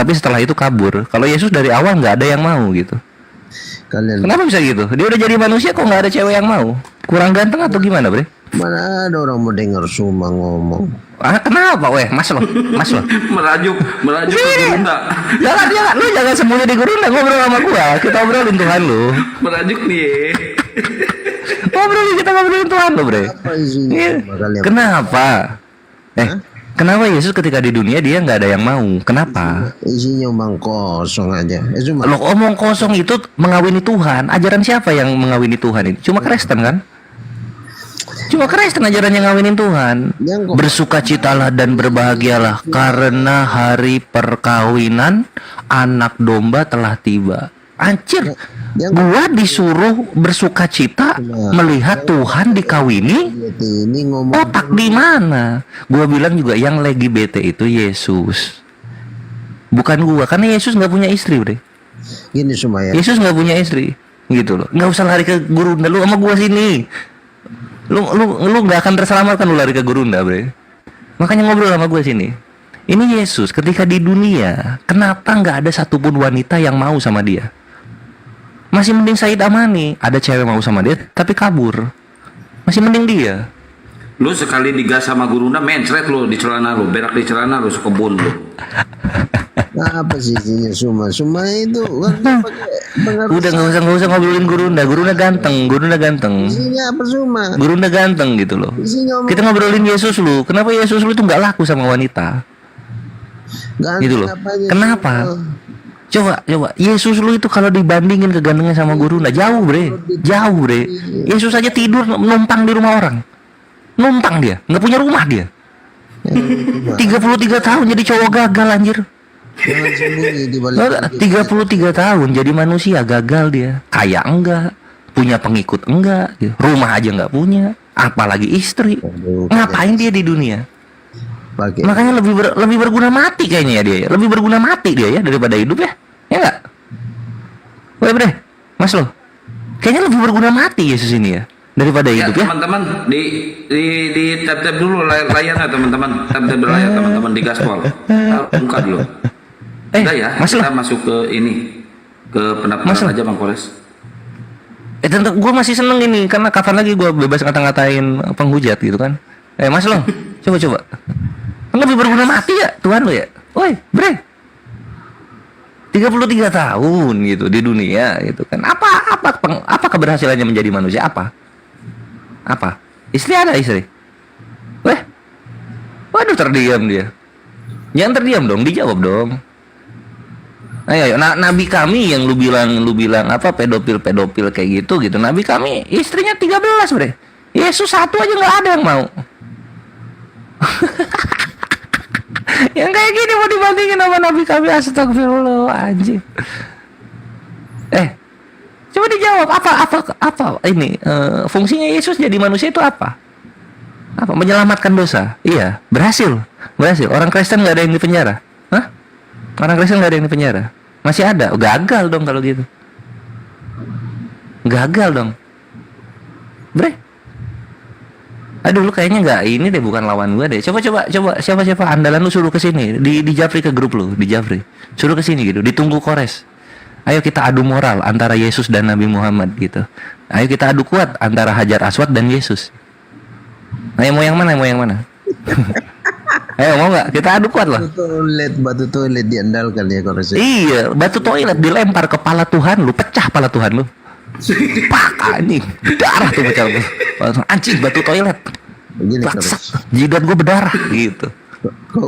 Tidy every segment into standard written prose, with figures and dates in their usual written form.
tapi setelah itu kabur. Kalau Yesus dari awal nggak ada yang mau gitu. Kenapa bisa gitu? Dia udah jadi manusia kok nggak ada cewek yang mau? Kurang ganteng atau gimana, Bre? Mana ada orang mau dengar Suma ngomong. Kenapa, weh? Mas lo. merajuk ke Gurunda. Jangan, lu jangan sembunyi di Gurunda, ngobrol sama gua. Kita obrolin Tuhan lu. Merajuk nih. Kita ngobrolin Tuhan lu, Bre. Apa isinya? Kenapa? Kenapa Yesus ketika di dunia dia nggak ada yang mau? Kenapa? Isinya omong kosong aja. Cuma Lo omong kosong itu mengawini Tuhan. Ajaran siapa yang mengawini Tuhan ini? Cuma Kristen kan? Cuma Kristen ajaran yang ngawinin Tuhan. Bersukacitalah dan berbahagialah karena hari perkawinan anak domba telah tiba. Anjir, gua disuruh bersukacita melihat Tuhan dikawini. Otak di mana? Gua bilang juga yang lagi bete itu Yesus, bukan gua, karena Yesus nggak punya istri, Bre. Gini semua ya. Yesus nggak punya istri, gitu loh. Nggak usah lari ke Gurunda, lu sama gua sini. Lu nggak akan terselamatkan lu lari ke Gurunda, Bre. Makanya ngobrol sama gua sini. Ini Yesus ketika di dunia, kenapa nggak ada satupun wanita yang mau sama dia? Masih mending Said Amani, ada cewek mau sama dia tapi kabur. Masih mending dia. Lu sekali digas sama Gurunda mencret lu di celana lu, berak di celana lu, sekebun lu. Apa sih isinya Suma itu kan Udah nggak usah ngobrolin Gurunda ganteng. Isinya apa Suma? Gurunda ganteng gitu loh. Kita ngobrolin Yesus lu. Kenapa Yesus lu itu nggak laku sama wanita? Gitu loh. Kenapa? Coba Yesus lu itu kalau dibandingin kegantengan sama Gurunda jauh, Bre. Yesus aja tidur numpang di rumah orang. Numpang dia, nggak punya rumah dia. 33 tahun jadi cowok gagal, anjir. 33 tahun jadi manusia gagal dia. Kaya enggak, punya pengikut enggak, gitu. Rumah aja nggak punya, apalagi istri. Ngapain dia di dunia? Makanya lebih berguna mati kayaknya ya dia ya. Lebih berguna mati dia ya daripada hidup ya. Ya enggak? Woi, Bre. Mas lo. Kayaknya lebih berguna mati Yesus ini ya daripada hidup ya. Teman-teman di tap dulu layarnya teman-teman. Tap layar teman-teman di gaspol. Buka dulu. Udah ya, kita masuk ke ini. Ke pendaftaran aja Bang Kores. Tentu gue masih seneng ini karena kapan lagi gue bebas ngata-ngatain penghujat gitu kan. Mas lo, coba. Lebih berguna mati ya Tuhan lo ya. Woi, Bre. 33 tahun gitu di dunia gitu kan. Apa keberhasilannya menjadi manusia? Apa? Istri ada istri. Waduh, terdiam dia. Jangan terdiam dong, dijawab dong. Ayo. Nabi kami yang lu bilang apa pedofil kayak gitu. Nabi kami istrinya 13, Bre. Yesus satu aja nggak ada yang mau. Yang kayak gini mau dibandingin sama Nabi kami, astagfirullah, anjing. Coba dijawab apa ini fungsinya Yesus jadi manusia itu apa? Menyelamatkan dosa. Iya, berhasil. Orang Kristen nggak ada yang di penjara. Orang Kristen nggak ada yang di penjara. Masih ada. Gagal dong kalau gitu. Gagal dong, Bre. Aduh, lu kayaknya nggak ini deh, bukan lawan gua deh. Coba siapa andalan lu suruh ke sini, di Jafri ke grup lu, di Jafri. Suruh ke sini gitu, ditunggu Kores. Ayo kita adu moral antara Yesus dan Nabi Muhammad gitu. Ayo kita adu kuat antara Hajar Aswad dan Yesus. Ayo mau yang mana? Ayo mau nggak? Kita adu kuat loh. Batu toilet diandalkan ya Kores. Iya, batu toilet dilempar kepala Tuhan lu, pecah kepala Tuhan lu. Pak, anjing, darah tuh pecah. Anjing, batu toilet. Jidat gue berdarah gitu.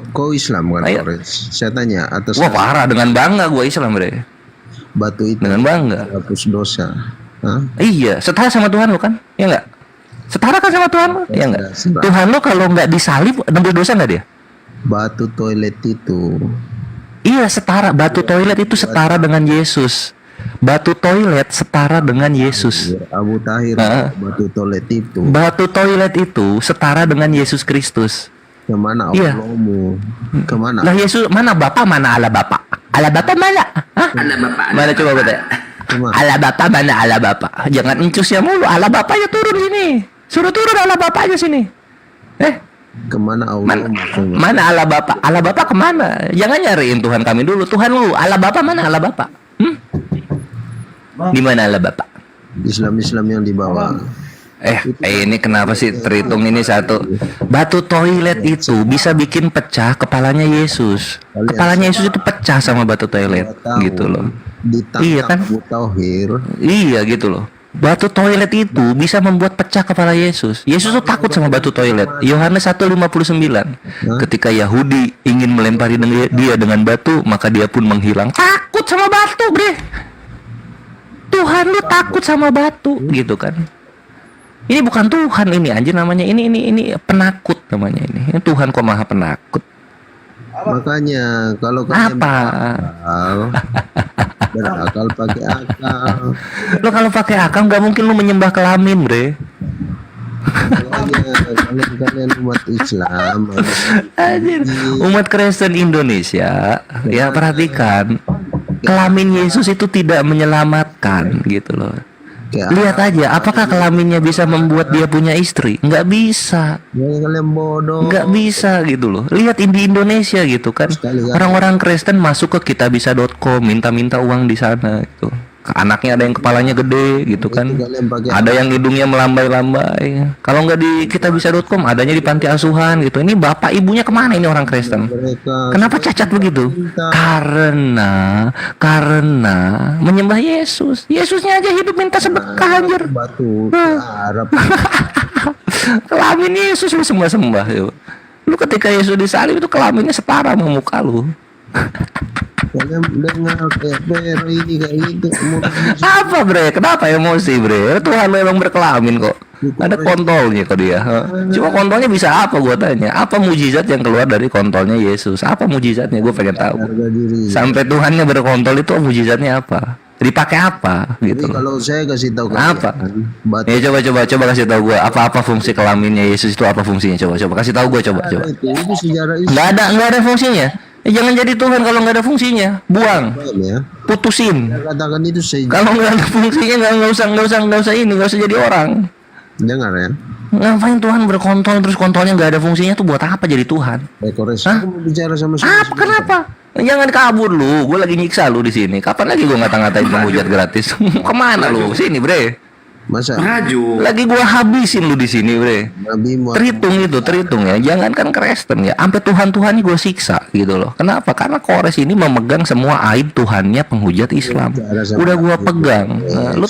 Kau Islam kan, Kores? Saya tanya atas. Wah, parah, dengan bangga gue Islam, Bre. Batu itu dengan bangga hapus dosa. Iya, setara sama Tuhan lo kan? Ya enggak? Setara kan sama Tuhan lo? Ya enggak? Tuhan lo kalau enggak disalib nembus dosa enggak dia? Batu toilet itu. Iya, setara. Batu toilet itu setara dengan Yesus. Batu toilet setara dengan Yesus. Abu Tahir, batu toilet itu setara dengan Yesus Kristus. Kemana Allahmu? Kemana? Lah Yesus mana Bapa, mana Allah Bapa? Allah Bapa mana? Hah? Allah Bapa. Mana coba gue tanya? Allah Bapa mana Allah Bapa? Jangan encusnya mulu. Allah Bapaknya turun sini. Suruh turun Allah Bapaknya sini. Kemana Allah? Mana Allah Bapa? Allah Bapa kemana? Jangan nyariin Tuhan kami dulu. Tuhan lu, Allah Bapa mana Allah Bapa? Di mana Allah Bapa? Islam yang dibawa. Ini kenapa sih terhitung ini satu? Batu toilet itu bisa bikin pecah kepalanya Yesus. Kepalanya Yesus itu pecah sama batu toilet, gitu loh. Iya kan? Iya gitu loh. Batu toilet itu bisa membuat pecah kepala Yesus. Yesus tuh takut sama batu toilet. Yohanes 1:59. Ketika Yahudi ingin melempari dia dengan batu, maka dia pun menghilang. Takut sama batu, bre. Tuhan lu takut sama batu, gitu kan? Ini bukan Tuhan ini, anjir namanya. Ini penakut namanya ini. Tuhan kok maha penakut. Makanya kalau kalian berakal pakai akal. Lo kalau pakai akal nggak mungkin lo menyembah kelamin, bre. Kalian umat Islam, umat Kristen Indonesia, ya perhatikan, kelamin Yesus itu tidak menyelamatkan, gitu loh. Lihat aja, apakah kelaminnya bisa membuat dia punya istri? Nggak bisa. Kalian bodoh. Nggak bisa gitu loh. Lihat di Indonesia gitu kan, orang-orang Kristen masuk ke kitabisa.com minta-minta uang di sana gitu. Anaknya ada yang kepalanya gede gitu kan, ada yang hidungnya melambai-lambai. Kalau nggak di kitabisa.com, adanya di panti asuhan gitu. Ini bapak ibunya kemana ini orang Kristen? Kenapa cacat begitu? Karena menyembah Yesus. Yesusnya aja hidup minta sedekah, anjir. Kelamin Yesus lu sembah-sembah yuk. Lu ketika Yesus disalib itu kelaminnya setara sama muka lu. Kalian dengar kayak ini kayak gitu. Apa bre? Kenapa emosi bre? Tuhan lu emang berkelamin kok. Ada kontolnya kok dia. Cuma kontolnya bisa apa gua tanya? Apa mujizat yang keluar dari kontolnya Yesus? Apa mujizatnya? Gue pengen tahu. Sampai Tuhannya berkontol itu mujizatnya apa? Dipakai apa gitu? Jadi kalau saya kasih tahu apa? Ya coba kasih tahu gua apa fungsi kelaminnya Yesus itu, apa fungsinya? Coba kasih tahu gua coba. Itu sejarah nggak ada fungsinya. Jangan jadi Tuhan kalau nggak ada fungsinya, buang, putusin. Katakan itu kalau nggak ada fungsinya nggak usah jadi orang. Dengar ya. Ngapain Tuhan berkontol terus kontolnya nggak ada fungsinya tuh buat apa jadi Tuhan? Aku mau bicara sama apa? Kenapa? Jangan kabur lu, gue lagi nyiksa lu di sini. Kapan lagi gue ngata-ngatain penghujat gratis? Kemana lu? Sini bre. Masa? Maju. Lagi gua habisin lu di sini, bre. Terhitung ya. Jangankan Kristen ya, sampai Tuhan gua siksa gitu loh. Kenapa? Karena Kores ini memegang semua aib Tuhannya penghujat Islam. Udah gua pegang. Lu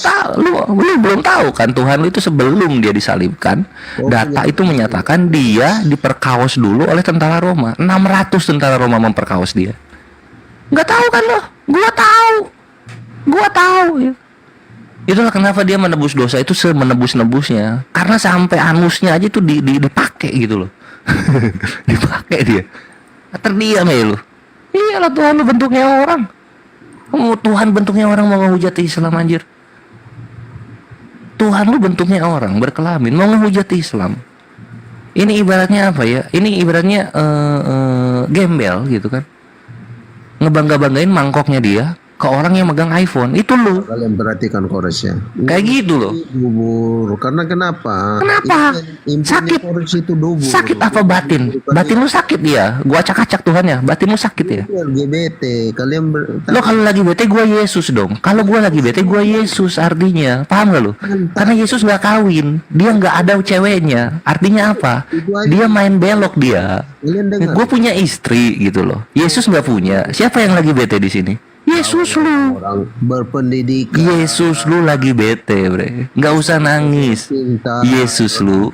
belum tahu kan Tuhan lu itu sebelum dia disalibkan, data itu menyatakan dia diperkaos dulu oleh tentara Roma. 600 tentara Roma memperkaos dia. Nggak tahu kan lo? Gua tahu ya. Itulah kenapa dia menebus dosa itu semenebus-nebusnya. Karena sampai anusnya aja tuh dipakai gitu loh. Dipakai dia. Terdiam ya lu. Iyalah Tuhan lu bentuknya orang. Tuhan bentuknya orang mau ngehujat Islam, anjir. Tuhan lu bentuknya orang berkelamin mau ngehujat Islam. Ini ibaratnya apa ya? Ini ibaratnya gembel gitu kan. Ngebangga-banggain mangkoknya dia ke orang yang megang iPhone. Itu lu. Kalian perhatikan Koresnya. Kayak gitu loh. Dubur. Karena kenapa? Sakit. Kores itu dubur. Sakit apa batin? Batin lu sakit dia. Gua acak-acak Tuhannya. Batin lu sakit ya. LGBT. Kalian lo kalau lagi bete gua Yesus dong. Kalau gua lagi bete gua Yesus artinya. Paham gak lu? Karena Yesus nggak kawin. Dia nggak ada ceweknya. Artinya apa? Dia main belok dia. Gua punya istri gitu loh. Yesus nggak punya. Siapa yang lagi bete di sini? Yesus lu. Orang berpendidikan. Yesus lu lagi bete, bre. Nggak usah nangis. Yesus lu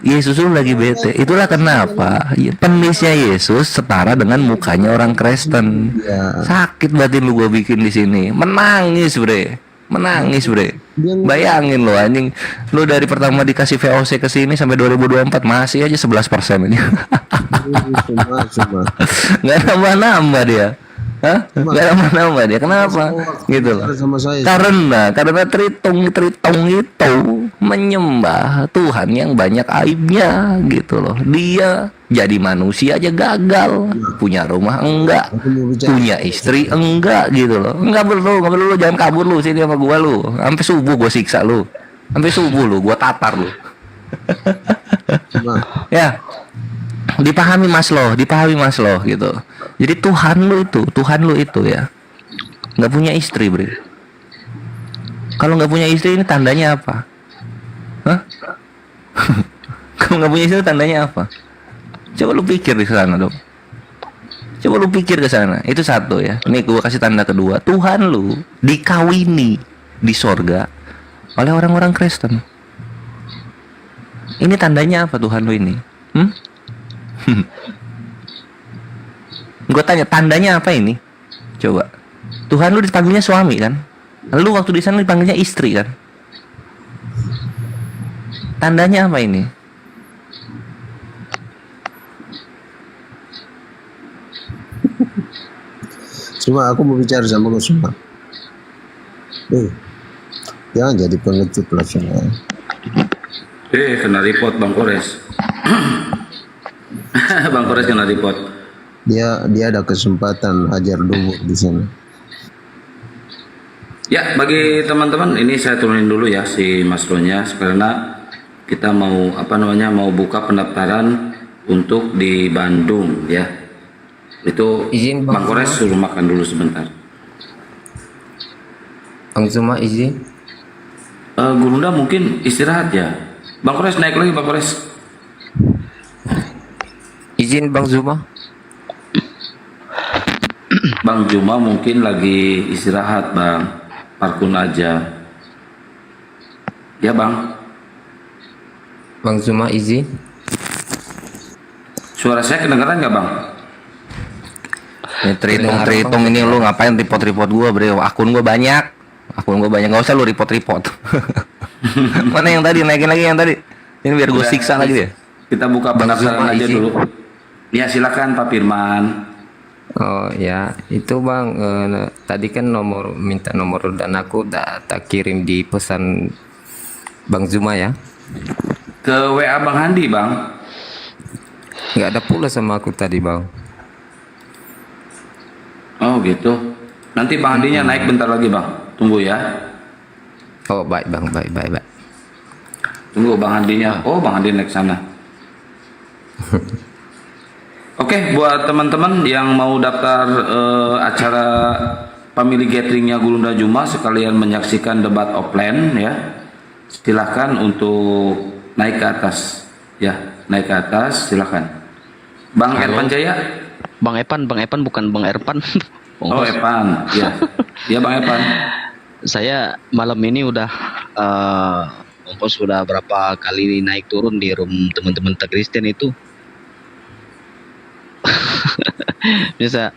lagi bete. Itulah kenapa penisnya Yesus setara dengan mukanya orang Kristen. Sakit batin lu gua bikin di sini. Menangis, bre. Bayangin lo anjing. Lu dari pertama dikasih VOC ke sini sampai 2024 masih aja 11% ini. Nggak nambah-nambah dia. Gak nama dia. Kenapa? Gitu loh. Karena terhitung itu menyembah Tuhan yang banyak aibnya gitu loh. Dia jadi manusia aja gagal, punya rumah enggak, punya istri enggak gitu loh. Enggak perlu lu jangan kabur lu sini sama gua lu. Sampai subuh gua siksa lu. Sampai subuh lu gua tatar lu. Ya. dipahami Mas Loh gitu. Jadi Tuhan lu itu ya nggak punya istri, Bre. Kalau nggak punya istri ini tandanya apa? Hah? Kalau nggak punya istri tandanya apa? Coba lu pikir di sana dong. Coba lu pikir ke sana. Itu satu ya. Ini gua kasih tanda kedua. Tuhan lu dikawini di sorga oleh orang-orang Kristen. Ini tandanya apa Tuhan lu ini? Gue tanya tandanya apa ini? Coba. Tuhan lu dipanggilnya suami kan? Lu waktu di sana dipanggilnya istri kan? Tandanya apa ini? Cuma aku mau bicara sama kau semua. Jangan jadi pengecut lah semua. Kena report Bang Kores. Bang Kores kena report. Dia ada kesempatan hajar dulu di sana. Ya, bagi teman-teman ini saya turunin dulu ya si Mas Lonya karena kita mau mau buka pendaftaran untuk di Bandung ya. Itu izin Bang Kores suruh makan dulu sebentar. Bang Zuma izin. Gurunda mungkin istirahat ya. Bang Kores naik lagi Bang Kores. Izin Bang Zuma. Bang Zuma mungkin lagi istirahat Bang. Parkun aja. Ya Bang. Bang Zuma izin. Suara saya kedengaran nggak Bang? Ini terhitung ini lu ngapain report gua, Bro? Akun gua banyak. Enggak usah lu report. Mana yang tadi? Naikin lagi yang tadi. Ini biar gue siksa lagi deh. Kita buka pendaftaran aja dulu. Ya silakan Pak Firman. Oh ya, itu Bang, tadi kan minta nomor dan aku tak kirim di pesan Bang Zuma ya. Ke WA Bang Handi Bang. Nggak ada pula sama aku tadi Bang. Oh gitu. Nanti Bang Handinya naik bentar lagi Bang. Tunggu ya. Oh baik Bang, baik. Tunggu Bang Handinya. Oh Bang Handi naik sana. Oke, buat teman-teman yang mau daftar acara family gatheringnya Gurunda Juma sekalian menyaksikan debat offline ya, silahkan untuk naik ke atas ya, naik ke atas silahkan. Bang Erpan Jaya. Bang Epan bukan Bang Erpan. Oh Epan, ya, ya Bang Epan. Saya malam ini udah ongkos sudah berapa kali naik turun di room teman-teman Kristen itu. Bisa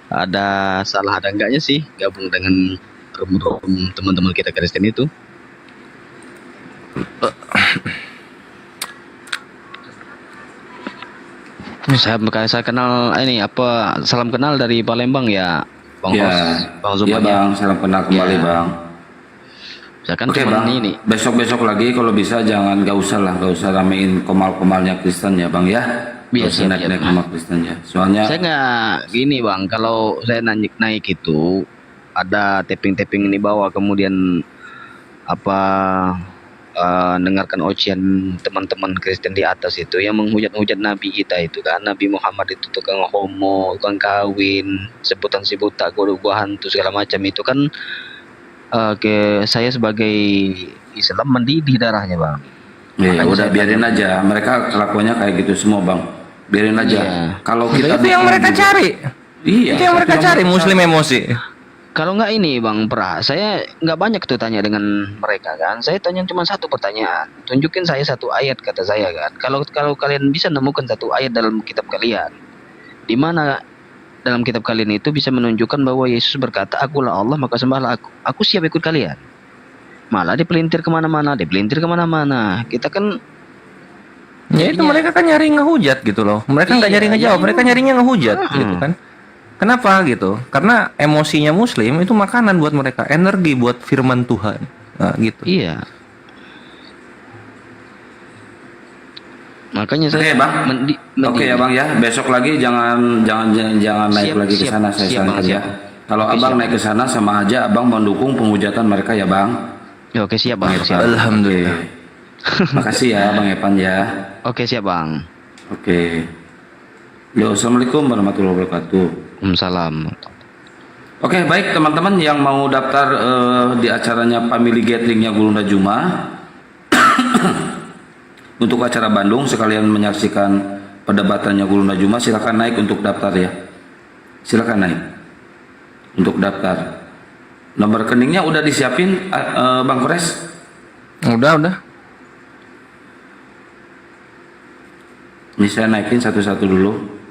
ada salah ada enggaknya sih gabung dengan room teman-teman kita Kristen itu. Saya kenal ini salam kenal dari Palembang ya Bang Ya, Bang ya Bang, salam kenal kembali Ya. Bang. Saya kan Oke cuma Bang, ini. besok lagi kalau bisa gak usah ramein komal-komalnya Kristen ya Bang ya. Iya, Gak usah naik-naik sama Kristen ya. Soalnya Saya nggak gini Bang, kalau saya naik itu ada tapping di bawah, kemudian dengarkan ocehan teman-teman Kristen di atas itu yang menghujat-hujat Nabi kita itu kan, Nabi Muhammad itu tukang homo, tukang kawin, sebutan si buta, gua hantu segala macam itu kan, saya sebagai Islam mendidih darahnya Bang. ya udah biarin aja, mereka kelakuannya kayak gitu semua Bang, biarin aja. Iya. Kalau kita Itu yang mereka cari. Iya, Itu yang mereka cari, Muslim emosi. Kalau nggak ini Bang Pra, saya nggak banyak tuh tanya dengan mereka kan. Saya tanya cuma satu pertanyaan. Tunjukin saya satu ayat kata saya kan. Kalau kalian bisa nemukan satu ayat dalam kitab kalian, di mana dalam kitab kalian itu bisa menunjukkan bahwa Yesus berkata, "Akulah Allah, maka sembahlah aku. Aku siap ikut kalian." Malah dipelintir kemana-mana. Kita kan Ya itu mereka kan nyari ngehujat gitu loh. Mereka nggak nyari ngejawab, mereka nyarinya ngehujat gitu kan. Kenapa gitu? Karena emosinya Muslim itu makanan buat mereka, energi buat firman Tuhan. Nah, gitu. iya. Makanya Oke saya Bang, oke ya Bang ya, besok lagi jangan naik lagi ke sana saya sarankan ya. Kalau Abang naik ke sana sama aja Abang mendukung penghujatan mereka ya Bang. Ya, oke siap Bang. Siap. Alhamdulillah. Makasih ya Bang Epan ya. Oke siap Bang. Oke. Yo, assalamualaikum warahmatullahi wabarakatuh. Salam. Oke, baik teman-teman yang mau daftar di acaranya Family Gatheringnya Gurunda Juma untuk acara Bandung sekalian menyaksikan perdebatannya Gurunda Juma, silakan naik untuk daftar ya. Silakan naik untuk daftar. Nomor rekeningnya udah disiapin Bang Kores? Udah. Ini saya naikin satu-satu dulu.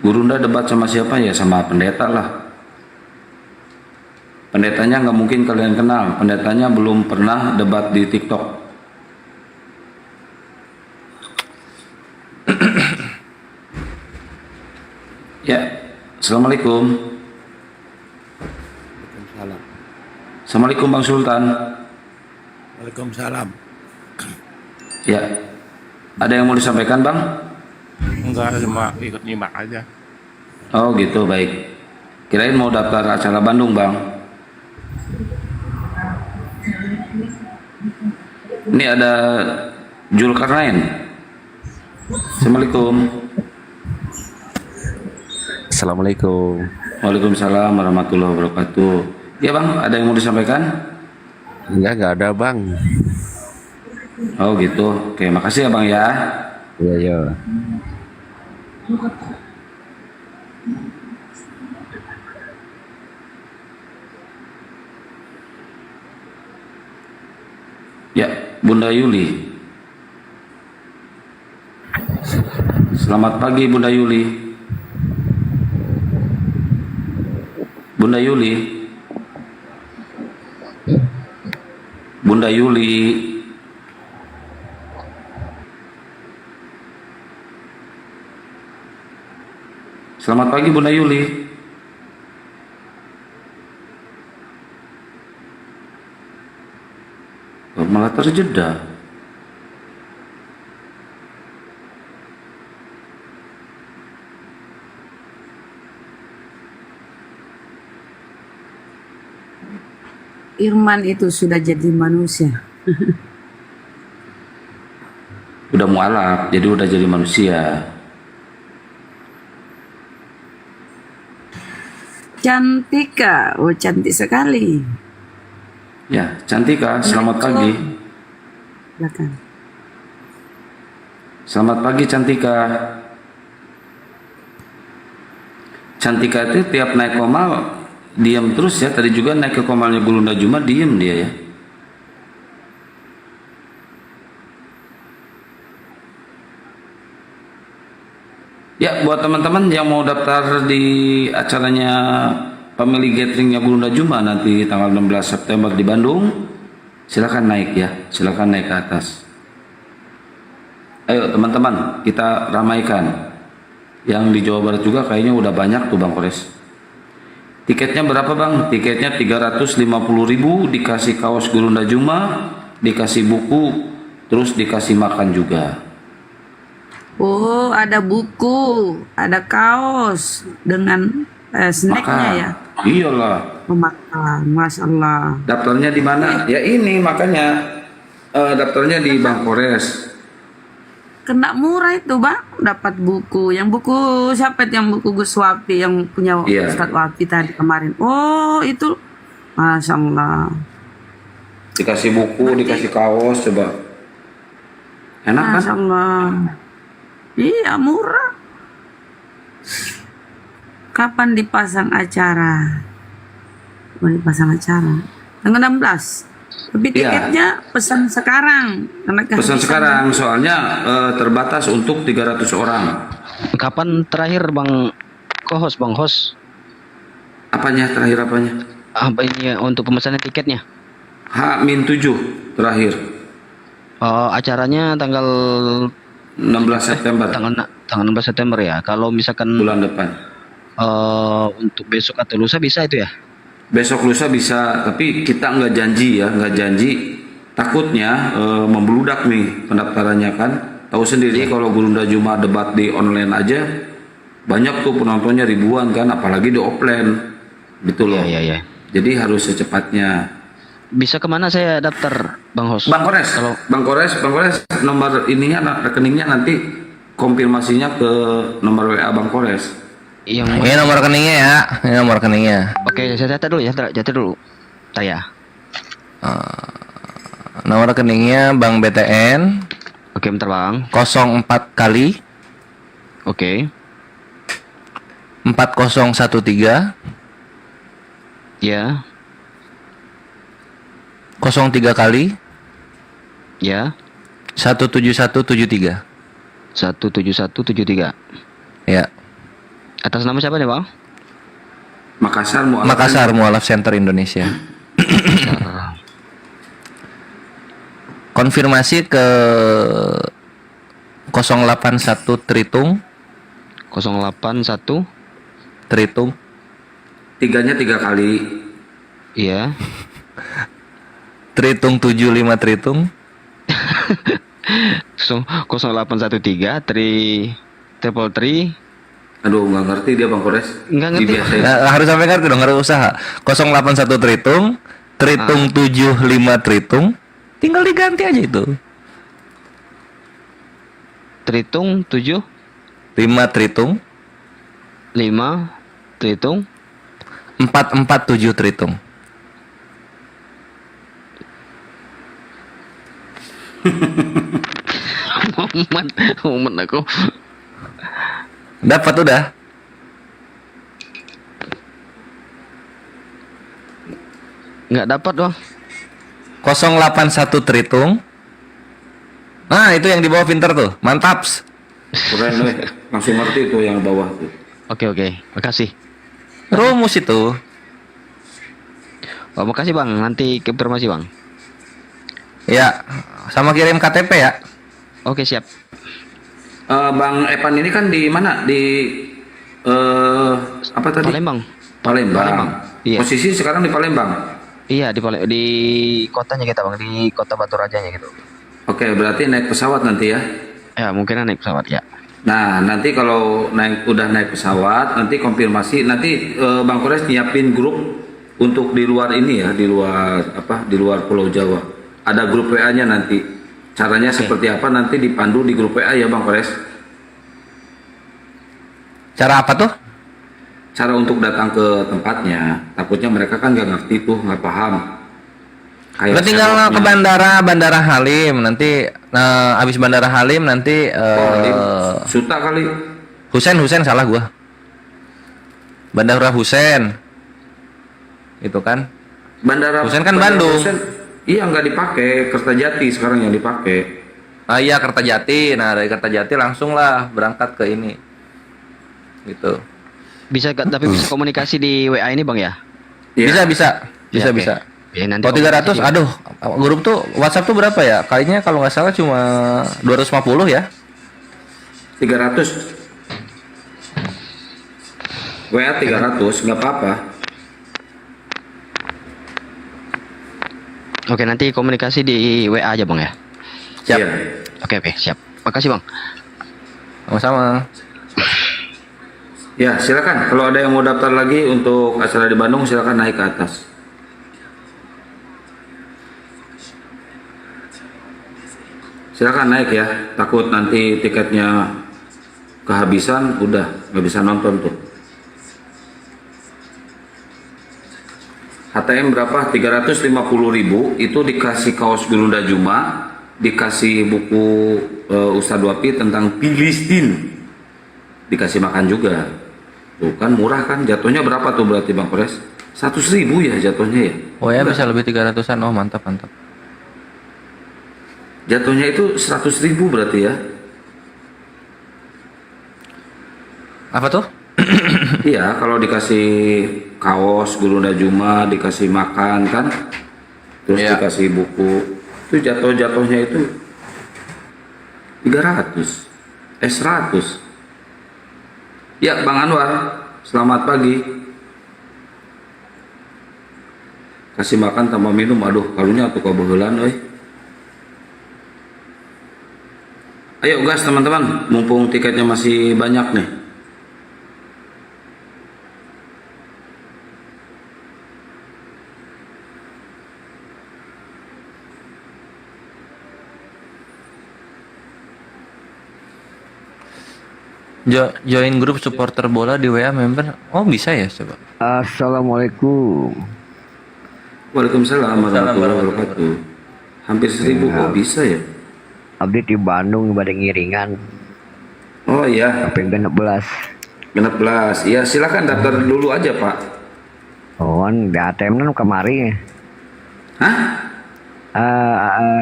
Gurunda debat sama siapa ya? Sama pendeta lah. Pendetanya nggak mungkin kalian kenal. Pendetanya belum pernah debat di TikTok. Ya, assalamualaikum. Waalaikumsalam. Assalamualaikum Bang Sultan. Waalaikumsalam. Ya, ada yang mau disampaikan Bang? Enggak, cuma ikut nyimak aja. Oh gitu, baik. Kirain mau daftar acara Bandung Bang. Ini ada Julkarnain. Assalamualaikum. Assalamualaikum. Waalaikumsalam warahmatullahi wabarakatuh. Ya Bang, ada yang mau disampaikan? Enggak ada bang. Oh gitu. Oke, makasih ya Bang ya. Iya. Ya, Bunda Yuli. Selamat pagi Bunda Yuli. Bunda Yuli. Bunda Yuli. Selamat pagi Bunda Yuli. Oh, malah terjeda. Irman itu sudah jadi manusia. Udah mualaf, jadi udah jadi manusia. Cantika, oh cantik sekali. Ya, Cantika, selamat pagi. Silakan. Selamat pagi Cantika. Cantika itu tiap naik komal diam terus ya. Tadi juga naik ke komalnya Gurunda Juma diam dia ya. Ya, buat teman-teman yang mau daftar di acaranya Family Gatheringnya Gurunda Juma nanti tanggal 16 September di Bandung, silakan naik ya, silakan naik ke atas. Ayo teman-teman, kita ramaikan. Yang di Jawa Barat juga kayaknya udah banyak tuh Bang Kores. Tiketnya berapa Bang? Tiketnya 350.000, dikasih kaos Gurunda Juma, dikasih buku, terus dikasih makan juga. Oh, ada buku, ada kaos dengan snacknya ya. Iyalah. Makan, Masya Allah. Daftarnya di mana? Ya ini makanya daftarnya di Bang Kores. Kena murah itu Bang, dapat buku. Yang buku siapa itu? Yang buku Gus Wapi yang punya Ustadz Wapi tadi kemarin. Oh itu, Masya Allah. Dikasih buku, dikasih kaos, coba. Enak kan? Masya Allah. Iya murah. Kapan dipasang acara? Mau dipasang acara? Tanggal 16. Tapi tiketnya pesan sekarang. Pesan sekarang, soalnya terbatas untuk 300 orang. Kapan terakhir Bang Bang Host? Apanya terakhir apanya? Apa ini untuk pemesanan tiketnya? H-7 terakhir. Acaranya tanggal 16 September. Tanggal 16 September ya. Kalau misalkan bulan depan. Untuk besok atau lusa bisa itu ya? Besok lusa bisa, tapi kita nggak janji ya, nggak janji. Takutnya membludak nih pendaftarannya kan. Tahu sendiri kalau Gurunda Juma debat di online aja banyak tuh penontonnya ribuan kan, apalagi di offline. Gitu loh. Iya. Jadi harus secepatnya. Bisa kemana saya daftar, Bang Hos? Bang Kores, Kalau Bang Kores, nomor ininya rekeningnya nanti konfirmasinya ke nomor WA Bang Kores. yang Ini nomor rekeningnya ya. Ini nomor rekeningnya. Oke, saya catat dulu ya, catat dulu. Saya. Nomor rekeningnya Bank BTN Oke, bentar Bang. 04 kali Oke. 4013 Ya, 03 kali ya. 17173. 17173. Ya. Atas nama siapa nih, Bang? Makassar Mualaf Center Indonesia. Konfirmasi ke 081 Tritung 081. Tritung Tiganya 3 kali. Iya. Tritung 75 Tritung 0813 triple three. Aduh, nggak ngerti dia Bang Kores. Nggak ngerti. Dibiasain. harus sampai ngerti dong, harus usaha. 081 Tritung Tritung 75 Tritung, tinggal diganti aja itu. Tritung 7 5 Tritung 5 Tritung 447 Tritung. momen aku. Dapat udah. Nggak dapat, Bang. 081 Tritung. Nah, itu yang di bawah pinter tuh. Mantaps. Keren weh. Langsung ngerti tuh yang bawah tuh. Oke, makasih. Rumus itu. Oh, makasih Bang. Nanti konfirmasi Bang. Ya, sama kirim KTP ya. Oke, siap. Bang Evan ini kan di mana? Di apa tadi? Palembang. Palembang. Iya. Posisi sekarang di Palembang. Iya, di kotanya kita Bang, di kota Batu Rajanya gitu. Oke, berarti naik pesawat nanti ya. Ya, mungkin naik pesawat ya. Nah, nanti kalau udah naik pesawat, nanti konfirmasi, nanti Bang Kores nyiapin grup untuk di luar ini ya, di luar Pulau Jawa. Ada grup WA-nya nanti. Caranya seperti apa nanti dipandu di grup WA ya Bang Kores. Cara apa tuh? Cara untuk datang ke tempatnya. Takutnya mereka kan nggak ngerti tuh, nggak paham. Udah tinggal ke bandara Halim nanti. Abis bandara Halim nanti Suta kali. Husen salah gua. Bandara Husen. Itu kan. Bandara Husen kan Bandara Bandung. Husen, iya nggak dipakai, Kertajati sekarang yang dipakai. Iya, Kertajati. Nah, dari Kertajati langsung lah berangkat ke ini. Gitu. Tapi bisa komunikasi di WA ini Bang ya? Bisa. Ya, Bisa. Ya, nanti Kalau 300, aduh, grup tuh WhatsApp tuh berapa ya? Kayaknya kalau nggak salah cuma 250 ya. 300. WA 300, nggak apa-apa. Oke, nanti komunikasi di WA aja Bang ya. Siap. Iya. Oke, siap. Makasih Bang. Sama-sama. Ya, silakan. Kalau ada yang mau daftar lagi untuk acara di Bandung, silakan naik ke atas. Silakan naik ya. Takut nanti tiketnya kehabisan, udah nggak bisa nonton tuh. HTM berapa? 350.000 itu dikasih kaos Gurunda Juma, dikasih buku Ustadz Wapi tentang Filistin, dikasih makan juga. Tuh kan murah kan, jatuhnya berapa tuh berarti Bang Kores? 100.000 ya jatuhnya ya? Oh ya, bisa lebih 300-an. Oh, mantap. Jatuhnya itu 100.000 berarti ya? Apa tuh? Iya, kalau dikasih kaos Gurunda Juma, dikasih makan kan, terus Iya. dikasih buku, itu jatuhnya itu 300, 100. Ya, Bang Anwar, selamat pagi. Kasih makan tambah minum, aduh, kalunya tuh kabehelan, euy. Ayo gas teman-teman, mumpung tiketnya masih banyak nih. Join grup supporter bola di WA member. Oh, bisa ya, coba. Assalamualaikum. Waalaikumsalam warahmatullahi wabarakatuh. Hampir 1000 kok bisa ya? Abdi di Bandung pada ngiringan. Oh iya. Sampai 16. 16. Ya silakan daftar dulu aja Pak. Oh, di ATM kan kemari. Hah?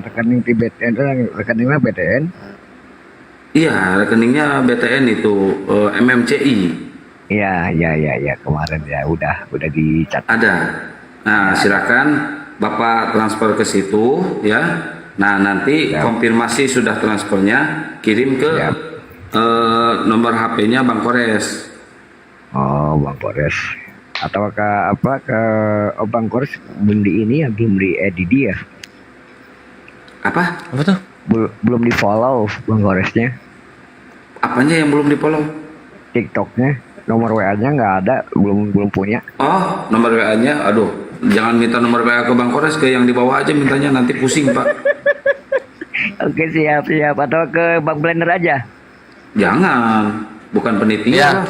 Rekening di BTN, rekeningnya BTN. Iya, rekeningnya BTN itu MMCI. Iya, kemarin ya udah dicat. Ada. Nah, silakan Bapak transfer ke situ ya. Nah, nanti konfirmasi sudah transfernya kirim ke nomor HP-nya Bang Kores. Oh, Bang Kores. Atau ke Bang Kores belum di ini ya, belum di edit ya. Apa tuh? Belum di follow Bang Koresnya. Apanya yang belum di follow? TikToknya, nomor WA-nya nggak ada, belum punya. Oh, nomor WA-nya, aduh, jangan minta nomor WA ke Bang Kores, ke yang di bawah aja mintanya, nanti pusing Pak. Oke, siap. Atau ke Bang Blender aja? Jangan, bukan penitia.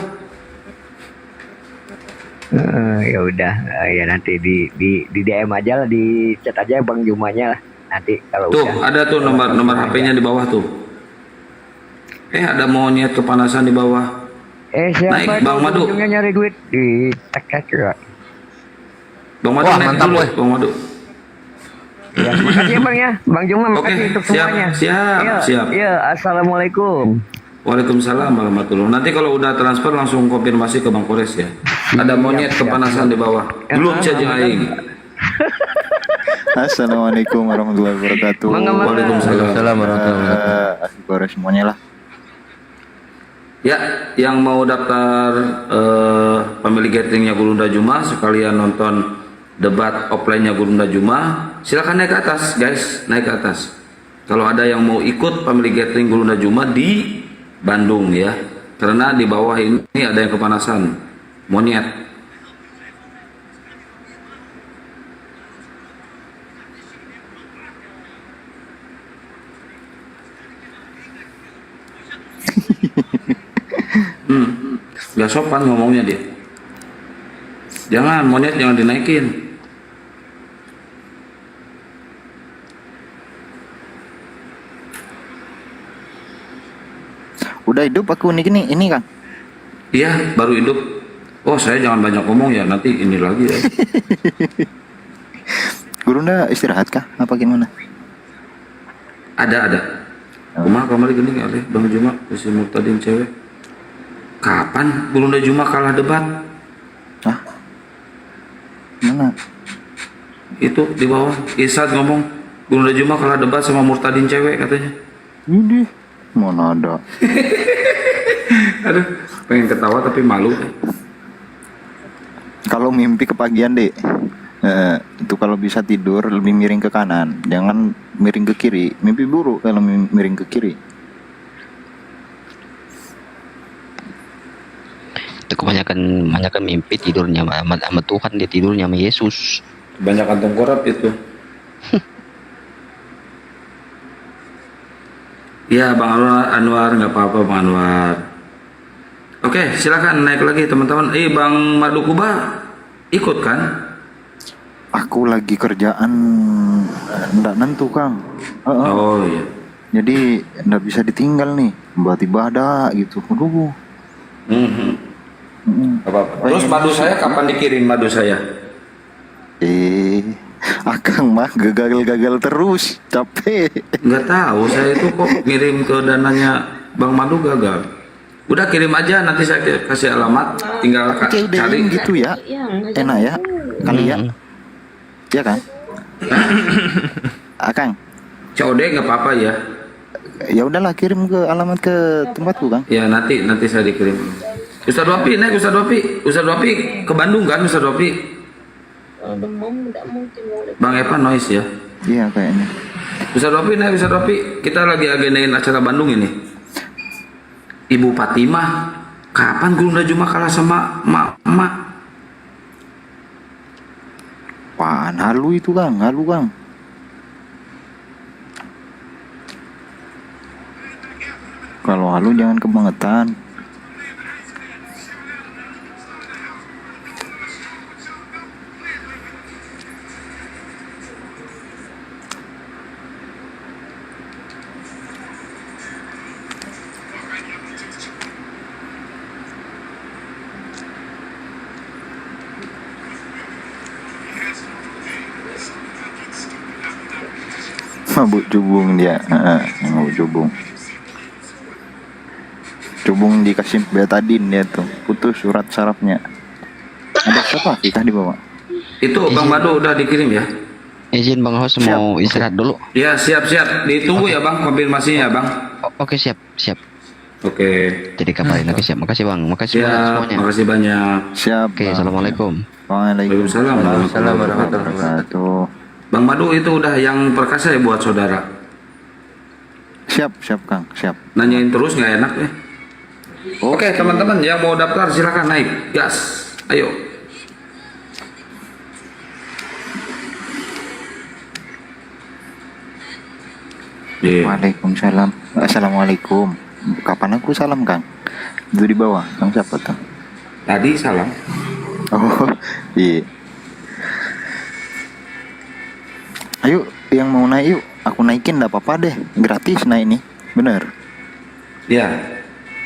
Ya udah, ya nanti di DM aja lah, di chat aja Bang Jumanya lah. Nanti kalau tuh udah. Ada tuh nomor HP-nya di bawah tuh. Ada monyet kepanasan di bawah. Siapa naik Bang Madu? Ujungnya nyari duit di tek ya. Bang Madu naik mantap dulu, Bang Madu. Ya, makasih ya Bang ya. Bang Juma makasih untuk semuanya. Siap. Iya, assalamualaikum. Waalaikumsalam warahmatullahi. Nanti kalau udah transfer langsung konfirmasi ke Bang Kores ya. Ada monyet kepanasan di bawah. Belum saja aing. Assalamualaikum warahmatullahi wabarakatuh. Waalaikumsalam warahmatullahi wabarakatuh. Asli Kores semuanya lah. Ya, yang mau daftar pemilik gatheringnya Gurunda Juma sekalian nonton debat offline-nya Gurunda Juma, silakan naik ke atas, guys, naik ke atas. Kalau ada yang mau ikut pemilik gathering Gurunda Juma di Bandung ya, karena di bawah ini ada yang kepanasan, monyet. Gak sopan ngomongnya dia. Jangan, monyet jangan dinaikin. Udah hidup aku ini Kang. Iya, baru hidup. Oh, saya jangan banyak ngomong ya, nanti ini lagi ya. Gurunda istirahat kah? Apa gimana? Ada. Rumah kamar gini kali, Bang Juma, si Murtadin cewek. Kapan Gurunda Juma kalah debat? Hah? Mana? Itu di bawah Isad ngomong Gurunda Juma kalah debat sama Murtadin cewek katanya. Ini mana ada? Aduh, pengen ketawa tapi malu. Kalau mimpi kepagian deh, itu kalau bisa tidur lebih miring ke kanan, jangan miring ke kiri. Mimpi buruk kalau miring ke kiri. Itu kebanyakan mimpi tidurnya sama Tuhan, dia tidurnya sama Yesus. Banyak kantong korap itu. Ya Bang Anwar nggak apa-apa Bang Anwar. Oke, silakan naik lagi teman-teman. Bang Madu Kuba ikut kan? Aku lagi kerjaan nggak nentu Kang. Oh iya. Jadi nggak bisa ditinggal nih. Tiba-tiba ada gitu. Aduh. Apa-apa. Terus madu saya kapan dikirim madu saya? Akang mah gagal terus, capek. Nggak tahu, saya itu kok ngirim ke dananya Bang Madu gagal. Udah kirim aja, nanti saya kasih alamat, tinggal cari gitu ya. Enak ya, kali ya. Iya kan? Akang. COD nggak apa-apa ya. Ya udahlah, kirim ke alamat ke tempatku Kang. Ya nanti saya dikirim. Ustadz Wapi naik, Ustadz Wapi ke Bandung kan, Ustadz Wapi? Bang Evan noise ya? Iya kayaknya. Ustadz Wapi, kita lagi agendain acara Bandung ini. Ibu Fatimah, kapan Gurunda Juma kalah sama emak? Apaan halu itu Kang, Kang. Kalau halu jangan kebangetan. Mabuk jubung dia. Yang mabuk jubung. Jubung dikasih betadin dia tuh. Putus surat sarafnya. Ada siapa? Kita di bawah. Itu Bang Madu udah dikirim ya? Izin Bang Host mau istirahat dulu. Ya, siap-siap. Ditunggu ya Bang konfirmasinya Bang. Oke, siap. Oke. Jadi kabarin. Oke, siap. Makasih Bang. Makasih banyak Siap, semuanya. makasih banyak. Siap. Oke, assalamualaikum. Waalaikumsalam warahmatullahi wabarakatuh. Bang Madu itu udah yang perkasa ya buat saudara. Siap Kang, siap. Nanyain terus nggak enak ya. Oke teman-teman yang mau daftar silakan naik gas. Ayo. Waalaikumsalam. Assalamualaikum. Kapan aku salam Kang? Itu di bawah. Kang siapa tuh? Tadi salam. Oh iya. Ayo yang mau naik yuk. Aku naikin enggak apa-apa deh. Gratis naik nih. Bener. Ya.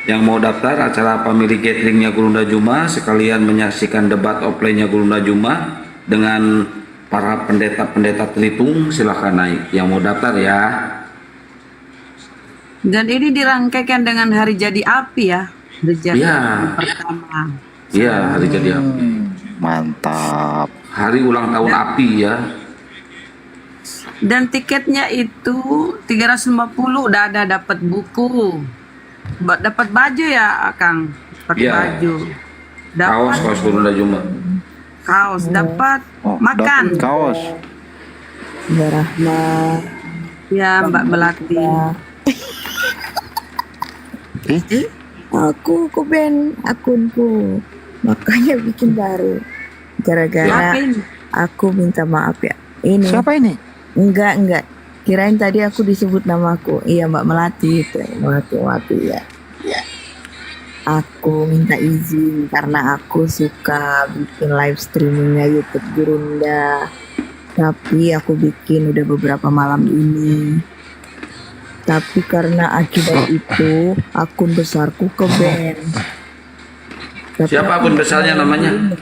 Yang mau daftar acara family gatheringnya Gurunda Juma sekalian menyaksikan debat offline-nya Gurunda Juma dengan para pendeta-pendeta Telitung silahkan naik. Yang mau daftar ya. Dan ini dirangkaikan dengan hari jadi api ya. Hari jadi pertama. Iya, hari jadi api. Mantap. Hari ulang tahun api ya. Dan tiketnya itu 350 udah ada, dapat buku. Dapat baju ya, Kang. Dapat baju. Kaos Gurunda Juma. Kaos, dapat makan. Dapet kaos. Mbak Rahma. Ya, Mbak Melati. Aku ban akunku, makanya bikin baru. Gara-gara aku minta maaf ya. Ini. Siapa ini? Enggak. Kirain tadi aku disebut namaku. Iya Mbak Melati itu. Melati ya. Aku minta izin karena aku suka bikin live streamingnya YouTube Gurunda. Tapi aku bikin udah beberapa malam ini. Tapi karena akibat itu akun besarku ke-ban. Siapa akun besarnya namanya?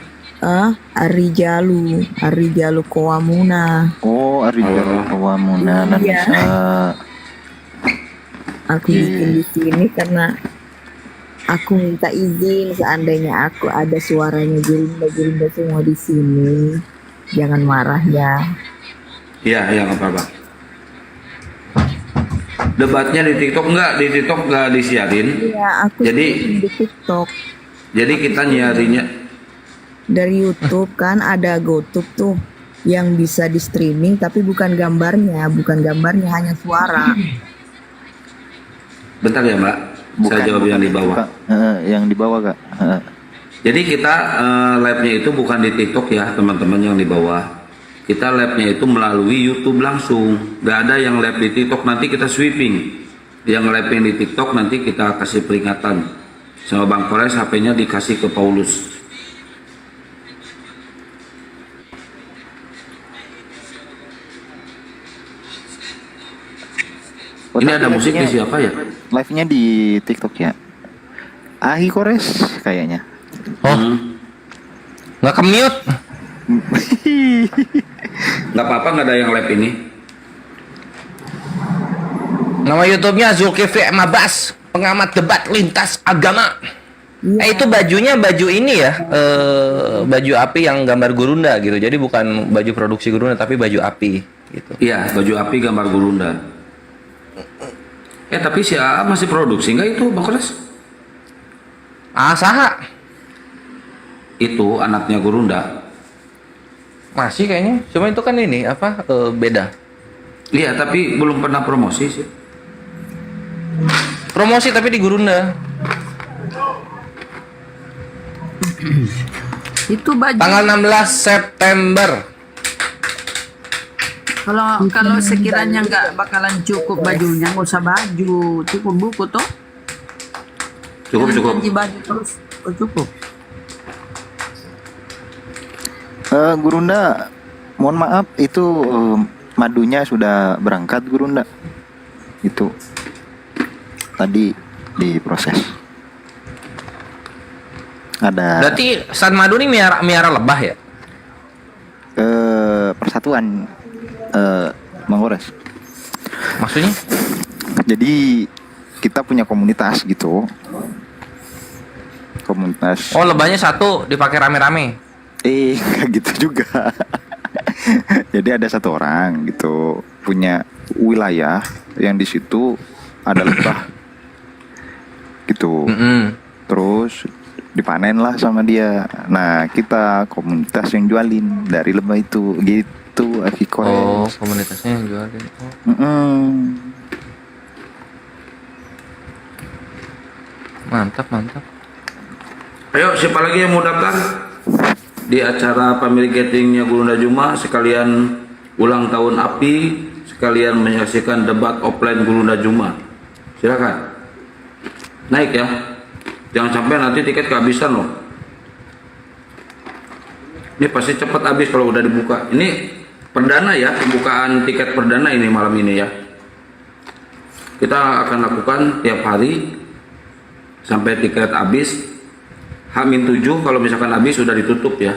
Ari Jalu Kowamuna. Oh, Ari Jalu Kowamuna. Iya. Aku bikin di sini karena aku minta izin seandainya aku ada suaranya Gurunda semua di sini. Jangan marah ya. Iya, nggak apa-apa. Debatnya di TikTok nggak disiarin. Iya, aku jadi di TikTok. Jadi kita nyiarinya dari YouTube kan ada GoTube tuh yang bisa di streaming tapi bukan gambarnya hanya suara. Bentar ya Mbak, saya jawab yang di bawah. Yang di bawah Kak. Jadi kita live-nya itu bukan di TikTok ya teman-teman yang di bawah. Kita live-nya itu melalui YouTube langsung. Gak ada yang live di TikTok, nanti kita sweeping. Yang live yang di TikTok nanti kita kasih peringatan. Sama Bang Kores HP-nya dikasih ke Paulus. Ini ada musik di siapa ya? Live-nya di TikTok ya. Ahi Kores kayaknya. Nggak ke-mute. Nggak apa-apa, nggak ada yang live ini. Nama YouTube-nya Zulkifli Mabas, pengamat debat lintas agama. Itu bajunya baju ini ya, baju api yang gambar Gurunda gitu. Jadi bukan baju produksi Gurunda tapi baju api gitu. Iya, baju api gambar Gurunda. Tapi si AA masih produksi nggak itu Bang Kores? Saha? Itu anaknya Gurunda. Masih kayaknya. Cuma itu kan ini apa beda. Iya, tapi belum pernah promosi sih. Promosi tapi di Gurunda. Itu baju. Tanggal 16 September. Kalau sekiranya nggak bakalan cukup bajunya, nggak usah baju, cukup buku toh. Cukup. Janji baju terus, cukup. Gurunda, mohon maaf itu madunya sudah berangkat Gurunda. Itu tadi diproses. Ada. Berarti San Madu ini miara lebah ya? Persatuan Bang Kores. Maksudnya? Jadi kita punya komunitas gitu. Komunitas. Oh, lebahnya satu dipakai rame-rame. Nggak gitu juga. Jadi ada satu orang gitu punya wilayah yang di situ ada lebah gitu. Terus dipanen lah sama dia. Nah, kita komunitas yang jualin dari lebah itu gitu, Aki Kores. Oh, komunitasnya yang jualin. Mantap. Ayo, siapa lagi yang mau daftar di acara family gathering-nya Gurunda Juma, sekalian ulang tahun API, sekalian menyaksikan debat offline Gurunda Juma. Silakan. Naik ya. Jangan sampai nanti tiket kehabisan loh. Ini pasti cepat habis kalau udah dibuka. Ini perdana ya, pembukaan tiket perdana ini malam ini ya. Kita akan lakukan tiap hari sampai tiket habis. H-7 kalau misalkan habis sudah ditutup ya.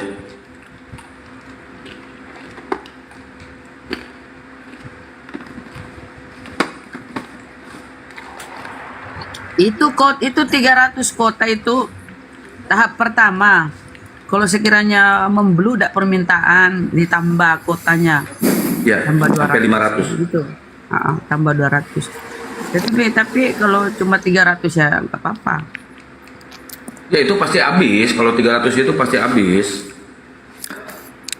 Itu 300 kota itu tahap pertama. Kalau sekiranya membludak permintaan ditambah kotanya. Ya, tambah 200 sampai 500 gitu. Tambah 200. Tapi kalau cuma 300 ya nggak apa-apa. Ya itu pasti habis, kalau 300 itu pasti habis.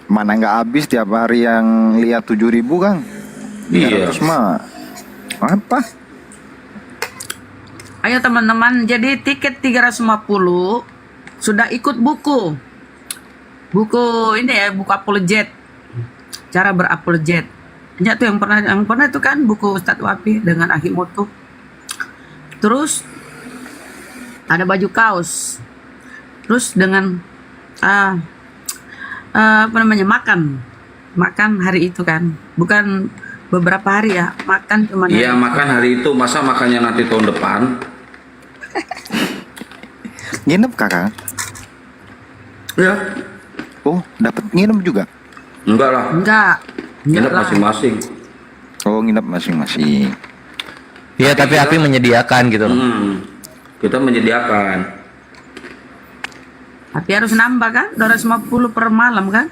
Mana nggak habis tiap hari yang lihat 7.000 Kang. Iya. Mah apa? Ayo teman-teman, jadi tiket 350 sudah ikut buku. Buku ini ya, buku apologet. Cara berapologet. Ya tuh yang pernah itu kan buku Ustadz Wapi dengan Akimoto. Terus ada baju kaos. Terus dengan makan hari itu kan, bukan beberapa hari ya, makan cuma. Iya, makan hari itu, masa makannya nanti tahun depan? Nginep Kakak? Ya. Oh, dapat nginep juga? Enggak lah. Enggak Nginep lah. masing-masing. Oh, nginep masing-masing. Iya, tapi Api menyediakan gitu loh. Kita menyediakan. Tapi harus nambah kan, 250 per malam kan?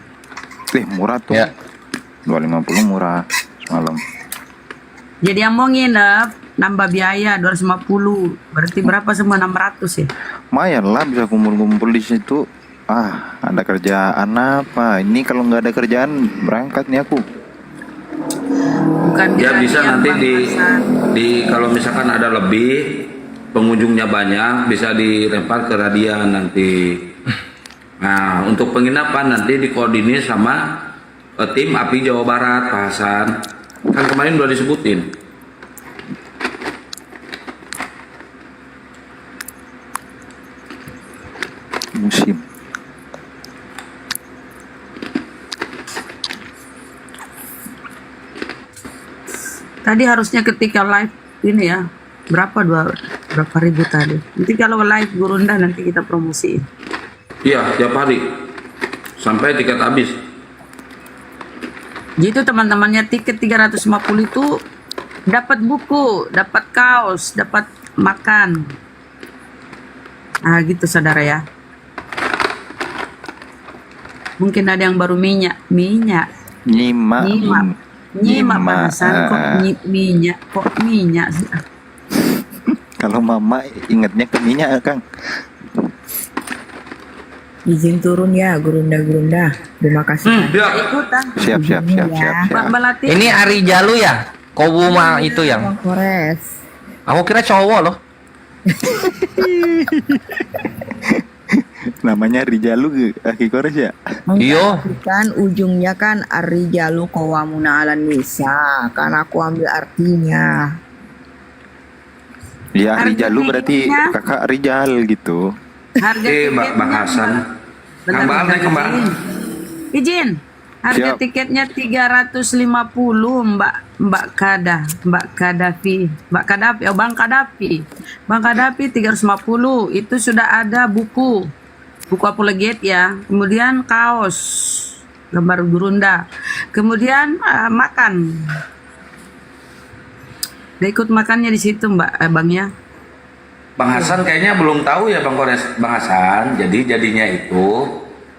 Murah tuh. Ya. 250 murah semalam. Jadi yang mau nginep nambah biaya 250. Berarti berapa semua 600 ya? Lumayan lah bisa kumpul-kumpul di situ. Ada kerjaan apa? Ini kalau nggak ada kerjaan berangkat nih aku. Bukan Ya bisa yang nanti bangkasan. di kalau misalkan ada lebih pengunjungnya banyak bisa dilempar ke Radian nanti. Nah, untuk penginapan nanti dikoordinir sama tim API Jawa Barat, Pak Hasan. Kan kemarin udah disebutin. Musim. Tadi harusnya ketika live ini ya, berapa ribu tadi. Nanti kalau live Gurunda nanti kita promosiin. Iya, tiap hari sampai tiket habis. Gitu teman-temannya, tiket 350 itu dapat buku, dapat kaos, dapat makan. Gitu saudara ya. Mungkin ada yang baru nyimak bahasan kok minyak sih. Kalau mama ingatnya ke minyak Kang. Izin turun ya, Gurunda. Terima kasih. Ikutan. Siap. Mbak Melati. Ini Ari Jalu ya? Kobuma itu yang. Bang Kores. Aku kira cowok loh. Namanya Rijalu Aki Kores ya? Iya. Kan ujungnya kan Arijalu Qawwamuna 'alan nisa. Kan aku ambil artinya. Ya Rijalu berarti tiketnya? kakak Rijal gitu. Harga tiketnya Bang Hasan. Bentar, Kang Baam naik ke Mbak. Izin. Harga Siap. tiketnya 350 Mbak Kadafi. Bang Kadafi 350. Itu sudah ada buku apologet ya. Kemudian kaos gambar Gurunda. Kemudian makan. Udah ikut makannya di situ Bang ya. Bang Hasan kayaknya belum tahu ya Bang Kores. Bang Hasan, jadi jadinya itu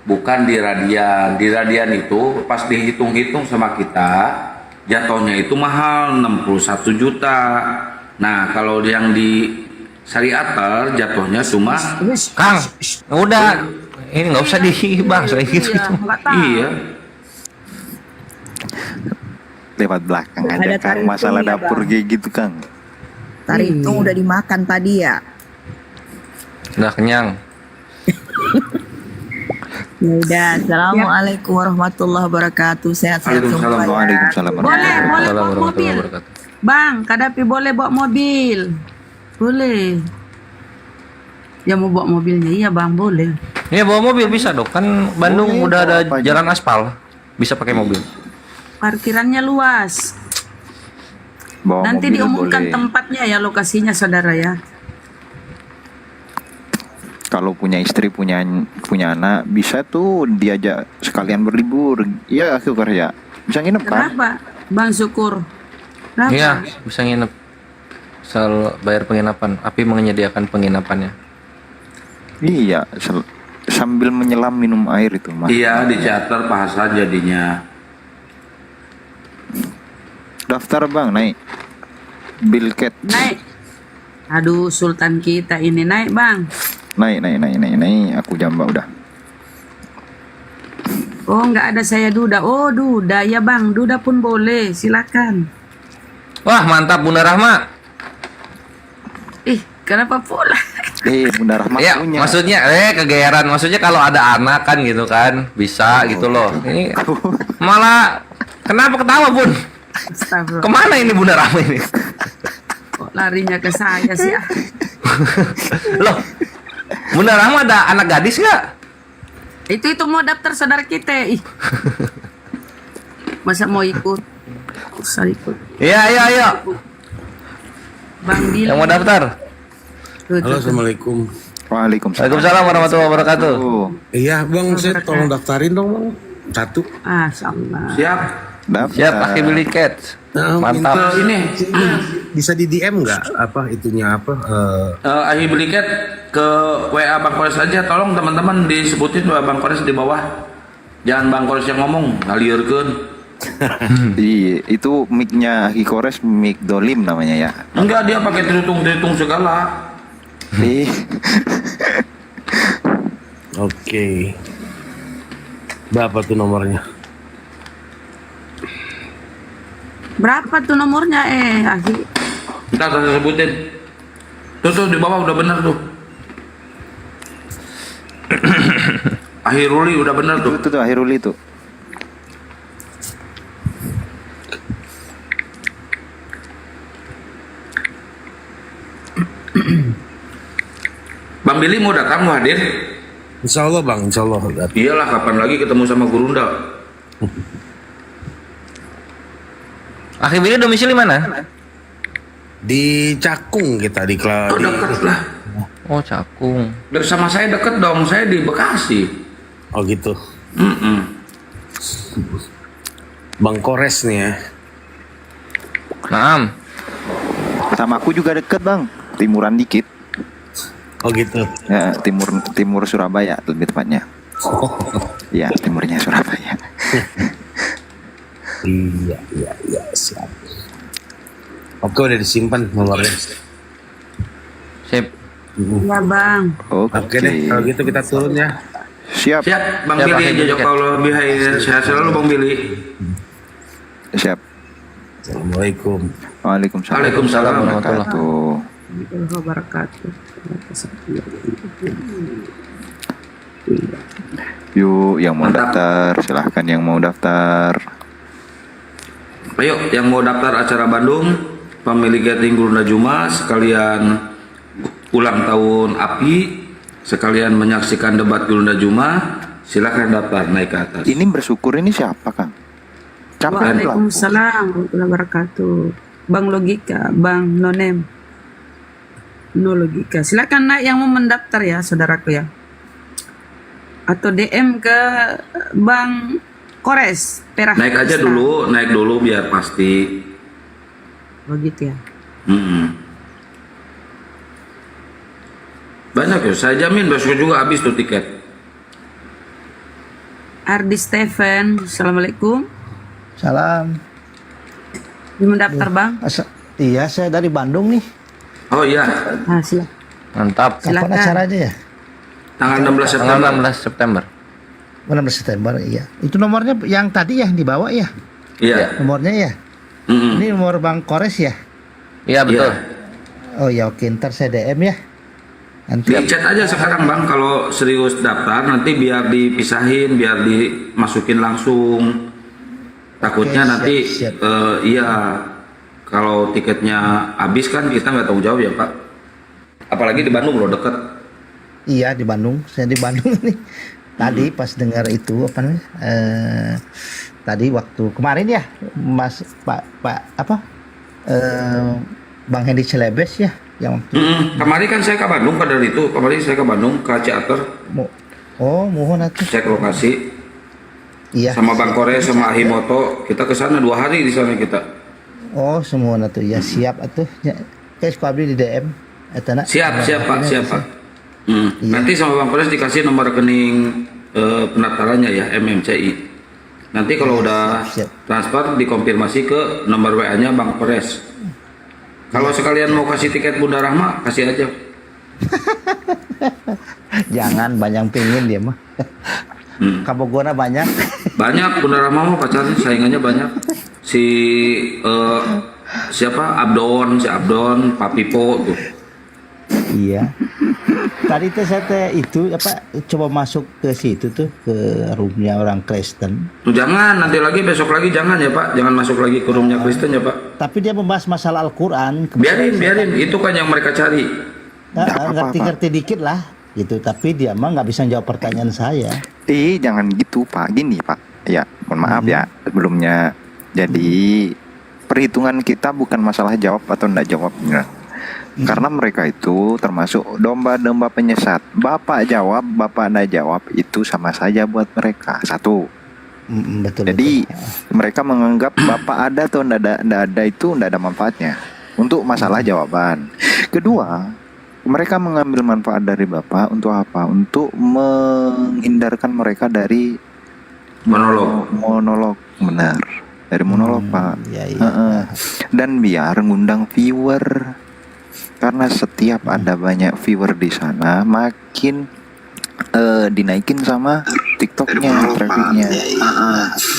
bukan di Radian. Di Radian itu pas dihitung-hitung sama kita, jatuhnya itu mahal 61 juta. Nah, kalau yang di Syariater jatuhnya cuma Kang, udah. Ini nggak usah dibahas kayak gitu. iya. Lewat belakang Ada aja Kang. tarik Masalah hitung ya, dapur Bang. kayak gitu Kang. Taritung udah dimakan tadi ya. Udah kenyang. Ya udah, assalamualaikum warahmatullahi wabarakatuh. Sehat-sehat semua. Waalaikumsalam. Boleh bawa Waalaikumsalam mobil. warahmatullahi wabarakatuh. Bang, Kadapi boleh bawa mobil. Boleh. Ya mau bawa mobilnya, iya Bang, boleh. Iya bawa mobil bisa dong. Kan Bandung Boleh, udah ada bawa apa aja. jalan aspal. Bisa pakai mobil. Parkirannya luas. Bawa Nanti mobil diumumkan boleh. tempatnya ya, lokasinya saudara ya. Kalau punya istri, punya anak, bisa tuh diajak sekalian berlibur. Iya, aku kerja. Bisa nginep kan? Kenapa? Bang Syukur. Kenapa? Iya, bisa nginep. Selalu bayar penginapan. Api menyediakan penginapannya. Iya, sambil menyelam minum air itu Mas. Iya, di charter Pak Hasan jadinya. Daftar Bang, naik. Bill Cat. Naik. Aduh, Sultan kita ini naik Bang. Naik. Aku jamba udah. Oh, nggak ada saya Duda. Oh, Duda ya Bang. Duda pun boleh. Silakan. Wah mantap Bunda Rahma. Ih, kenapa pula? Bunda Rahma Ya punya. maksudnya kegeeran. Maksudnya kalau ada anak kan gitu kan bisa gitu loh. Ini malah kenapa ketawa Bun? Astagfirullah. Kemana ini Bunda Rahma ini? Kok larinya ke saya sih? Ah? Loh, Bunda Rahma ada anak gadis nggak? Itu mau daftar saudara kita. Ih. Masa mau ikut? Usah ikut. Iya. Bang Bil. Yang mau daftar? Halo, assalamualaikum. Waalaikumsalam warahmatullahi wabarakatuh. Iya bang, saya tolong daftarin dong bang. Satu. Ah, Allah. Siap. Daftar. Siap pakai beli cat. Mantap. Minta Ini bisa di DM nggak apa itunya apa? Ahi beliket ke WA Bang Kores aja. Tolong teman-teman disebutin WA Bang Kores di bawah. Jangan Bang Kores yang ngomong, ngaliurkeun. Iya, itu mic-nya Aki Kores, mic Dolim namanya ya. Enggak, dia pakai tritung segala. Oke. Berapa tuh nomornya? Berapa tuh nomornya Ahi? Kita saya sebutin. Tuh di bawah udah bener tuh. Akhiruli udah bener tuh. Itu Akhiruli tuh. Bang Billy mau datang mau hadir? Insya Allah bang, insya Allah. Iyalah, kapan lagi ketemu sama Gurunda? Akhirnya domisili mana? Di Cakung kita di Oh, deket lah. Oh Cakung. Dari sama saya deket dong, saya di Bekasi. Oh gitu. Bang Kores nih ya. Naam. Sama aku juga deket Bang, timuran dikit. Oh gitu. Ya, timur Surabaya lebih tepatnya. Ya, timurnya Surabaya. Iya siap. Oke, udah disimpan nomornya. Sip. Ya Bang. Oke deh, kalau gitu kita turun ya. Siap. Siap, Bang Siap, Billy. Ahi Jajak Beliket. Allah bihai. Sehat selalu Bang Billy. Siap. Assalamualaikum. Waalaikumsalam. Waalaikumsalam warahmatullahi Warahmatullahi wabarakatuh. Yuk, yang mau daftar, silahkan yang mau daftar. Ayo, yang mau daftar acara Bandung, pemilik Gathering Gurunda Juma, sekalian ulang tahun API, sekalian menyaksikan debat Gurunda Juma, silakan daftar naik ke atas. Ini bersyukur ini siapa Kang? Capek Waalaikumsalam warahmatullahi wabarakatuh. Bang Logika, Bang Nonem. No Logika. Silakan naik yang mau mendaftar ya, saudaraku ya. Atau DM ke Bang Kores, Perah. Naik aja dulu, naik dulu biar pasti. Oh gitu ya. Banyak ya, saya jamin besok juga habis tuh tiket. Ardi Steven, assalamualaikum. Salam. Mau daftar bang? Iya, saya dari Bandung nih. Oh iya, Ah, silakan. Mantap. Kapan Silakan. acaranya ya? tanggal 16 Tanggal September. 16 September. 16 September, iya. Itu nomornya yang tadi ya dibawa ya? Iya. Nomornya ya? Mm-mm. Ini nomor Bang Kores ya? Iya betul. Oh ya, oke, ntar saya DM ya. Nanti. Di chat aja sekarang bang, kalau serius daftar nanti biar dipisahin, biar dimasukin langsung. Takutnya Oke, nanti siap. iya kalau tiketnya habis kan kita nggak tanggung jawab ya pak. Apalagi di Bandung loh, deket. Iya, di Bandung. Saya di Bandung nih. Tadi pas dengar itu apa namanya? Tadi waktu kemarin ya, Mas Pak apa? Bang Hendy Celebes ya yang waktu Kemarin kan saya ke Bandung pada itu, kemarin saya ke Bandung ke Ciater mohon atuh. cek lokasi Iya. sama Bang Kore sama Ahimoto, kita ke sana 2 hari di sana kita. Oh, semua atuh ya siap atuh. Ya, guys, ku abdi di DM eta na. Siap pak, siap pak. Iya. Nanti sama Bang Kores dikasih nomor rekening pendaftarannya ya, MMCI. Nanti kalau udah siap. transfer dikonfirmasi ke nomor WA-nya Bang Kores. Kalau sekalian mau kasih tiket Bunda Rahma, kasih aja. Jangan banyak pingin dia mah. Kabogona banyak. Banyak Bunda Rahma mau pacarnya, saingannya banyak. Siapa? Si Abdon, Pak Pipo tuh. Iya. Tadi teh saya teh itu apa coba masuk ke situ tuh ke roomnya orang Kristen. Tuh jangan, nanti lagi besok lagi jangan ya Pak, jangan masuk lagi ke roomnya Kristen ya Pak. Tapi dia membahas masalah Al-Quran. Biarin, itu kan yang mereka cari. Ngerti-ngerti dikit lah gitu. Tapi dia mah nggak bisa jawab pertanyaan saya. Jangan gitu Pak, gini Pak. Ya, mohon maaf ya sebelumnya. Jadi perhitungan kita bukan masalah jawab atau enggak jawabnya. Karena mereka itu termasuk domba-domba penyesat. Bapak jawab, Bapak enggak jawab, itu sama saja buat mereka. Satu. Betul. Jadi mereka menganggap Bapak ada atau enggak ada itu enggak ada manfaatnya untuk masalah jawaban. Kedua, mereka mengambil manfaat dari Bapak untuk apa? Untuk menghindarkan mereka dari monolog, benar. Dari monolog Pak. Iya. Dan biar ngundang viewer. Karena setiap ada banyak viewer di sana, makin dinaikin sama TikToknya, trafficnya.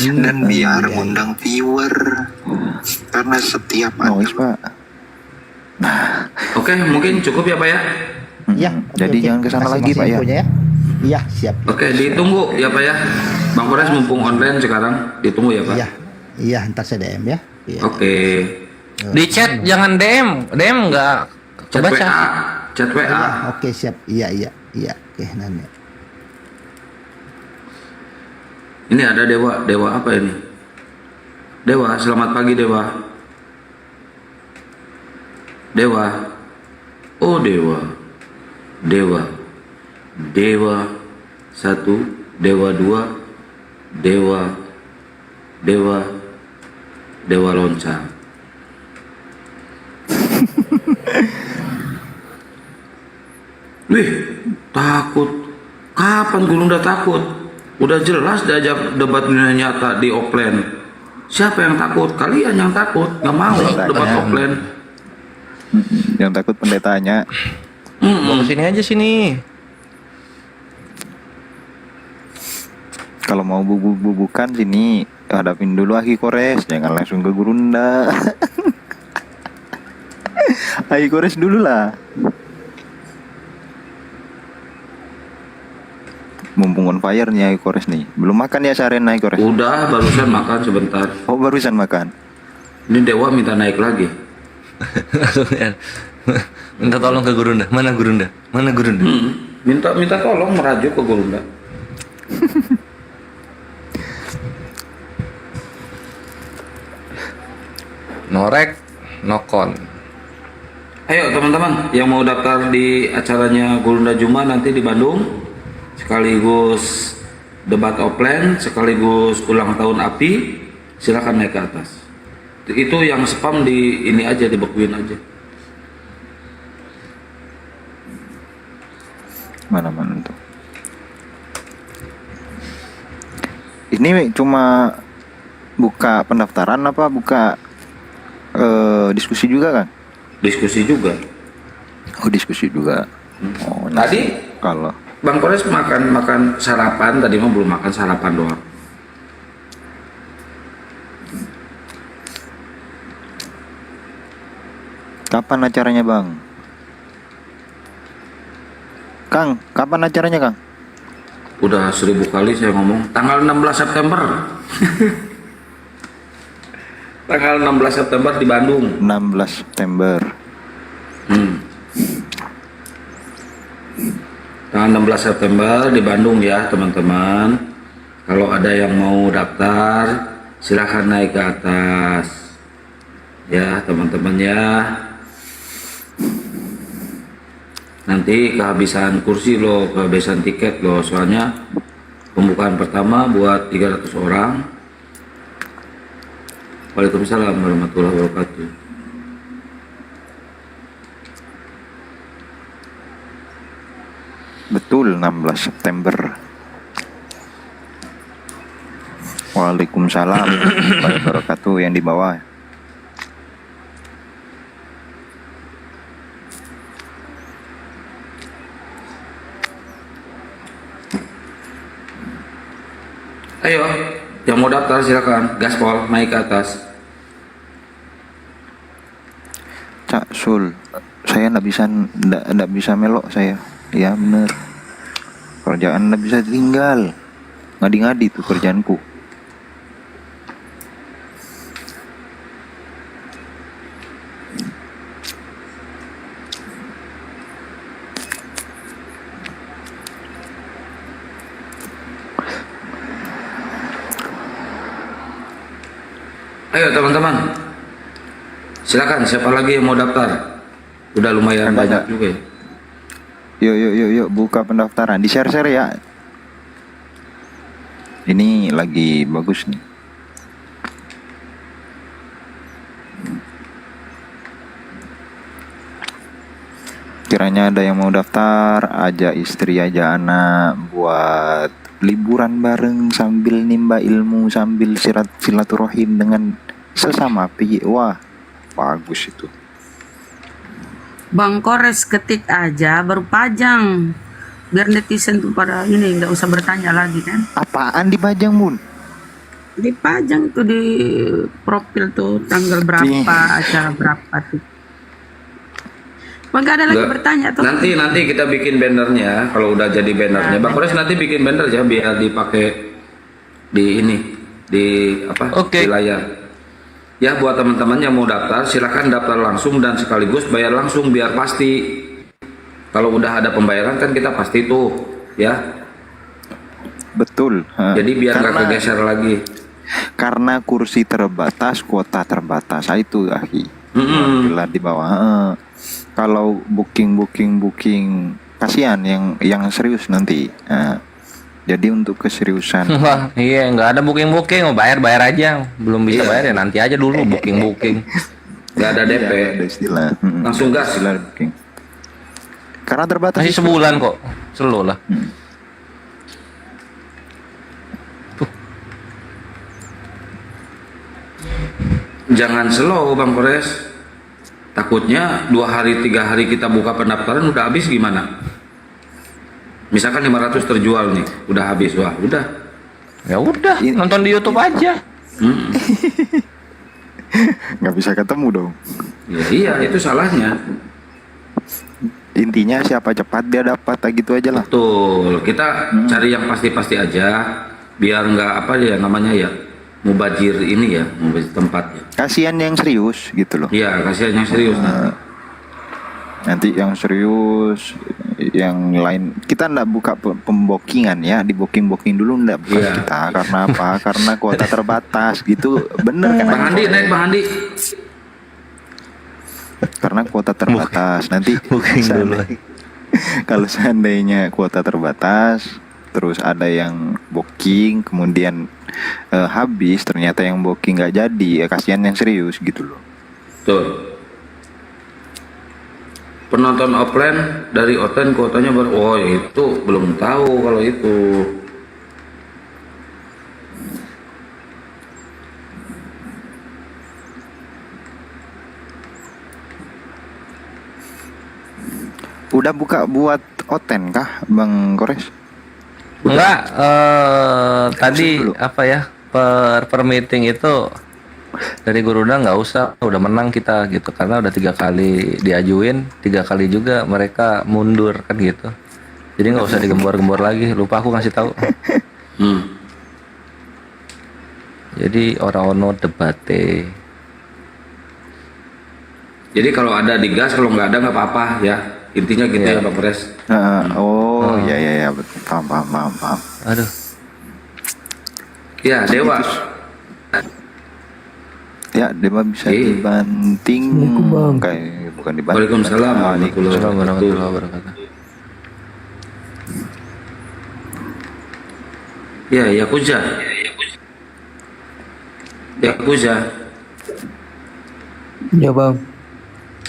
Dan biar ngundang viewer. Karena setiap noise Pak. Nah, Oke, mungkin cukup ya Pak ya. Ya. Jadi jangan kesana lagi Pak ya. Iya, siap. Oke, ditunggu ya Pak ya. Bang Kores mumpung online sekarang, ditunggu ya Pak. Iya, ntar saya DM ya. Iya. Oke. Di chat jangan DM nggak Chat kebaca. WA, chat WA. Iya, oke siap. Iya. Oke, nanya. Ini ada Dewa apa ini? Dewa, selamat pagi Dewa. Oh Dewa 1, Dewa 2, Dewa loncang. Wih, takut. Kapan Gulung udah takut? Udah jelas diajak debat dunia nyata di offline. Siapa yang takut? Kalian yang takut. Gak mau debat offline. Yang takut pendetanya. Bawa kesini aja sini. Kalau mau bubukan sini hadapin dulu Aki Kores, jangan langsung ke Gurunda. Aki Kores dulu lah. Mumpung on fire nih Aki Kores nih. Belum makan ya seharian Aki Kores? Udah, barusan makan sebentar. Oh, barusan makan. Ini Dewa minta naik lagi. Minta tolong ke Gurunda. Mana Gurunda? Minta tolong merajuk ke Gurunda. Norek, nokon. Ayo teman-teman yang mau daftar di acaranya Gurunda Juma nanti di Bandung, sekaligus debat offline, sekaligus ulang tahun API, silakan naik ke atas. Itu yang spam di ini aja, dibekuin aja. Mana-mana tuh. Ini cuma buka pendaftaran apa buka diskusi juga kan? Diskusi juga. Oh, diskusi juga. Oh, Tadi kalau Bang Kores makan sarapan, tadi mah belum makan sarapan doang. kapan acaranya Bang? Kang, kapan acaranya Kang? Udah 1000 kali saya ngomong. Tanggal 16 September. Tanggal 16 September di Bandung. 16 September. Tanggal 16 September di Bandung ya teman-teman. Kalau ada yang mau daftar, silahkan naik ke atas. Ya teman-teman ya. Nanti kehabisan kursi loh, kehabisan tiket loh. Soalnya pembukaan pertama buat 300 orang. Waalaikumsalam warahmatullahi wabarakatuh. Betul, 16 September. Waalaikumsalam warahmatullahi wabarakatuh yang di bawah. Ayo, yang mau daftar silakan, gaspol naik ke atas. Cak Sul, saya nggak bisa melok saya. Ya bener. Kerjaan nggak bisa tinggal. Ngadi-ngadi tuh kerjaanku. Ayo teman-teman, silakan siapa lagi yang mau daftar? Udah lumayan banyak juga ya. Yuk, buka pendaftaran. Di share ya. Ini lagi bagus nih. Kiranya ada yang mau daftar, ajak istri, ajak anak buat liburan bareng sambil nimba ilmu, sambil silaturahim dengan sesama wah bagus itu. Bang Kores ketik aja baru pajang biar netizen tuh pada ini nggak usah bertanya lagi kan. Apaan dipajang Bun? Dipajang tuh di profil tuh tanggal berapa, acara berapa tuh. Bang, gak ada lagi bertanya tuh. Nanti kita bikin bannernya. Kalau udah jadi bannernya, Bang Kores nanti bikin banner ya biar dipakai di ini, di apa? Di layar. Ya buat teman-teman yang mau daftar, silakan daftar langsung dan sekaligus bayar langsung biar pasti. Kalau udah ada pembayaran kan kita pasti tuh, ya. Betul. Jadi biar nggak kegeser lagi. Karena kursi terbatas, kuota terbatas, itu akhi. Bila di bawah. Kalau booking kasihan yang serius nanti. Jadi untuk keseriusan. Wah, iya nggak ada booking, mau bayar aja. Belum bisa bayar ya nanti aja dulu booking. Nggak ada DP. Ada istilah. Langsung gas. Istilah booking. Karena terbatas. Masih sebulan kok, slow lah. Jangan slow Bang Kores. Takutnya 2 hari 3 hari kita buka pendaftaran udah habis gimana? Misalkan 500 terjual nih, udah habis, wah udah. Ya udah, nonton di YouTube aja. Nggak bisa ketemu dong. Ya, iya, itu salahnya. Intinya siapa cepat dia dapat, gitu aja lah. Betul, kita cari yang pasti-pasti aja, biar nggak apa ya namanya ya, mubazir ini ya, mubazir tempatnya. Kasihan yang serius gitu loh. Iya, kasihan yang serius. Nanti yang serius, yang lain kita nggak buka pembokingan ya, di booking dulu nggak buka kita. Karena apa? Karena kuota terbatas gitu, bener kan? Bang Andi naik Bang Andi. Karena kuota terbatas nanti kalau seandainya kuota terbatas terus ada yang booking kemudian habis, ternyata yang booking nggak jadi, ya kasihan yang serius gitu loh. Tuh penonton offline dari online kuotanya oh itu belum tahu kalau itu. Udah buka buat oten kah Bang Kores? Enggak, tadi apa ya, per meeting itu dari Garuda nggak usah, udah menang kita gitu, karena udah 3 kali diajuin, 3 kali juga mereka mundur kan gitu. Jadi nggak usah digembor-gembor lagi, lupa aku ngasih tahu. Jadi orang ono debate. Jadi kalau ada digas, kalau nggak ada nggak apa-apa ya. Intinya gitu ya Bang Pres. Iya, betul. Paham. Aduh. Ya, Dewa. Ya, Dewa bisa dibanting. Kayak bukan dibanting. Waalaikumsalam warahmatullahi wabarakatuh. Ya, Yakuza. Yakuza. Ya bang.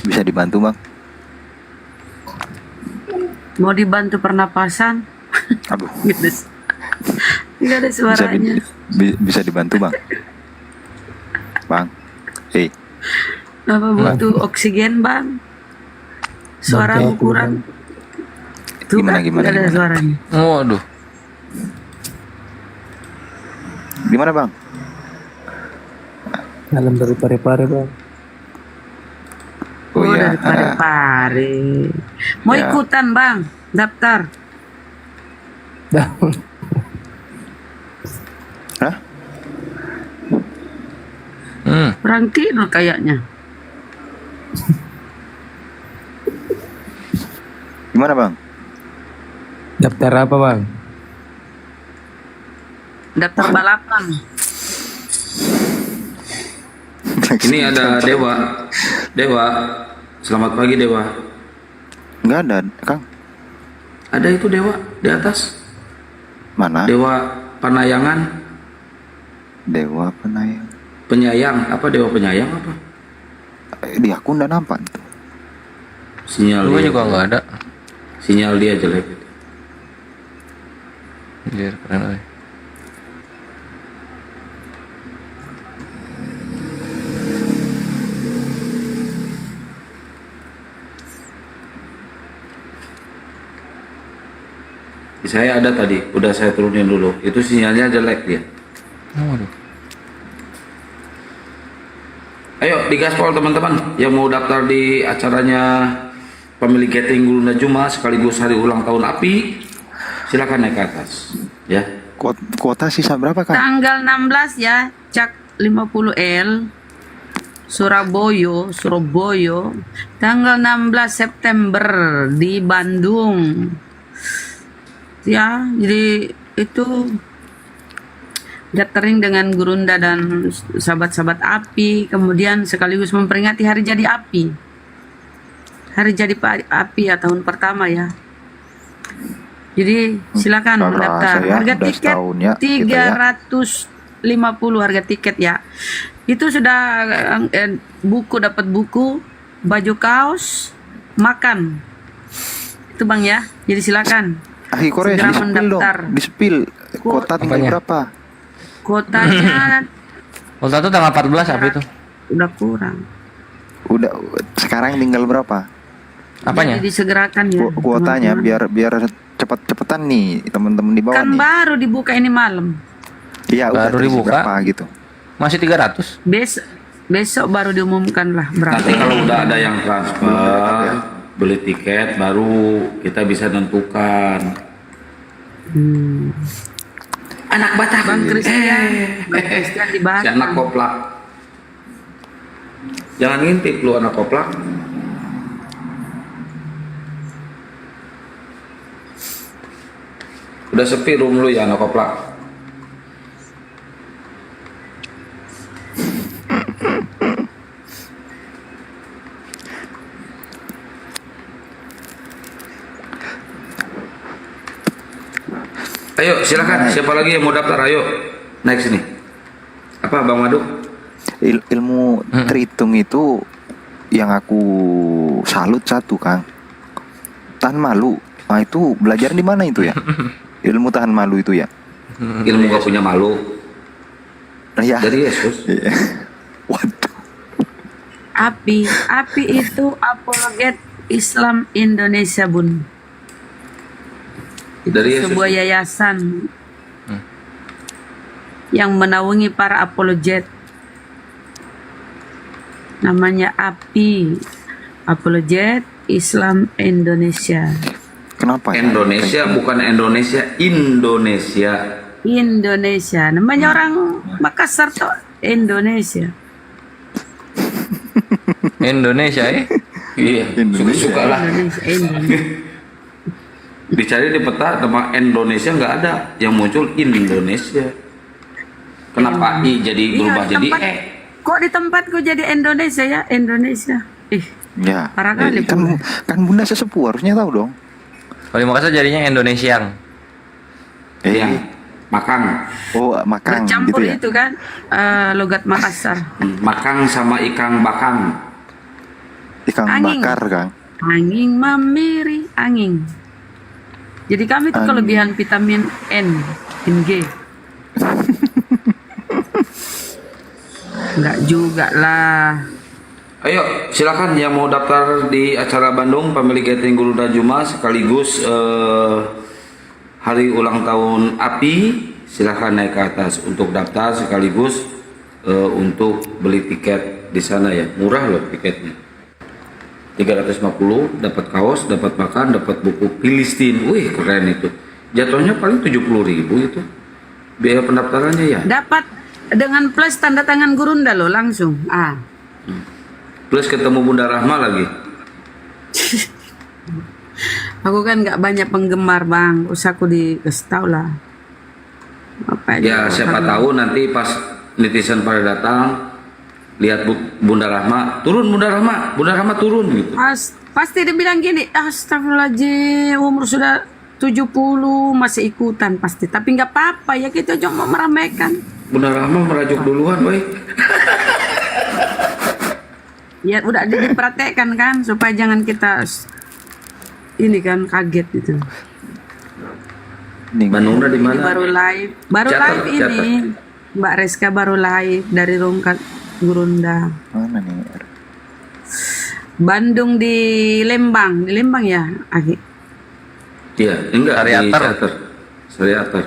Bisa dibantu Bang? Mau dibantu pernapasan? Aduh. Nggak ada suaranya. Bisa dibantu Bang? Bang, Apa butuh oksigen Bang? Suaramu kurang. Tuh, Gimana? nggak ada suaranya. Waduh. Gimana Bang? Dalam dari pare-pare bang. Oh iya. Dari Pare-Pare. Mau Ya. ikutan Bang, daftar. Hah? Orang tidur kayaknya. Gimana Bang? Daftar apa bang? Daftar balapan. Ini ada Dewa. Selamat pagi Dewa. Nggak ada Kang. Ada itu Dewa di atas. Mana? Dewa Panayangan. Dewa Penayang. Penyayang. Apa Dewa Penyayang apa? Di akun udah nampak. Sinyal Gue dia. juga nggak ada. Sinyal dia jelek. Biar keren aja. Saya ada tadi, udah saya turunin dulu. Itu sinyalnya jelek dia. Waduh. Ayo di gaspol teman-teman yang mau daftar di acaranya pemilik Gathering Garuda Juma sekaligus hari ulang tahun API, silakan naik ke atas. Ya. Kuota sisa berapa Kang? Tanggal 16 ya, Cak 50L. Surabaya. Tanggal 16 September di Bandung. Ya, jadi itu gathering dengan Gurunda dan sahabat-sahabat API, kemudian sekaligus memperingati hari jadi API. Hari jadi API ya, tahun pertama ya. Jadi silakan mendaftar. Harga tiket 350 harga tiket ya. Itu sudah buku, dapat buku, baju kaos, makan. Itu Bang ya. Jadi silakan. Kores segera di-spill mendaftar. dong. Di-spill. Kuota tinggal berapa? Kuotanya Kuota itu tanggal 14 apa itu? udah kurang. Udah sekarang tinggal berapa? Apanya? Jadi disegerakan ya. Kuotanya teman-teman. biar cepat-cepatan nih teman-teman di bawah Kan nih. baru dibuka ini malam. Iya, baru terisi dibuka. berapa gitu. Masih 300. Besok baru diumumkan lah berapa. Nanti kalau udah ada yang transfer, beli tiket, baru kita bisa tentukan. Anak Batak. Bang Christian di Si Batam. anak koplak. Jangan ngintip lu anak koplak. Udah sepi room lu ya anak koplak. Ayo silakan, siapa lagi yang mau daftar? Ayo naik sini. Apa Bang Madu? Ilmu terhitung itu yang aku salut satu Kang. tahan malu. Nah, itu belajar di mana itu ya? Ilmu tahan malu itu ya? Ilmu gak punya malu. Ya. Dari Yesus. Iya. Waduh. Api itu apologet Islam Indonesia, Bun. Itu Dari Yesus. sebuah yayasan yang menaungi para apologet. Namanya API, Apologet Islam Indonesia. Kenapa? ya? Indonesia bukan Indonesia, Indonesia. Indonesia. Namanya orang Makassar tuh Indonesia. Indonesia Iya, suka-suka lah. Indonesia. Dicari di peta nama Indonesia nggak ada, yang muncul Indonesia. Kenapa I jadi berubah jadi tempat, kok di tempatku jadi Indonesia ya? Indonesia. Ya. Parah kali, Kan Bunda sesepuh harusnya tahu dong. Kalau di Makassar jadinya Indonesiang. yang Makang. Oh, Makang Bercampur gitu ya. itu kan logat Makassar. Makang sama ikan bakang. Ikan Angin. bakar, Kang. Angin memiri angin. Jadi kami itu Angin. kelebihan vitamin N, G. Enggak juga lah. Ayo silakan yang mau daftar di acara Bandung Family Gathering Gurunda Juma sekaligus hari ulang tahun API, silakan naik ke atas untuk daftar sekaligus untuk beli tiket di sana ya. Murah loh tiketnya. 350 dapat kaos, dapat makan, dapat buku Filistin. Wih, keren itu. Jatuhnya paling 70.000 itu. Biaya pendaftarannya ya. Dapat dengan plus tanda tangan Gurunda loh langsung. Plus ketemu Bunda Rahma lagi. Aku kan nggak banyak penggemar, Bang. Usahaku dikasih tahu lah. Apa Ya siapa tahu nanti pas netizen pada datang lihat Bunda Rahma turun, Bunda Rahma turun gitu. Pasti dia bilang gini, astagfirullahaladzim, umur sudah 70 masih ikutan pasti. Tapi nggak apa-apa ya, kita cuma meramaikan. Bunda Rahma merajuk duluan, boy. Ya udah diperhatikan kan supaya jangan kita ini kan kaget gitu. Bandung udah di Ini mana? baru live Catat. ini. Mbak Reska baru live dari Rungkat Gurunda. Mana nih? Bandung di Lembang ya, Aki. Iya, enggak di Sariater. Cater. Sariater.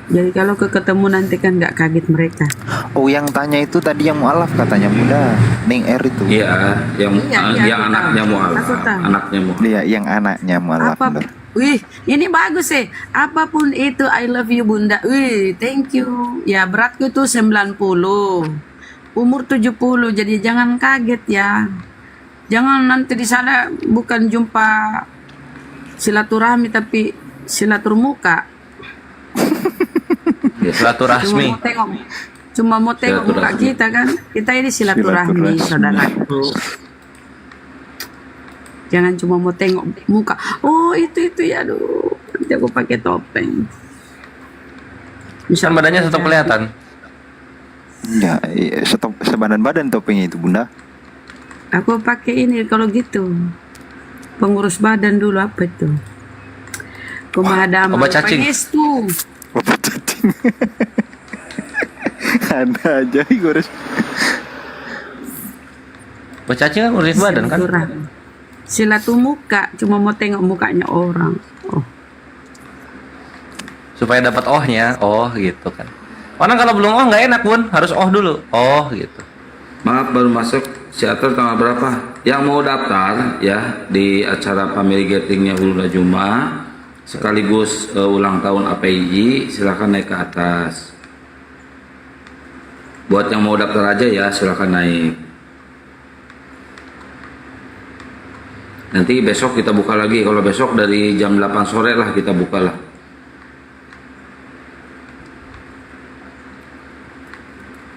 Jadi kalau ketemu nanti kan nggak kaget mereka. Oh, yang tanya itu tadi yang mualaf katanya Bunda, Ning R itu. Iya, yang Iya, aku anaknya tahu. mualaf. Aku tahu. Anaknya mualaf. Iya, yang anaknya mualaf. bener. Wih, ini bagus sih. Apapun itu, I love you Bunda. Wih, thank you. Ya, beratku tuh 90. Umur 70, jadi jangan kaget ya. Jangan nanti di sana bukan jumpa silaturahmi tapi silaturmuka. Silaturahmi. Cuma mau tengok muka kita kan. Kita ini silaturahmi, saudaraku. Jangan cuma mau tengok muka. Oh, itu ya, aduh. Nanti aku pakai topeng. Bisa badannya tetap kelihatan. Ya, sebadan-badan topengnya itu Bunda. Aku pakai ini kalau gitu. Pengurus badan dulu apa itu? Pemadaman. obat cacing. Pangestu. Obat cacing. Ada aja gores. Bercacing kan urusin badan kan? Silatumuka, cuma mau tengok mukanya orang. Oh. Supaya dapat ohnya, oh gitu kan. Orang kalau belum oh nggak enak Bun, harus oh dulu. Oh gitu. Maaf baru masuk teater tanggal berapa? Yang mau daftar ya di acara Family Gatheringnya Gurunda Juma sekaligus ulang tahun API, silakan naik ke atas. Buat yang mau daftar aja ya silakan naik. Nanti besok kita buka lagi. Kalau besok dari jam 8 sore lah kita buka lah.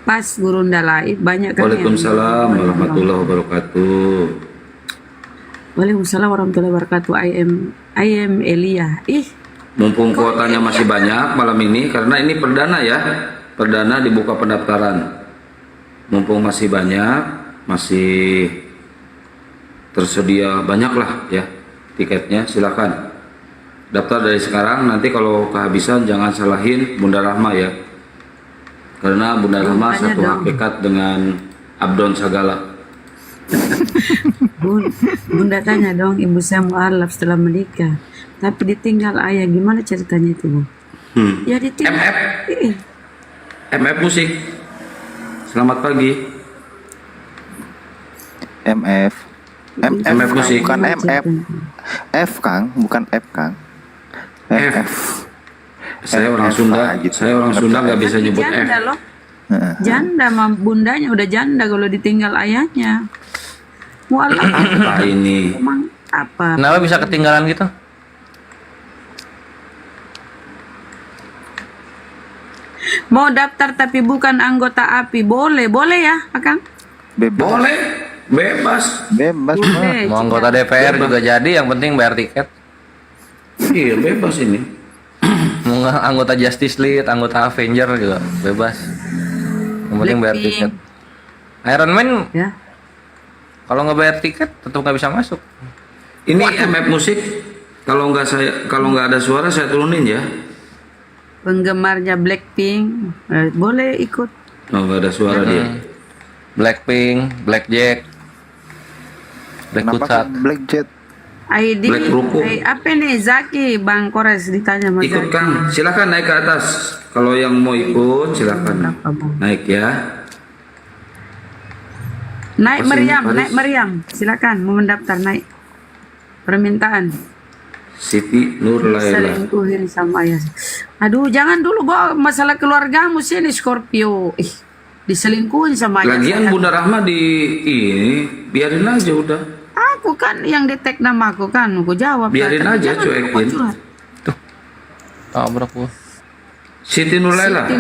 Pas Gurunda live banyak kan. Waalaikumsalam warahmatullahi wabarakatuh. Waalaikumsalam warahmatullahi wabarakatuh. I am Elia. Mumpung kuotanya masih banyak malam ini karena ini perdana ya. Perdana dibuka pendaftaran. Mumpung masih banyak, masih tersedia banyak lah ya tiketnya, silakan daftar dari sekarang. Nanti kalau kehabisan jangan salahin Bunda Rahma ya, karena Bunda Rahma Tanya satu dong. hakikat dengan Abdon Sagala. Bunda tanya dong, ibu saya mualaf setelah menikah, tapi ditinggal ayah, gimana ceritanya itu, Bu? Ya ditinggal. MF. Ih, MF Musik, selamat pagi. MF. MF, MF Musik. bukan MF. F Kang, bukan F Kang. FF. Saya orang Sunda, gitu. saya orang Sunda nggak bisa nyebut F. janda loh. Janda mah bundanya udah janda kalau ditinggal ayahnya. Mualaf Apa ini? emang apa? Kenapa bisa ketinggalan gitu? Mau daftar tapi bukan anggota API, boleh ya, Akang? Bebas. Boleh, bebas. Bebas. Boleh. Mau anggota DPR juga jadi, yang penting bayar tiket. Iya bebas ini. Mau anggota Justice League, anggota Avenger juga bebas. Yang penting bayar tiket. Blackpink. Iron Man Ya. kalau nggak bayar tiket tetap nggak bisa masuk. Ini MF Musik. Kalau nggak ada suara saya turunin ya. Penggemarnya Blackpink boleh ikut. Oh nggak ada suara dia. Blackpink, Blackjack, Black Kenapa Putat. Kang Black Jet? ID Black Ruko. apa nih Zaki Bang Kores ditanya sama Ikut Zaki. Kang, silakan naik ke atas. Kalau yang mau ikut silakan naik ya. Naik Apa sih, Meriam, Faris? naik Meriam. Silakan mau mendaftar naik. Permintaan Siti Nur Laila. selingkuhin sama ayah. Aduh, jangan dulu bawa masalah keluargamu sini Scorpio. Diselingkuhin sama ayah. Lagian saya. Bunda Rahma di ini biarin aja udah. Aku kan yang detek nama aku kan, aku jawab. Biarin Tapi aja, jangan cuekin. lupa curhat. Tabrak gua. Siti Nur Laila. Siti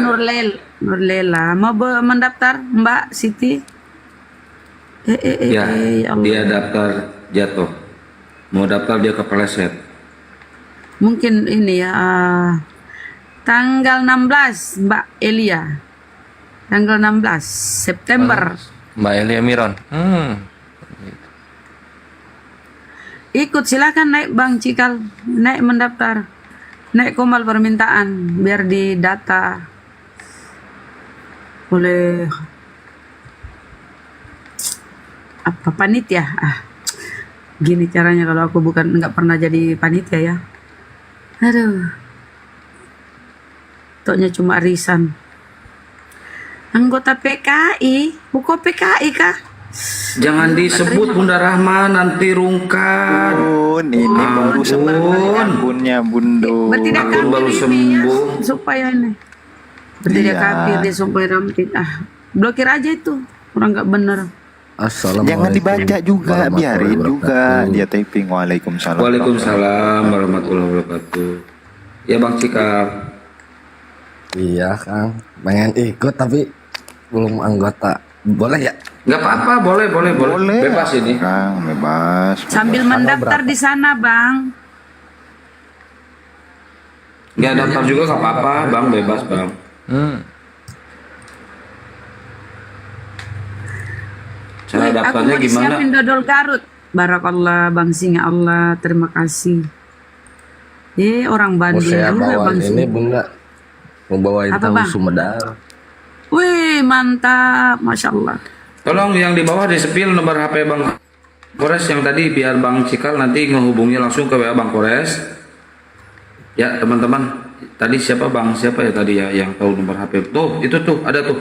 Nurlela mau mendaftar Mbak Siti? Ya, Ya Allah. dia daftar jatuh. Mau daftar dia kepleset. Mungkin ini ya tanggal 16 Mbak Elia. Tanggal 16 September. Mbak Elia Miron. Ikut silakan naik Bang Cikal, naik mendaftar. Naik komal permintaan biar didata oleh apa panitia. Gini caranya kalau aku nggak pernah jadi panitia ya. Aduh. Toknya cuma arisan. Anggota PKI, bukan PKI kah? Jangan disebut Bunda Rahma, nanti rungkat. Ini baru sembuh akunnya Bundo. Bertindak Akun baru kafir ini ya, sembuh. supaya ini. Bertindak Iya. kafir dia supaya rampit. Blokir aja itu. Orang nggak bener. Jangan dibaca juga, biarin juga dia typing. Waalaikumsalam. Waalaikumsalam warahmatullahi wabarakatuh. Ya Bang Cikal. Iya Kang, pengen ikut tapi belum anggota. Boleh ya? Nggak apa-apa, boleh. Boleh. Bebas ini. Kang, bebas. Sambil mendaftar di sana, Bang. Nggak daftar juga nggak apa-apa, Bang, bebas, Bang. Cara Wih, aku daftarnya mau gimana? disiapin dodol Garut. Barakallah, Bang Singa Allah, terima kasih. Orang Mau Bandung saya juga, bawa Bang ini Singa. Bunda. Mau bawain Apa, tahu Bang? Sumedang. Wih, mantap, Masya Allah. Tolong yang di bawah disepil nomor HP Bang Kores yang tadi, biar Bang Cikal nanti ngehubungi langsung ke WA Bang Kores. Ya teman-teman, tadi siapa ya tadi ya yang tahu nomor HP? Tuh, itu tuh, ada tuh.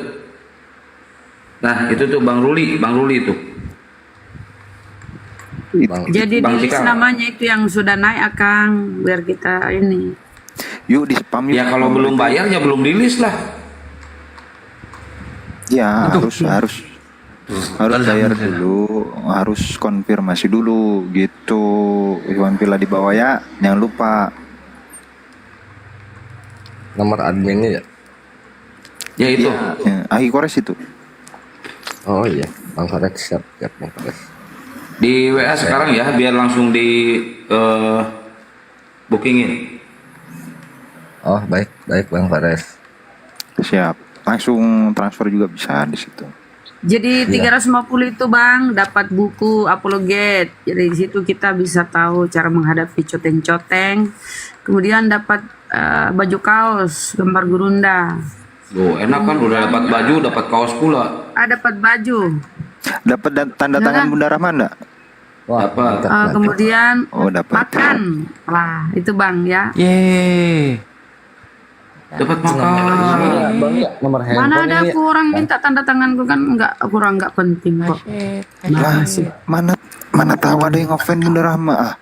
Nah, itu tuh Bang Ruli itu. Jadi Bang di list Cikal. namanya itu yang sudah naik, Akang, biar kita ini. Yuk di spam yuk. Ya kalau belum bayar ya belum di list lah. Ya harus bayar dulu, harus konfirmasi dulu gitu. Iwan Pila di bawah ya, jangan lupa. Nomor adminnya ya? Ya itu. Ya, Ahi Kores itu. Oh iya, Bang Farid siap Bang Farid. Di WA sekarang ya, biar langsung di bookingin. Oh baik Bang Farid. Siap. Langsung transfer juga bisa di situ. Jadi 350 itu Bang dapat buku apologet. Jadi di situ kita bisa tahu cara menghadapi coteng-coteng. Kemudian dapat baju kaos gambar gurunda. Oh, enak kan udah dapat baju, dapat kaos pula. Dapat baju. Dapat tanda tangan Bunda Rahma enggak? Dapat. Kemudian dapat. makan. Wah, itu Bang ya. Yeay. Dapat makan. Bang ya, nomor handphone Mana ada ini. aku orang minta tanda tanganku kan kurang nggak penting kok. Lah, mana tahu ada yang offend Bunda Rahma.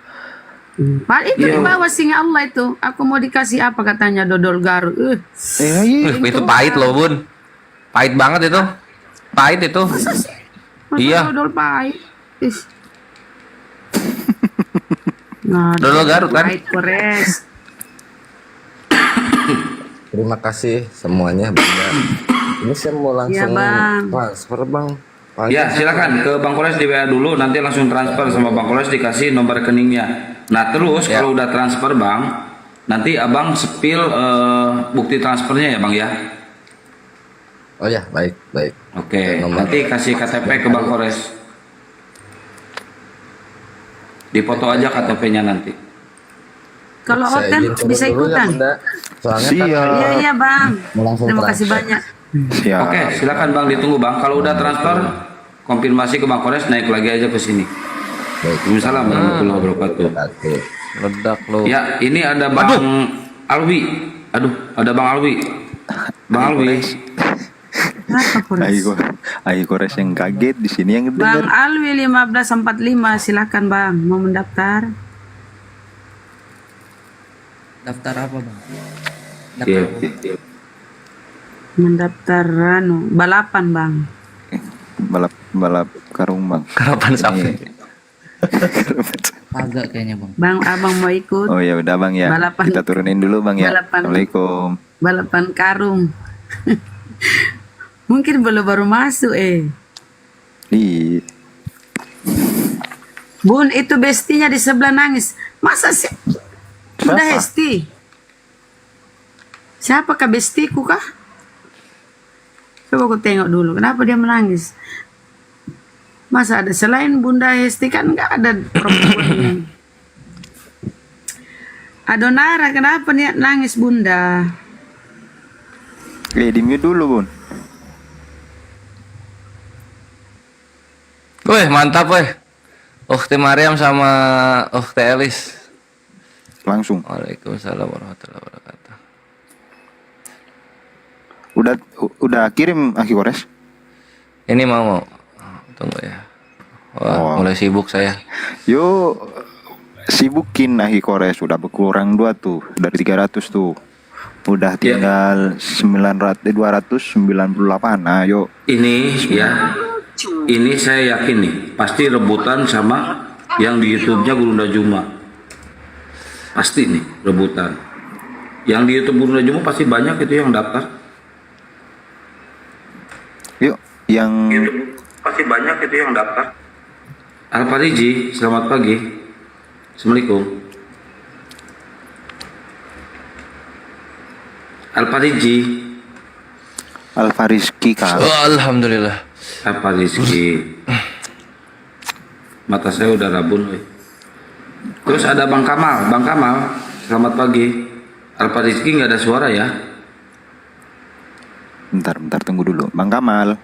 Pak itu di bawah singa Allah itu. Aku mau dikasih apa katanya dodol Garut. Itu pahit loh Bun. Pahit banget itu. Pahit itu. Masa Iya. dodol pahit. Nah, Dodol Garut kan? Pahit Kores. Terima kasih semuanya Bang. Ini saya mau langsung Bang. transfer Bang. Ya silakan ke Bang Kores di WA dulu, nanti langsung transfer sama Bang Kores dikasih nomor rekeningnya. Nah terus kalau udah transfer Bang, nanti Abang spill bukti transfernya ya Bang ya. Oh ya, baik. Oke, nanti kasih KTP ke Bang Kores. Dipoto aja KTP-nya nanti. Kalau Saya Oten izin turun bisa dulu ya, ikutan. Bunda. Soalnya Siap. Iya Bang. Mau langsung Terima kasih transfer. banyak. Siap. Oke, silakan Bang ditunggu Bang. Kalau udah transfer, konfirmasi ke Bang Kores, naik lagi aja ke sini. Waalaikumsalam warahmatullahi wabarakatuh. Ledak lo. Ya, ini ada Bang Alwi. Aduh, ada Bang Alwi. Bang Alwi. Kenapa Kores? Ayo Kores yang kaget di sini yang Bang dengar. Alwi 1545 silakan Bang mau mendaftar. Daftar apa Bang? Iya. Mendaftar balapan Bang. Balap karung Bang. Karapan sapi. Agak kayaknya Bang. Bang Abang mau ikut Oh ya udah Bang ya. Balapan. Kita turunin dulu Bang ya. Balapan. Assalamualaikum. balapan karung. Mungkin baru masuk Iya. Bun itu bestinya di sebelah nangis. Masa sih? Udah Siapa? Hesti. Siapakah bestiku kah? Coba aku tengok dulu. Kenapa dia menangis? Masa ada selain Bunda Hesti kan nggak ada perempuan. Adonara kenapa nih nangis Bunda? Di mute dulu Bun. Weh mantap weh. Ukhti Mariam sama Ukhti Elis. Langsung. Waalaikumsalam warahmatullahi wabarakatuh. Udah kirim Aki Kores? Ini mau. Tunggu ya. Wah, mulai sibuk saya. Yo sibukin Aki Kores, udah berkurang 2 tuh dari 300 tuh. Udah tinggal 298. Nah, yuk. Ini ya. Ini saya yakin nih, pasti rebutan sama yang di YouTube-nya Gurunda Juma. Pasti nih rebutan. Yang di YouTube Gurunda Juma pasti banyak itu yang daftar. Yuk, yang Pasti banyak itu yang daftar. Al-Fariji, selamat pagi. Assalamualaikum. Al-Fariji. Alfariski Kak. Alhamdulillah. Apa Rizky? Mata saya udah rabun. Terus ada Bang Kamal. Bang Kamal, selamat pagi. Alfa Rizky nggak ada suara ya? Bentar tunggu dulu. Bang Kamal.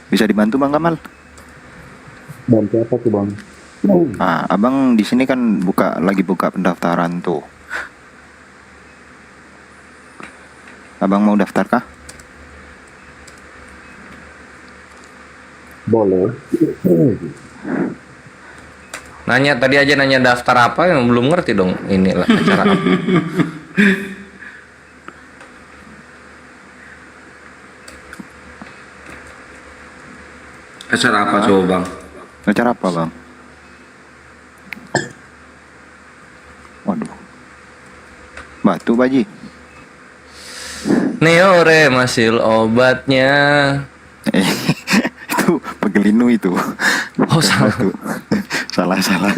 Bisa dibantu Bang Kamal? Bantu apa tuh Bang? Abang di sini kan lagi buka pendaftaran tuh. Abang mau daftar kah? Boleh. Tadi aja nanya daftar apa yang belum ngerti dong inilah acara apa. Acara apa coba Bang? Acara apa Bang? Waduh. Batu Baji. Neore hasil obatnya. Itu pegelinu itu. Oh salah. salah.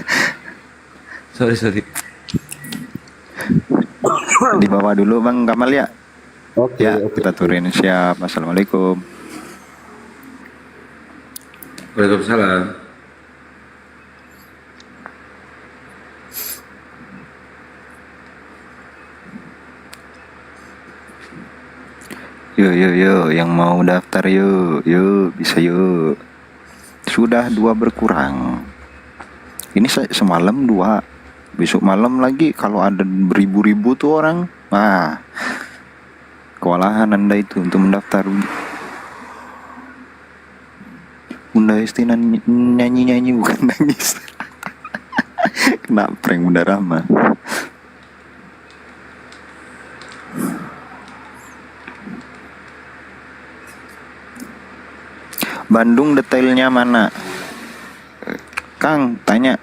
Sorry. Di bawah dulu Bang Kamal ya. Oke, Ya, kita turunin siap. Assalamualaikum. Waalaikumsalam. Yuk, yang mau daftar yuk, bisa yuk. Sudah 2 berkurang. Ini semalam 2, besok malam lagi kalau ada beribu-ribu tuh orang, kewalahan Anda itu untuk mendaftar. Bunda Esti nyanyi-nyanyi bukan nangis. Kena prank Bunda Rahma. Bandung detailnya mana? Kang, tanya.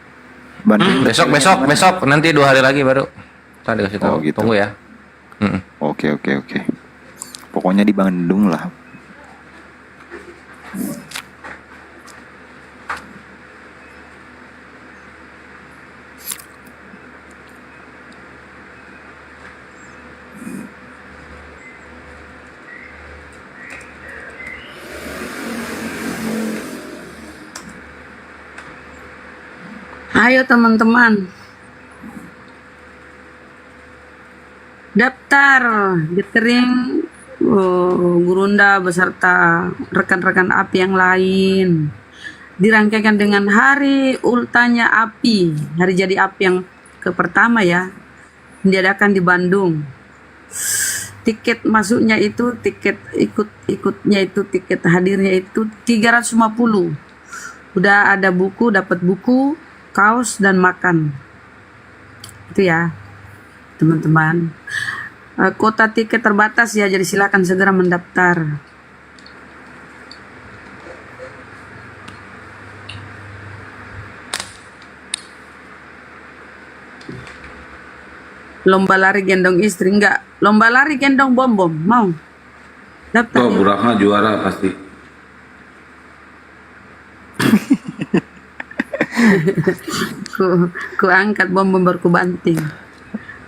Bandung Besok nanti 2 hari lagi baru. Tadi kasih tahu. gitu. Tunggu ya. Oke. Pokoknya di Bandung lah. Ayo teman-teman, daftar Gathering Gurunda beserta rekan-rekan api yang lain. Dirangkaikan dengan hari ultanya api, hari jadi api yang pertama ya, diadakan di Bandung. Tiket masuknya itu, tiket ikutnya itu, tiket hadirnya itu 350. Udah ada buku, dapat buku, kaos dan makan. Itu ya teman-teman. Kuota tiket terbatas ya, jadi silakan segera mendaftar. Lomba lari gendong istri, enggak. Lomba lari gendong bom-bom, mau? Daftar. Bu Rahma juara pasti. ku angkat bom baru ku banting.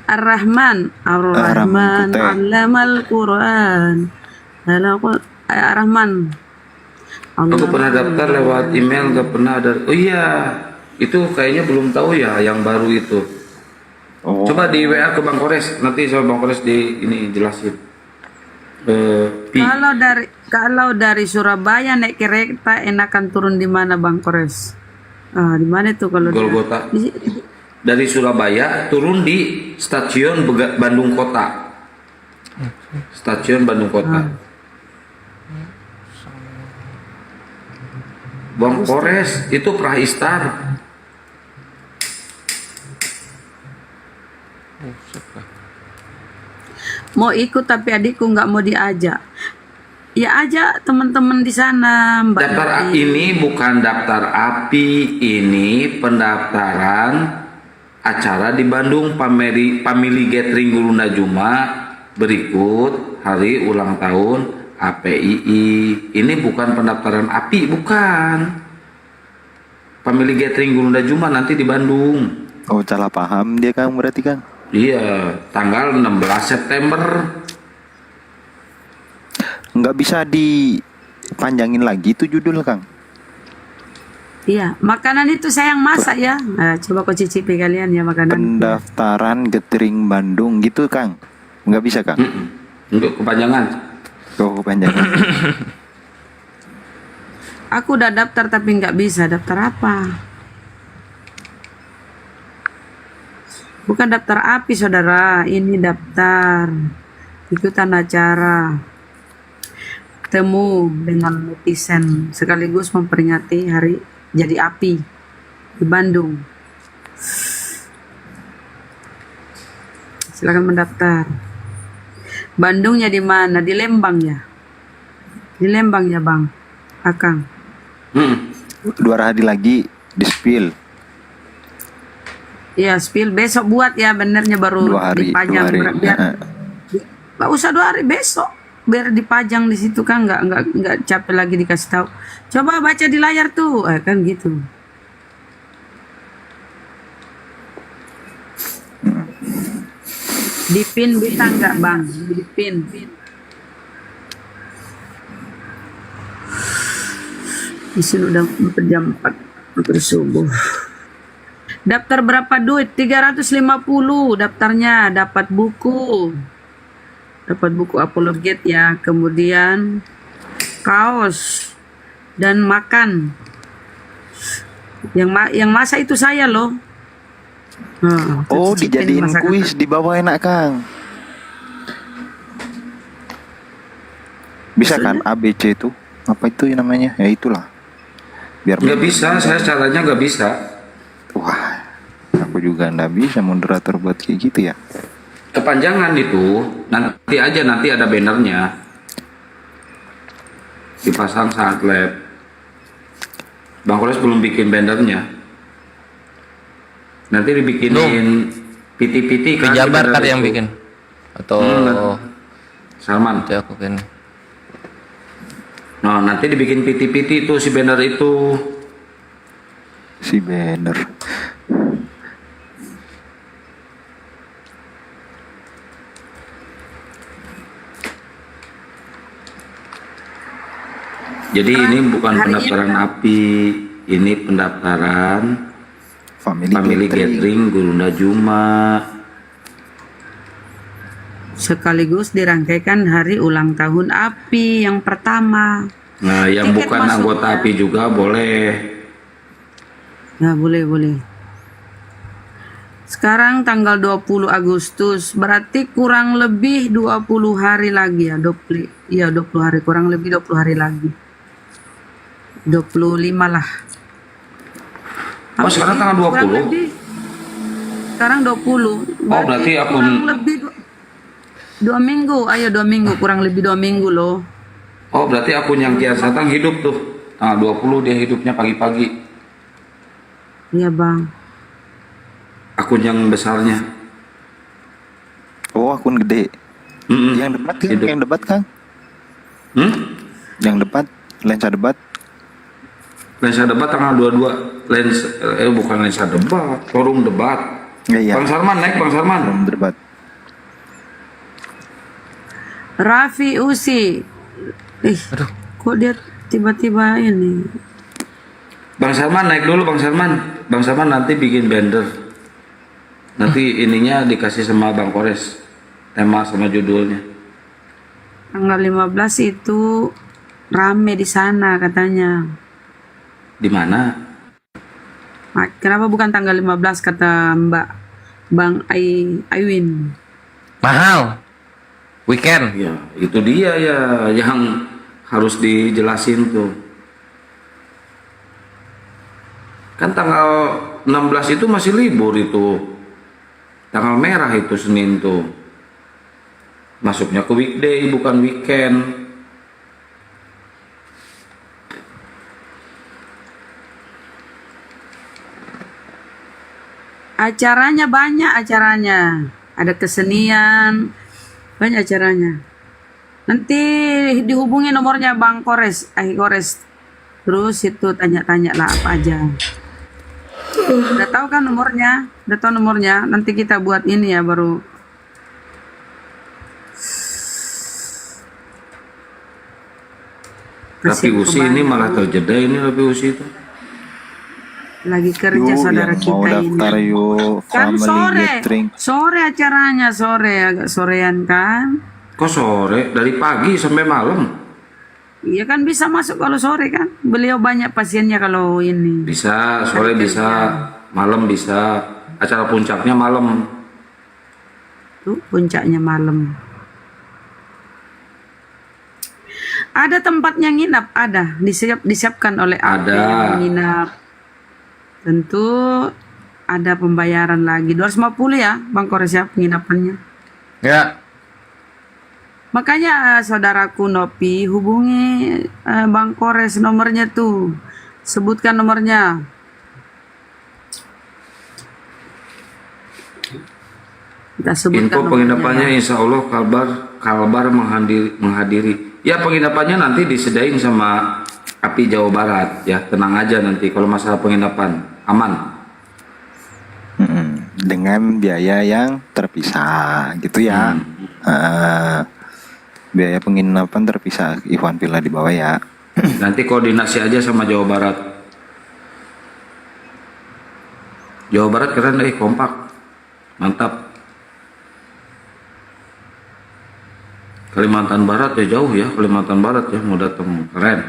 Ar-Rahman Allamal Quran. Ar-Rahman. Aku pernah daftar lewat email, gak pernah ada. Oh iya, itu kayaknya belum tahu ya yang baru itu. Coba di WA ke Bang Kores, nanti sama Bang Kores di ini jelasin. Kalau dari Surabaya naik kereta enakan turun di mana Bang Kores? Di mana itu kalau Golgota. Dari Surabaya turun di stasiun Bandung Kota. Stasiun Bandung Kota. Bang Kores itu Prahistar. Mau ikut tapi adikku nggak mau diajak. Ya ajak teman-teman di sana, Mbak. Daftar ini bukan daftar api, ini pendaftaran acara di Bandung, Family Gathering Gurunda Juma berikut hari ulang tahun APII. Ini bukan pendaftaran api, bukan. Family Gathering Gurunda Juma nanti di Bandung. Oh, salah paham dia Kang berarti Kang. Iya, tanggal 16 September. Nggak bisa dipanjangin lagi itu judul Kang. Iya, makanan itu saya yang masak ya. Nah, coba kau cicipi kalian ya makanan. Pendaftaran Gathering Bandung gitu Kang. Nggak bisa Kang. Untuk kepanjangan. Oh, kepanjangan. Aku udah daftar tapi nggak bisa. Daftar apa? Bukan daftar api saudara, ini daftar ikutan acara temu dengan netizen sekaligus memperingati hari jadi api di Bandung. Silakan mendaftar. Bandungnya di mana? Di Lembang ya? Di Lembang ya Bang Akang. 2 hari lagi di spill. Iya, spill besok buat ya, benernya baru 2 hari, dipajang 2 hari. biar nggak usah 2 hari, besok biar dipajang di situ kan, nggak capek lagi dikasih tahu. Coba baca di layar tuh, kan gitu. Dipin bisa nggak Bang? Dipin. Di sini udah jam 4 hampir subuh. Daftar berapa duit? 350 daftarnya, dapat buku. Dapat buku apologet ya, kemudian kaos dan makan. Yang masak itu saya loh. Oh, cicipin dijadiin masakan. kuis di bawah enak, Kang. Bisa kan ABC itu? Apa itu yang namanya? Ya itulah. Biar Nggak bisa, saya caranya nggak bisa. Wah, aku juga nggak bisa moderator buat kayak gitu ya. Kepanjangan itu, nanti ada bannernya. Dipasang saat lab. Bang Koles belum bikin bannernya. Nanti dibikinin PT-PT kan. Pejabat banner yang itu. bikin atau Salman. itu aku kan. Nah, nanti dibikin PT-PT itu si banner itu. Si banner. Jadi ini bukan hari pendaftaran API, ini pendaftaran Family Gathering Gurunda Juma. Sekaligus dirangkaikan hari ulang tahun API yang pertama. Nah, yang Tiket bukan masuknya. anggota API juga boleh. Ya boleh. Sekarang tanggal 20 Agustus, berarti kurang lebih 20 hari lagi ya, 20 hari, kurang lebih 20 hari lagi. 25 lah. Oh, sekarang tanggal 20? Kurang lebih. Sekarang 20. Berarti akun- kurang lebih 2 minggu, ayo 2 minggu, kurang lebih 2 minggu loh. Oh, berarti akun yang Kian Satang hidup tuh. Tanggal 20 dia hidupnya pagi-pagi. Iya bang. Akun yang besarnya. Oh, akun gede. Yang debat kan? Hidup. Yang debat Kang? Yang debat, lensa debat. Lensa debat tanggal 22. Bukan lensa debat, forum debat. Iya. Bang Sarman naik, Bang Sarman. Forum debat. Raffi Usi. Kok dia tiba-tiba ini? Bang Sarman naik dulu, Bang Sarman. Bang Sarman nanti bikin banner. Nanti ininya dikasih sama Bang Kores. Tema sama judulnya. Tanggal 15 itu rame di sana katanya. Di mana? Kenapa bukan tanggal 15 kata Bang Aiwin? Mahal. Weekend. Ya, itu dia ya yang harus dijelasin tuh. Kan tanggal 16 itu masih libur itu. Tanggal merah itu Senin tuh. Masuknya ke weekday bukan weekend. Acaranya banyak acaranya. Ada kesenian, banyak acaranya. Nanti dihubungi nomornya Bang Kores, Kores. Terus itu tanya-tanya lah apa aja. Udah tahu kan nomornya? Udah tahu nomornya? Nanti kita buat ini ya baru. Tapi Usi ini malah terjeda ini Tapi Usi itu. Lagi kerja Yuk, saudara yang mau kita daftar ini. yuk, Kan family gathering. sore acaranya, sore agak sorean kan? Kok sore? Dari pagi sampai malam? Iya kan bisa masuk kalau sore kan? Beliau banyak pasiennya kalau ini. Bisa, sore bisa, malam bisa. Acara puncaknya malam. Tuh puncaknya malam. Ada tempatnya nginap, ada disiapkan oleh Ada. yang nginap. Tentu ada pembayaran lagi 250 ya Bang Kores ya penginapannya. Ya. Makanya saudaraku Nopi hubungi Bang Kores nomornya tuh. Sebutkan nomornya. Kita sebutkan Info nomornya, penginapannya Bang. insya Allah Kalbar menghadiri. Ya penginapannya nanti disediain sama API Jawa Barat ya. Tenang aja nanti kalau masalah penginapan aman. Dengan biaya yang terpisah gitu ya. Biaya penginapan terpisah, Ikhwan Villa di bawah ya. Nanti koordinasi aja sama Jawa Barat. Jawa Barat keren deh, kompak, mantap. Kalimantan Barat ya jauh ya, Kalimantan Barat ya mau datang, keren.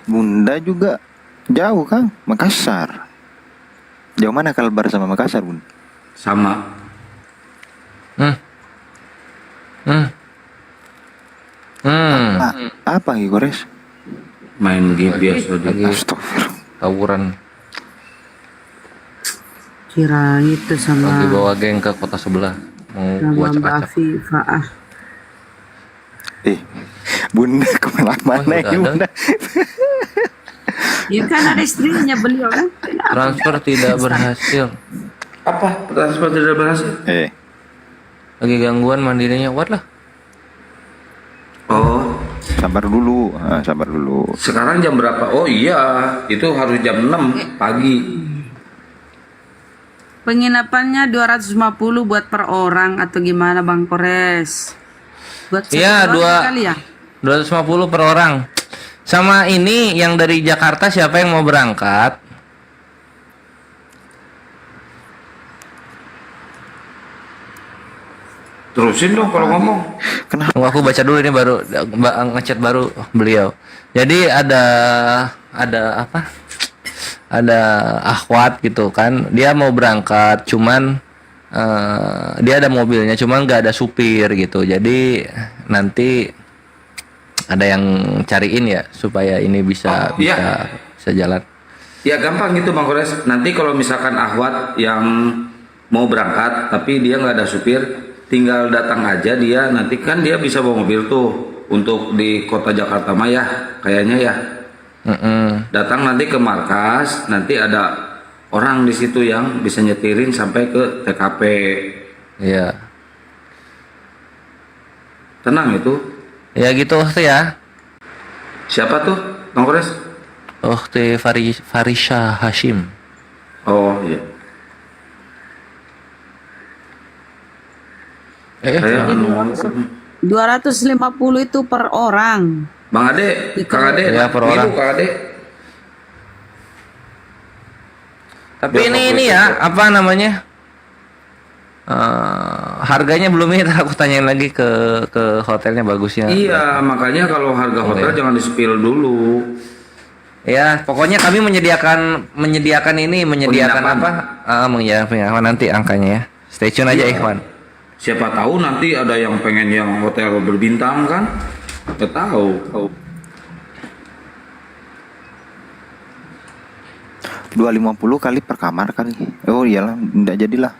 Bunda juga jauh Kang, Makassar. Jauh mana Kalbar sama Makassar Bun? Sama. Apa lagi Kores? Main game biasa Lagi Astagfirullah. tawuran. Kira itu Lagi sama bawa geng ke kota sebelah. Mau gua Mbak acak-acak. Afifah. Bunda kemana-mana ini Bunda. Ya kan ada istrinya beliau kan. Transfer tidak berhasil. Apa? Transfer tidak berhasil? Lagi gangguan mandirinya, what lah? Oh, sabar dulu. Sabar dulu. Sekarang jam berapa? Oh iya, itu harus jam 6 pagi. Penginapannya 250 buat per orang atau gimana Bang Kores? Buat Iya, satu orang kali ya? 250 per orang. Sama ini yang dari Jakarta siapa yang mau berangkat? Terusin dong kalau ngomong. Tunggu aku baca dulu ini baru ngechat baru beliau. Jadi ada apa? Ada akhwat gitu kan. Dia mau berangkat cuman dia ada mobilnya cuman nggak ada supir gitu. Jadi nanti ada yang cariin ya supaya ini bisa jalan. Ya gampang gitu Bang Kores. Nanti kalau misalkan akhwat yang mau berangkat tapi dia nggak ada supir, tinggal datang aja dia. Nanti kan dia bisa bawa mobil tuh untuk di kota Jakarta Maya kayaknya ya. Datang nanti ke markas, nanti ada orang di situ yang bisa nyetirin sampai ke TKP. Iya. Tenang itu. Ya gitu tuh ya. Siapa tuh Bang Kores? Farisha Hashim. Oh iya. Saya 250 itu per orang. Bang Ade, Kang Ade, ya, per orang. Kang Ade. Tapi ini ya apa namanya? Harganya belum ini, aku tanyain lagi ke hotelnya bagusnya. Iya, makanya kalau harga hotel jangan di-spill dulu. Ya, pokoknya kami menyediakan ini, Penginapan. menyediakan nanti angkanya ya. Stay tune aja Ikhwan. Siapa tahu nanti ada yang pengen yang hotel berbintang kan? Nggak tahu. 250 kali per kamar kali. Oh iyalah, enggak jadilah.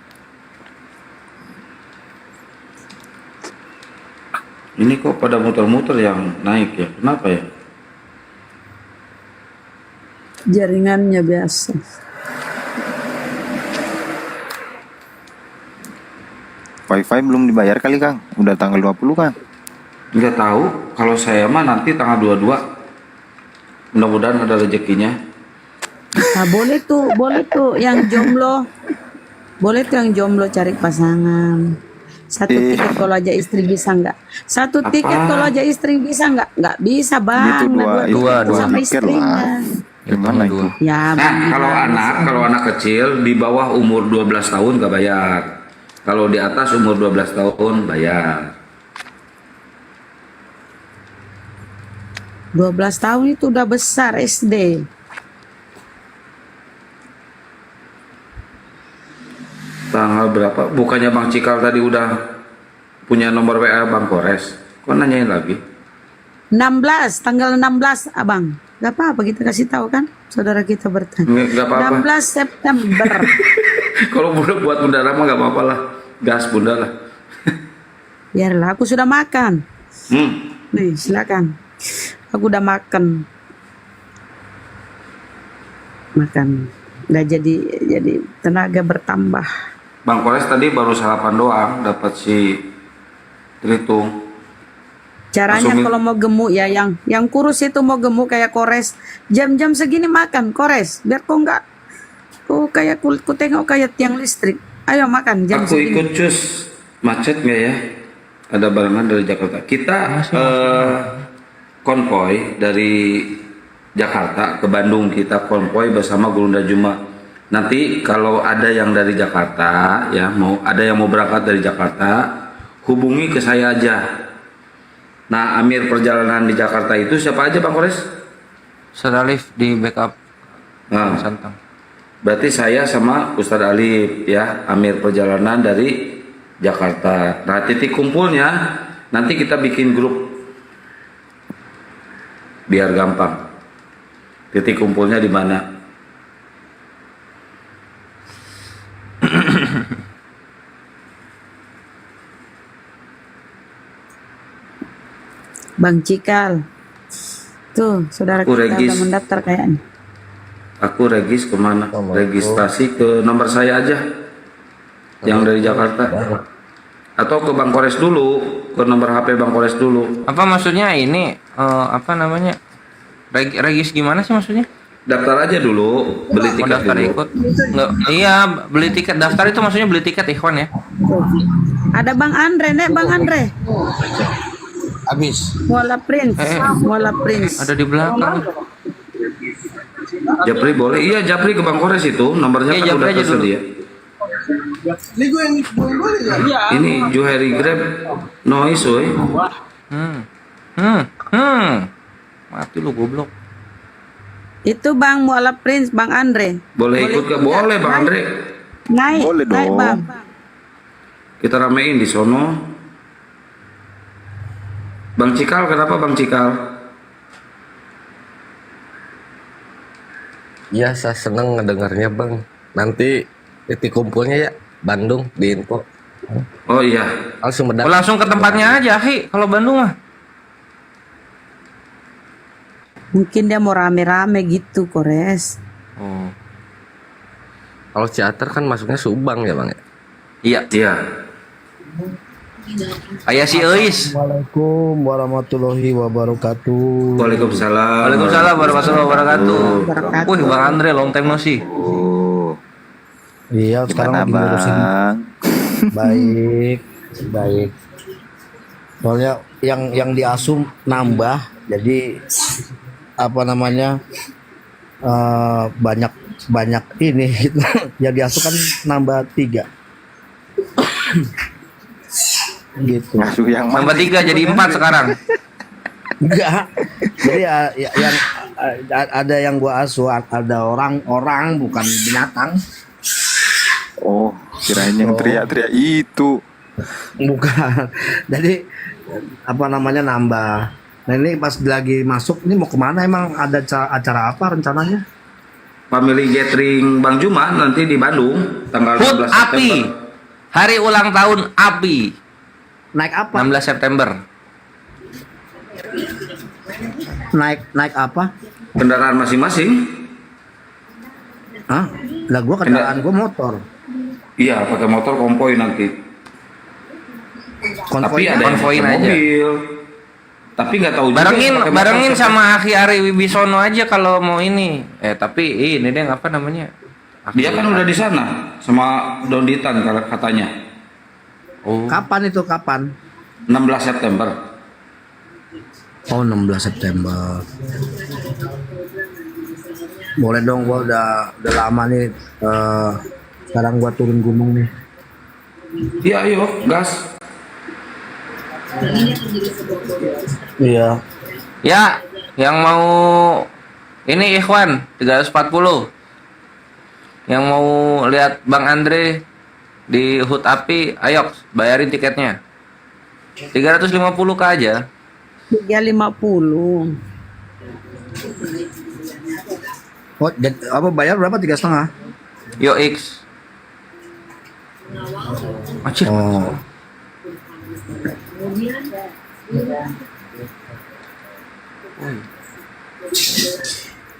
Ini kok pada muter-muter yang naik ya? Kenapa ya? Jaringannya biasa. Wifi belum dibayar kali Kang. Udah tanggal 20 Kang. Nggak tahu. Kalau saya mah nanti tanggal 22. Mudah-mudahan ada rezekinya. Nah, boleh tuh yang jomblo. Boleh tuh yang jomblo cari pasangan. Satu tiket kalau aja istri bisa nggak? Satu tiket kalau aja istri bisa nggak? Nggak bisa Bang. Itu dua sama tiket istrinya. lah. Gimana itu? Ya, Nah, kalau anak kecil di bawah umur 12 tahun nggak bayar. Kalau di atas umur 12 tahun bayar. 12 tahun itu udah besar SD. Tanggal berapa? Bukannya Bang Cikal tadi udah punya nomor WA Bang Kores? Kok nanyain lagi? 16, tanggal 16 Abang. Gak apa-apa kita kasih tahu kan, saudara kita bertanya. Nggak apa-apa. 16 September. Kalau bunda buat bunda Rama nggak apa-apa lah. Gas bunda lah. Biarlah, aku sudah makan. Nih, silakan. Aku udah makan. Nggak jadi tenaga bertambah. Bang Kores tadi baru sarapan doang, dapat si Tritung. Caranya Langsung kalau mau gemuk ya, yang kurus itu mau gemuk kayak Kores, jam-jam segini makan Kores, biar kok nggak, kayak ku tengok kayak tiang listrik. Ayo makan jam Aku segini. ikut cus, macet nggak ya? Ada barengan dari Jakarta. Kita konvoy dari Jakarta ke Bandung, kita konvoy bersama Gurunda Juma. Nanti kalau ada yang dari Jakarta ya, ada yang mau berangkat dari Jakarta, hubungi ke saya aja. Nah, amir perjalanan di Jakarta itu siapa aja Bang Kores? Alif di backup Nah, Santang. berarti saya sama Ustadz Alif ya, amir perjalanan dari Jakarta. Nah, titik kumpulnya nanti kita bikin grup biar gampang. Titik kumpulnya di mana? Bang Cikal. Tuh, saudara Aku kita Regis. udah mendaftar kayaknya. Aku regis kemana? Registrasi ke nomor saya aja, yang dari Jakarta. Atau ke Bang Kores dulu, ke nomor HP Bang Kores dulu. Apa maksudnya ini apa namanya? Regis gimana sih maksudnya? Daftar aja dulu, beli tiket Daftar dulu. ikut. Nggak, iya, beli tiket. Daftar itu maksudnya beli tiket Ikhwan ya. Ada Bang Andre, Nek, Bang Andre. Habis. Muala Prince, Muala Prince. Ada di belakang. Japri boleh? Iya, Japri ke Bang Kores itu, nomornya Iya, kan udah Japri aja dulu. tersedia. Ini Juheri Grab noise woy. Mati lu goblok. Itu Bang Muala Prince, Bang Andre. Boleh ikut ke? Boleh Bang Andre. Naik, Boleh naik dong. Bang. Kita ramein di sono. Bang Cikal, kenapa Bang Cikal? Ya, saya seneng ngedengarnya Bang. Nanti titik kumpulnya ya Bandung di info. Oh iya, Langsung Oh, mendapat. langsung ke tempatnya aja, Hi. Kalau Bandung mah. Mungkin dia mau rame-rame gitu, Kores. Oh. Kalau teater kan masuknya Subang ya Bang ya. Iya. iya. Kayak si Eis. Assalamualaikum warahmatullahi wabarakatuh. Waalaikumsalam. Waalaikumsalam warahmatullahi wabarakatuh. Wih, Bang Andre long time no see. Oh, Iya, sekarang gimana lagi ngurusin. Bang? Baik, baik. Soalnya yang diasum nambah, jadi apa namanya banyak ini gitu. Yang diasuh kan nambah 3. Gitu. Ngasuh yang mana? Tambah 3 jadi 4 sekarang. Enggak. Jadi yang ada yang gua asuh, ada orang bukan binatang. Oh, kirain yang teriak-teriak itu. Bukan. Jadi apa namanya nambah. Nah ini pas lagi masuk ini mau kemana emang ada acara apa rencananya? Family gathering Bang Juma nanti di Bandung tanggal Hut 16 Api. September. Hari ulang tahun Api. Naik apa? 16 September. Naik apa? Kendaraan masing-masing. Hah? Lah gua kendaraan gua motor. Iya, pakai motor konvoy nanti. Tapi ada yang konvoin pakai aja. mobil. Tapi nggak tahu juga Barengin pakai motor barengin siapa. sama Akhi Ari Wibisono aja kalau mau ini. Tapi ini deh apa namanya? Dia kan udah di sana sama Donditan katanya. Oh. Kapan itu kapan? 16 September. Oh 16 September. Boleh dong, gua udah lama nih. Sekarang gua turun gunung nih. Iya, ayo gas. Iya. Ya, yang mau ini Ikhwan 340. Yang mau lihat Bang Andre di Hut Api, ayo bayarin tiketnya. 350k aja. 350. Oh, apa bayar berapa? 3,5? Yo X. Acir. Oh.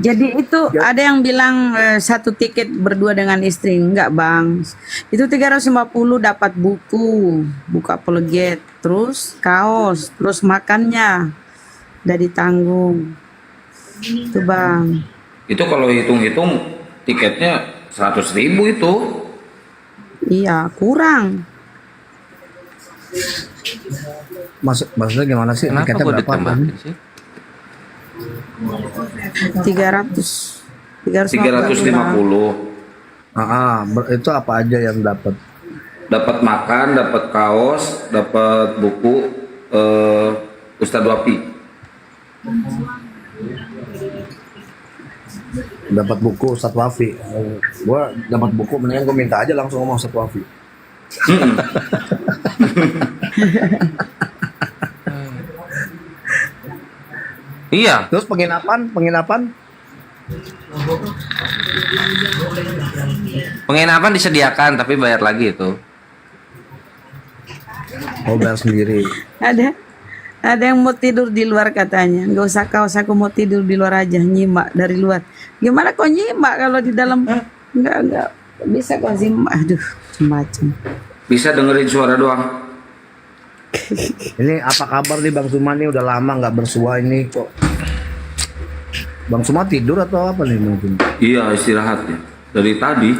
Jadi itu ada yang bilang satu tiket berdua dengan istri. Enggak Bang, itu 350 dapat buku apologet, terus kaos, terus makannya udah ditanggung. Itu Bang. Itu kalau hitung-hitung tiketnya 100.000 itu. Iya, kurang. Maksudnya gimana sih? Kenapa Tiketnya gue berapa? ditambahin sih? 300. 350. Itu apa aja yang dapat? Dapat makan, dapat kaos, dapat buku Ustadz Wapi. Dapat buku Ustadz Wafi. Gua dapat buku, mendingan gua minta aja langsung sama Ustadz Wafi. Iya. Terus penginapan? Penginapan disediakan tapi bayar lagi itu. Oh, bayar sendiri. Ada yang mau tidur di luar katanya. Nggak usah kaos, aku mau tidur di luar aja, nyimak dari luar. Gimana kok nyimak kalau di dalam? Enggak bisa kok nyimak. Aduh, macam. Bisa dengerin suara doang. Ini apa kabar nih Bang Suma nih, udah lama nggak bersua ini kok. Bang Suma tidur atau apa nih mungkin? Iya, istirahat ya. Dari tadi.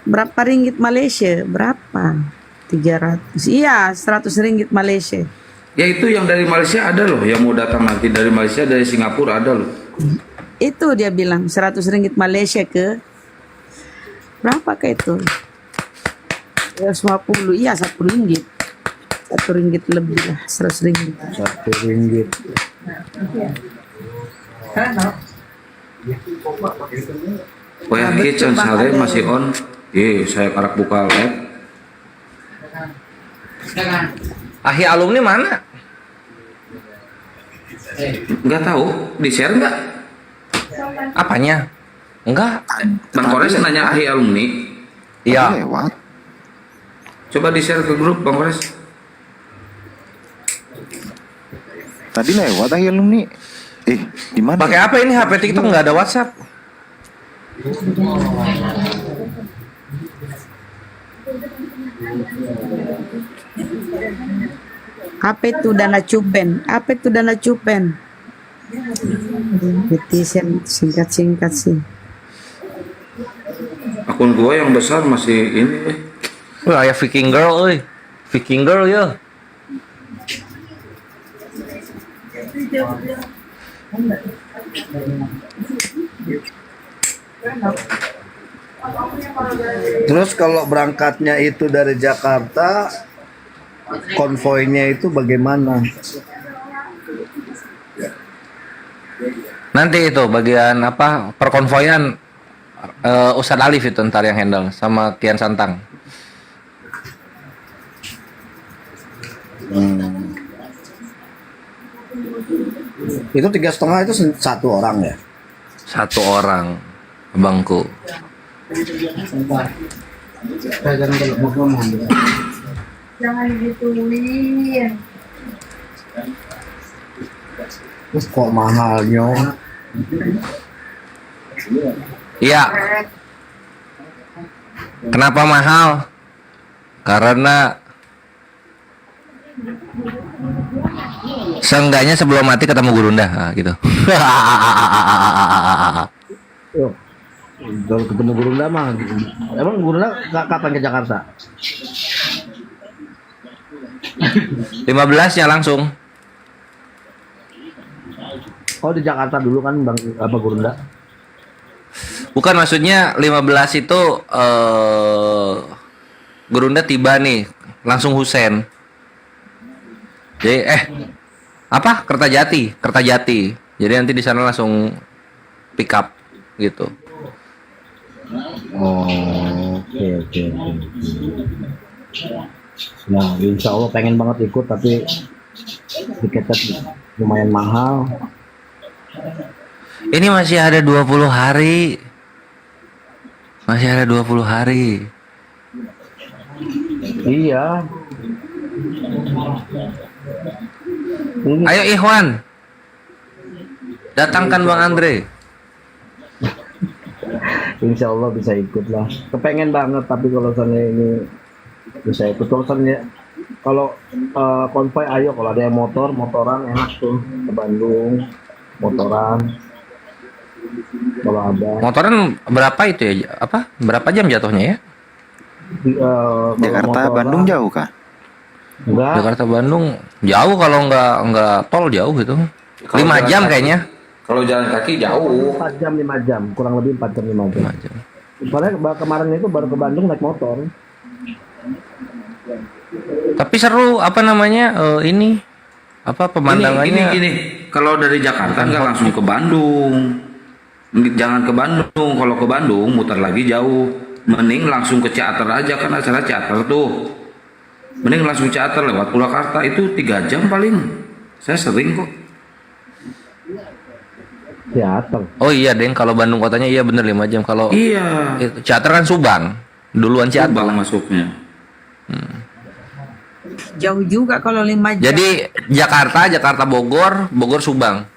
Berapa ringgit Malaysia? Berapa? 300. Iya, 100 ringgit Malaysia. Ya itu yang dari Malaysia ada loh, yang mau datang nanti dari Malaysia, dari Singapura ada loh. Itu dia bilang 100 ringgit Malaysia ke berapa ke itu? 150. Iya, 1 ringgit. 1 ringgit lebih lah, 100 ringgit. 1 ringgit. Wah, kitchen sare masih on. Saya karak buka lab. Ahi alumni mana? Nggak tahu, di share nggak? Apanya? Enggak. Bang Kores nanya ahi alumni. Iya. Lewat. Coba di share ke grup Bang Kores. Tadi lewat ahi alumni. Di mana? Pakai apa ini HP TikTok nggak ada WhatsApp? Apa itu dana cupen? Apa itu dana cupen? Netizen singkat-singkat sih. Akun gua yang besar masih ini. Wah, ya Viking Girl, Viking Girl ya. Terus kalau berangkatnya itu dari Jakarta, konvoynya itu bagaimana? Nanti itu bagian apa perkonvoyan Ustadz Alif itu ntar yang handle sama Kian Santang. Itu 3,5 itu 1 orang ya? 1 orang, abangku. Jangan digituin. Terus kok mahalnya? Iya. Kenapa mahal? Karena seenggaknya sebelum mati ketemu Gurunda, gitu. Kalau ketemu Gurunda mah, emang Gurunda kapan ke Jakarta? 15-nya langsung. Oh, di Jakarta dulu kan Bang apa Gurunda? Bukan, maksudnya 15 itu Gurunda tiba nih, langsung Husen. Jadi apa? Kertajati. Jadi nanti di sana langsung pick up gitu. Oh, oke. Nah, insya Allah pengen banget ikut tapi tiketnya lumayan mahal. Ini masih ada 20 hari. Masih ada 20 hari. Iya. Ayo Ikhwan. Datangkan Bang Andre. Insya Allah bisa ikut lah. Kepengen banget tapi kalau misalnya ini bisa ikut. Kalau konvoy ayo, kalau ada yang motoran enak tuh ke Bandung motoran. Kalau ada motoran berapa itu ya? Apa? Berapa jam jatuhnya ya? Jakarta Bandung jauh kah? Enggak. Jakarta Bandung jauh, kalau nggak tol jauh gitu. Kalau 5 jalan jam kaki- kayaknya. Kalau jalan kaki jauh. 4 jam 5 jam, kurang lebih 4 jam 5 jam. 5 jam. Soalnya kemarin itu baru ke Bandung naik motor. Tapi seru apa namanya ini apa pemandangannya. Gini. Kalau dari Jakarta nggak langsung ke Bandung. Jangan ke Bandung. Kalau ke Bandung muter lagi jauh. Mending langsung ke Ciater aja, kan acara Ciater tuh. Mending langsung Ciater lewat Purwakarta itu 3 jam paling. Saya sering kok. Teater. Oh iya Deng, kalau Bandung kotanya iya bener 5 jam. Kalau Iya. Ciater kan Subang. Duluan Ciater. Subang masuknya. Jauh juga kalau 5 jam. Jadi Jakarta Bogor, Bogor Subang.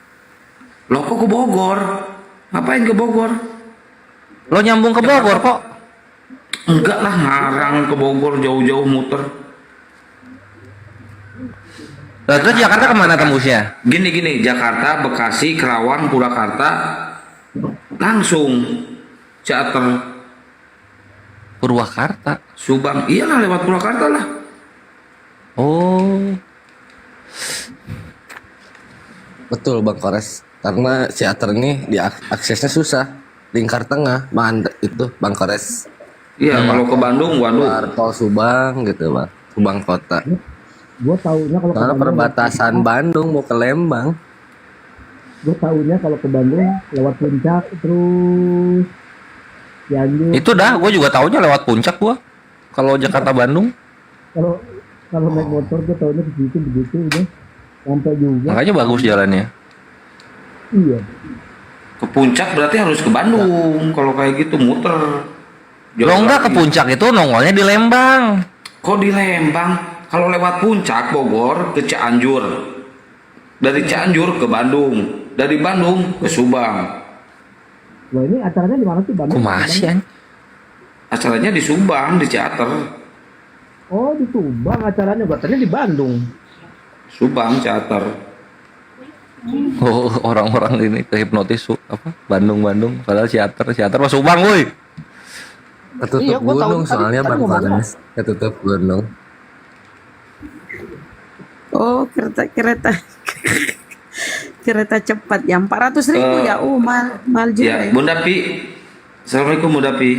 Loh kok ke Bogor? Ngapain ke Bogor? Lo nyambung ke Bogor kok. Enggak lah, ngarang ke Bogor jauh-jauh muter. Lah, terus Jakarta kemana tembusnya? Gini, Jakarta, Bekasi, Kerawang, Purwakarta, langsung Ciater, Purwakarta. Subang. Iyalah lewat Purwakarta lah. Oh. Betul Bang Kores, karena Ciater ini aksesnya susah, lingkar tengah, itu Bang Kores. Iya, kalau ke Bandung, waduh. Keluar tol Subang gitu Bang, Subang kota. Gue taunya kalau ke Karena Bandung, perbatasan Bandung mau ke Lembang. gue taunya kalau ke Bandung lewat puncak terus Cianjur. Itu dah, gue juga taunya lewat puncak gua. Kalau Jakarta Bandung. Kalau kalau naik motor gue taunya begitu udah sampai juga. Makanya bagus jalannya. Iya. Ke puncak berarti harus ke Bandung. Kalau kayak gitu muter. Lo enggak ke puncak itu nongolnya di Lembang. Kok di Lembang? Kalau lewat puncak Bogor ke Cianjur. Dari Cianjur ke Bandung. Dari Bandung ke Subang. Loh ini acaranya di mana sih Bandung? Kok masih an? Acaranya di Subang, di Ciater. Oh di Subang acaranya, katanya di Bandung. Subang, Ciater. Oh, orang-orang ini kehipnotis apa? Bandung. Padahal Ciater mah Subang, woi. Ketutup Iya, gua tahu, gunung soalnya tadi Bang ngomongnya. Kores, ketutup gunung. Oh, kereta cepat yang 400.000 ya. Oh, mal juga Ya, ya. Bunda Pi. Assalamualaikum Bunda Pi.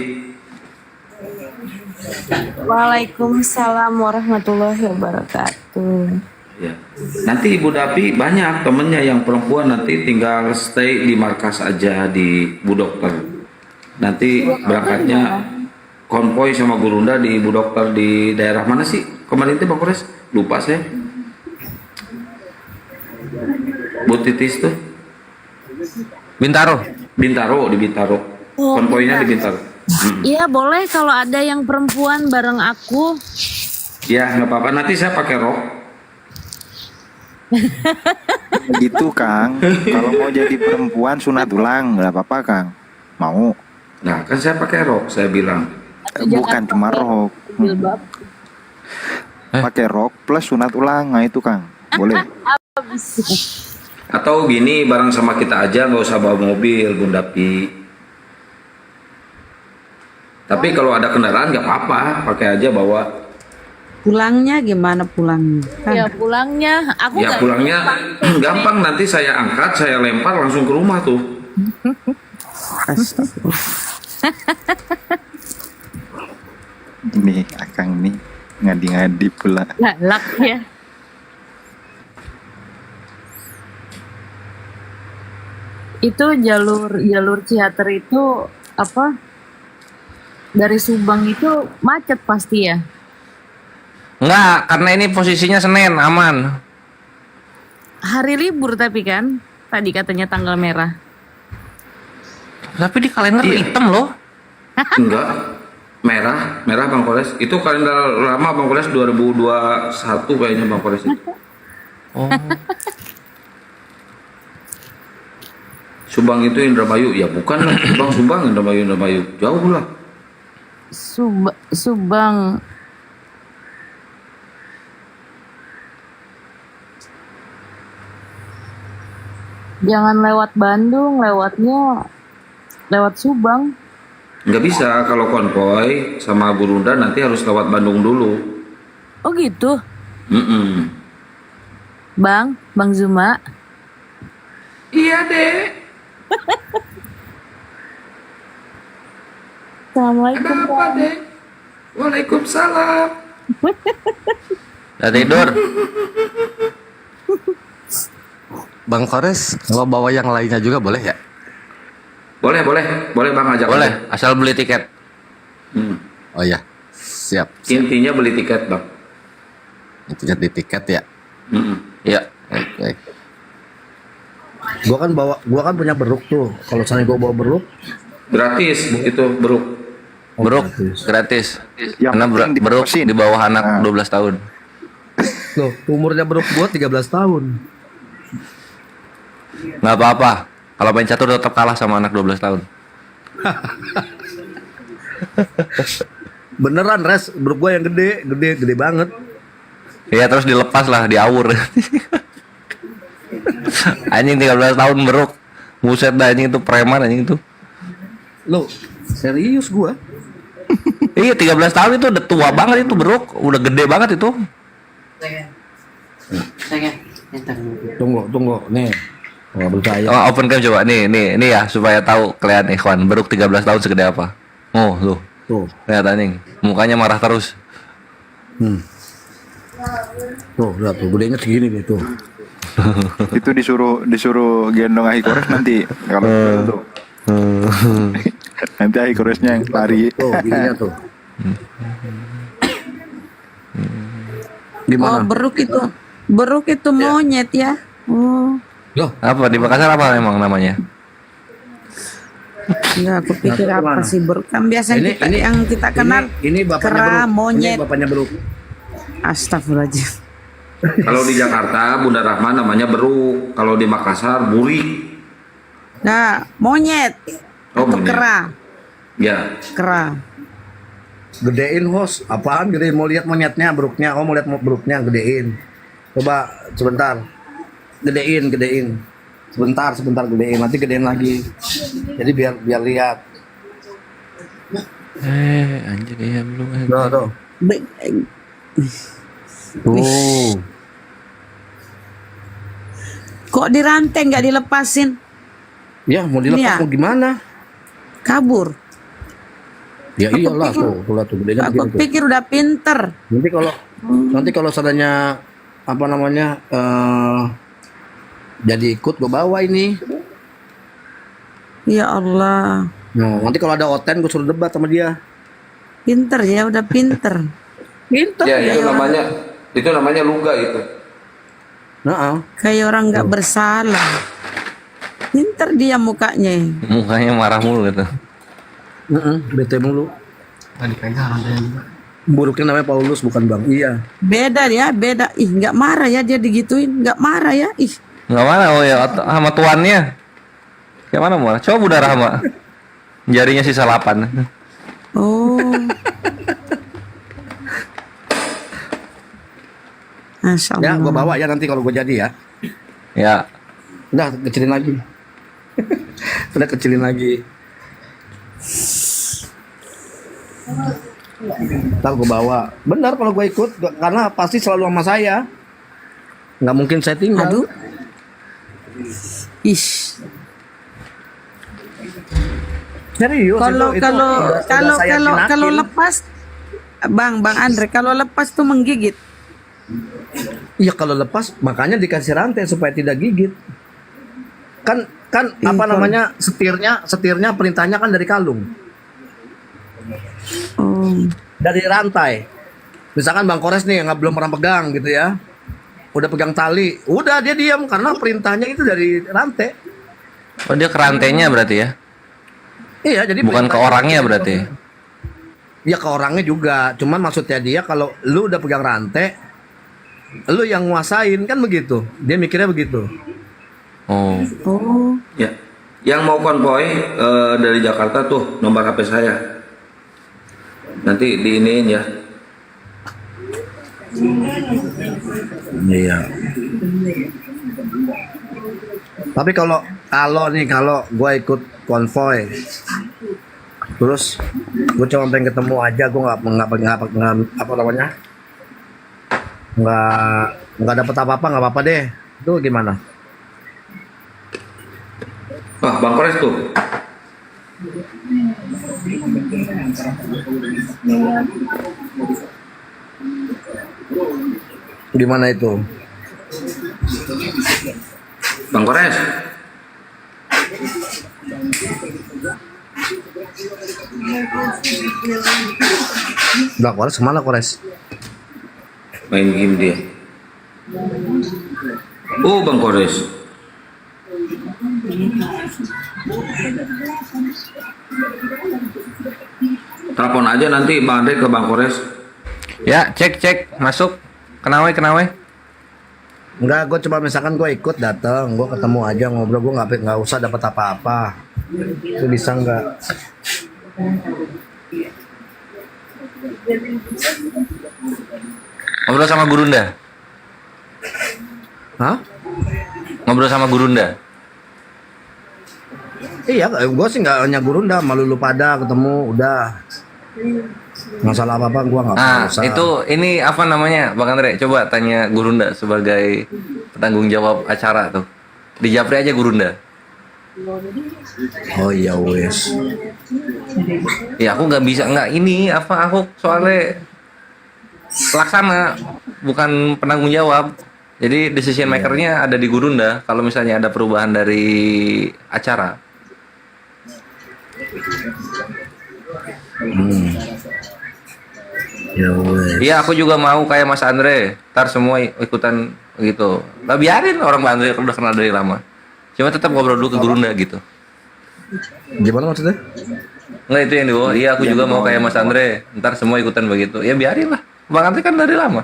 Waalaikumsalam warahmatullahi wabarakatuh. Ya. Nanti Ibu Dapi banyak temennya yang perempuan, nanti tinggal stay di markas aja di Bu Dokter. Nanti berangkatnya konvoy sama Gurunda di Bu Dokter di daerah mana sih? Kemarin itu Bang Kores? Lupa saya. Bu Titis tuh. Bintaro. Di Bintaro. Konvoynya di Bintaro. Iya boleh kalau ada yang perempuan bareng aku. Ya nggak apa-apa, nanti saya pakai rok. Gitu Kang, kalau mau jadi perempuan sunat ulang nggak apa-apa Kang, mau? Nah kan saya pakai rok, saya bilang. Bukan cuma rok, Jilbab. pakai rok plus sunat ulang, nah itu Kang, boleh. Atau gini, bareng sama kita aja, nggak usah bawa mobil Bunda Pi. Tapi kalau ada kendaraan nggak apa-apa, pakai aja bawa. Pulangnya gimana pulangnya? Kan? Ya pulangnya aku Ya nggak pulangnya gampang, nanti saya angkat, saya lempar langsung ke rumah tuh. Ini Akang nih ngadi-ngadi pula. galak ya. Itu jalur Ciater itu apa? Dari Subang itu macet pasti ya. Enggak, karena ini posisinya Senin, aman. Hari libur tapi kan tadi katanya tanggal merah. Tapi di kalender Iya. hitam loh. Enggak, merah Bang Kores. Itu kalender lama Bang Kores 2021 kayaknya Bang Kores itu. Oh. Subang itu Indramayu, ya bukan lah. Subang Indramayu, jauh lah. Subang. Jangan lewat Bandung, lewatnya lewat Subang. Nggak bisa, kalau konvoy sama Gurunda nanti harus lewat Bandung dulu. Oh gitu, Mm-mm. Bang Zuma. Iya, Dek. Assalamualaikum. Ada apa, Dek? Waalaikumsalam. Udah tidur? Bang Kores, kalau bawa yang lainnya juga boleh ya? Boleh Bang ajak. Boleh, aja. asal beli tiket. Oh ya, siap. Intinya beli tiket, Bang. Intinya di tiket ya. Iya. Oke. Gua kan punya beruk tuh. Kalau misalnya gua bawa beruk, Gratis itu, Bro. Beruk gratis. Yang Karena penting beruk diputusin. di bawah anak 12 tahun. loh umurnya beruk gua 13 tahun. Nggak apa-apa. Kalau main catur tetap kalah sama anak 12 tahun. Beneran res, beruk gua yang gede banget. Iya, terus dilepas lah, diawur. Anjing 13 tahun beruk. Buset dah, anjing itu preman anjing itu. Loh, serius gua. Iya, 13 tahun itu udah tua banget itu beruk. Udah gede banget itu. Tunggu, nih. Nggak percaya. Oh, open cam coba. Nih ya supaya tahu kalian ikhwan. Beruk 13 tahun segede apa. Oh, tuh. Tuh, Lihat anjing. Mukanya marah terus. tuh, lihat tuh, gedenya segini nih tuh. Itu disuruh gendong Ahi Kores nanti kalau tuh. Nanti Ahi Koresnya yang lari. Tuh, gininya tuh. Oh, Gimana? beruk itu monyet ya. Oh, Loh, Apa di Makassar apa emang namanya? enggak, aku pikir Nah, apa kemana? sih beruk? Kan biasanya yang kita kenal ini bapaknya kera, beruk. monyet. Ini bapaknya beruk. Astagfirullahaladzim. Kalau di Jakarta Bunda Rahma namanya beruk. Kalau di Makassar burik. Nah, monyet Oh, atau monyet. kera. Ya. Kera. Gedein host, apaan gedein? Mau lihat monyetnya, beruknya? Oh, mau lihat beruknya, gedein. Coba sebentar. Gedein. Sebentar gedein. Nanti gedein lagi. Jadi biar lihat. Anjir ya belum. Tuh. Be- Tuh. Kok dirantai nggak dilepasin? Ya, mau dilepas Ini ya? mau gimana? Kabur. Ya iyalah tuh, lihat tuh gedenya Aku begini tuh. pikir udah pinter. Nanti kalau seandainya apa namanya jadi ikut gue bawa ini. Ya Allah, Nah, nanti kalau ada oten gue suruh debat sama dia. pinter ya, udah pinter. Pinter. Ya, itu namanya luga itu. Nah, Kayak orang nggak bersalah. Pinter dia mukanya. Mukanya marah mulu gitu. bete mulu. Tadi pegang juga. Buruknya namanya Paulus bukan Bang. Iya. Beda ya, beda. Ih, nggak marah ya dia digituin, nggak marah ya. Ih, Nggak mana, oh ya sama tuannya. Kayak mana marah? Coba Bunda Rahma. Jarinya sisa 8. oh. Masya Ya, Allah. gue bawa ya nanti kalau gue jadi ya. Ya. Udah kecilin lagi. Udah kecilin lagi. Ntar gue bawa. Benar kalau gue ikut karena pasti selalu sama saya. Nggak mungkin saya tinggal. Aduh. Ish. Serius Kalau lepas, Bang Andre, kalau lepas tuh menggigit. Iya kalau lepas makanya dikasih rantai supaya tidak gigit. Kan apa namanya setirnya perintahnya kan dari kalung. Dari rantai. Misalkan Bang Kores nih nggak belum pernah pegang gitu ya. Udah pegang tali, udah dia diam karena perintahnya itu dari rantai. Oh, dia ke rantainya berarti ya? Iya, jadi Bukan ke orangnya berarti. Ya ke orangnya juga. Cuman maksudnya dia kalau lu udah pegang rantai, lu yang nguasain kan begitu. Dia mikirnya begitu. Oh. Ya. Yang mau konvoy dari Jakarta tuh nomor HP saya. Nanti diiniin ya. Iya. Tapi kalau gue ikut konvoy, terus gue cuma pengen ketemu aja, gue nggak apa namanya, nggak dapat apa-apa, nggak apa-apa deh. Itu gimana? Apa Bang Kores tuh? Di mana itu? Bang Kores. Udah Kores kemana Kores? Main game dia. Oh Bang Kores. Telepon aja nanti Bang Andre ke Bang Kores. Ya, cek masuk. Kenawe. Enggak, gue coba misalkan gue ikut datang, gue ketemu aja ngobrol, gue nggak usah dapat apa-apa. Itu bisa nggak? Ngobrol sama Gurunda. Hah? Ngobrol sama Gurunda. Iya, gue sih nggak hanya Gurunda, malu lu pada ketemu udah. Masalah apa gue nggak usah. Itu ini apa namanya Bang Andre? Coba tanya Gurunda sebagai penanggung jawab acara tuh. Di Japri aja Gurunda. Oh iya wes. Ya aku nggak bisa aku soalnya pelaksana bukan penanggung jawab. Jadi decision makernya ada di Gurunda. Kalau misalnya ada perubahan dari acara. Ya wes. Iya aku juga mau kayak Mas Andre. Ntar semua ikutan gitu. Lah biarin orang Mas Andre udah kenal dari lama. Cuma tetap ngobrol dulu ke Gurunda gitu. Gimana maksudnya? Nggak itu yang di bawah. Iya aku juga mau kayak Mas Andre. Ntar semua ikutan begitu. Ya biarin lah. Bang Andre kan dari lama.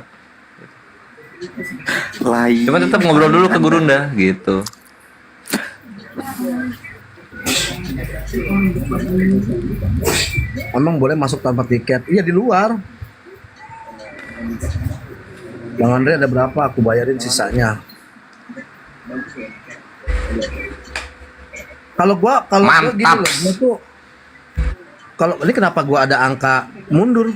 Cuma tetap ngobrol dulu ke Gurunda gitu. Emang boleh masuk tanpa tiket? Iya di luar. Bang Andre ada berapa? Aku bayarin sisanya. Kalau gua gini loh, gua tuh kalau ini kenapa gua ada angka mundur?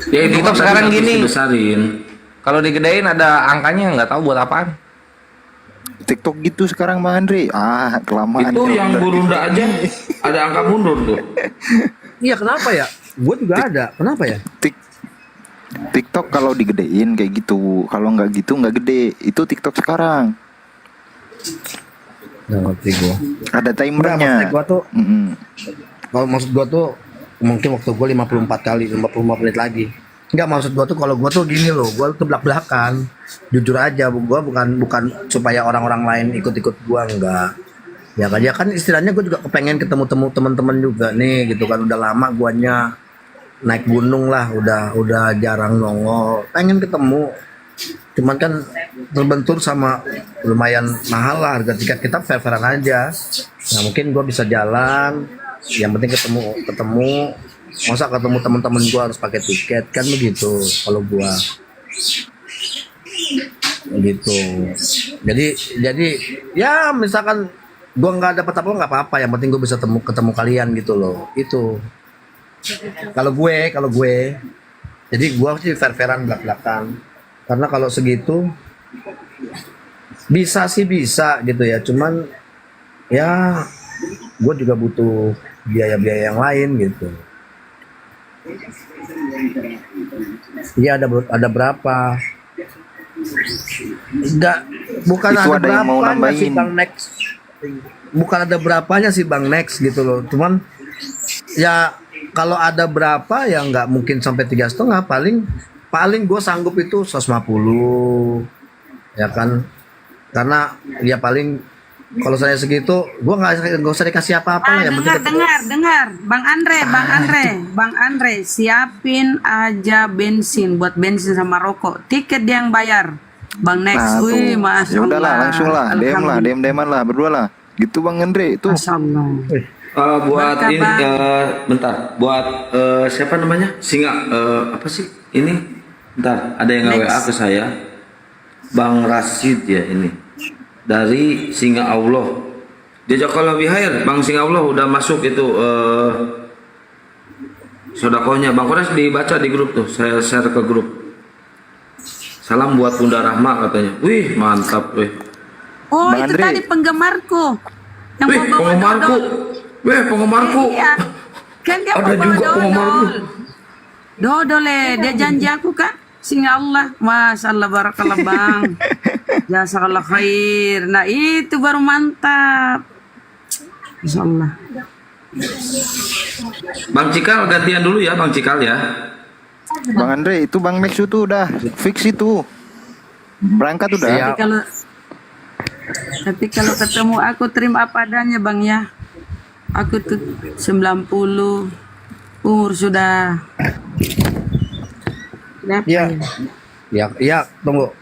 Ya itu TikTok sekarang gini. Besarin. Kalau digedein ada angkanya nggak tahu buat apaan. TikTok gitu sekarang Bang Andre. Kelamaan. Itu yang Gurunda aja ada angka mundur tuh. Iya kenapa ya? Gue juga ada. Kenapa ya? TikTok kalau digedein kayak gitu. Kalau nggak gitu nggak gede. Itu TikTok sekarang. Nggak ngerti gue. Ada timernya. Gue tuh. Kalau maksud gue tuh mungkin waktu gue 54 kali 55 menit lagi. Enggak, maksud gue tuh kalau gue tuh gini loh, gue tuh belak-belakan. Jujur aja, gue bukan supaya orang-orang lain ikut-ikut gue, enggak. Ya kan istilahnya gue juga kepengen ketemu teman-teman juga nih gitu kan, udah lama guanya naik gunung lah, udah jarang nongol, pengen ketemu. Cuman kan terbentur sama lumayan mahal lah harga tiket, kita fair-fairan aja. Nah mungkin gue bisa jalan, yang penting ketemu. Masa ketemu teman-teman gue harus pakai tiket kan begitu kalau gue gitu. Jadi ya misalkan gue nggak dapat apa nggak apa-apa, yang penting gue bisa ketemu kalian gitu loh. Itu kalau gue jadi gue sih fair-fairan belak-belakan, karena kalau segitu bisa gitu ya, cuman ya gue juga butuh biaya-biaya yang lain gitu. Iya ada berapa? Enggak, bukan itu ada yang mau berapanya nambahin. sih Bang Next. Bukan ada berapanya sih Bang Next gitu loh. Cuman ya kalau ada berapa ya nggak mungkin sampai 3,5, paling gue sanggup itu 150 ya kan, karena ya paling kalau saya segitu gue nggak usah dikasih apa-apa lah, yang penting dengar Bang Andre siapin aja bensin buat bensin sama rokok, tiket dia yang bayar Bang Next. Wih Mas, ya udahlah langsung lah DM-an lah berdua lah gitu Bang Andre itu. Buat ini bentar, buat siapa namanya? Apa sih ini? Bentar, ada yang WA ke saya. Bang Rasid ya ini. Dari Singa Allah. Jazakallahu khair, Bang Singa Allah udah masuk itu sodakohnya. Bang Kores dibaca di grup tuh. Saya share ke grup. Salam buat Bunda Rahma katanya. Wih, mantap, wih. Oh, Bang itu Andre. tadi penggemarku. Yang Wih, mau bawa penggemarku. dodol. Wih, penggemarku. Iya. Kan dia Ada mau bawa juga penggemarku. dodol. Dodol dia janji aku kan. Singa Allah. Masya Allah, barakallah bang. Jazakallah khair. Nah itu baru mantap. Masya Allah. Bang Cikal gantian dulu ya, Bang Cikal ya. Bang Andre, itu Bang Nexu tuh udah fix itu. Berangkat udah. Iya. Tapi kalau ketemu aku terima apa adanya bang ya. Aku tuh 90 umur sudah. Kenapa Iya. ya? Iya, tunggu.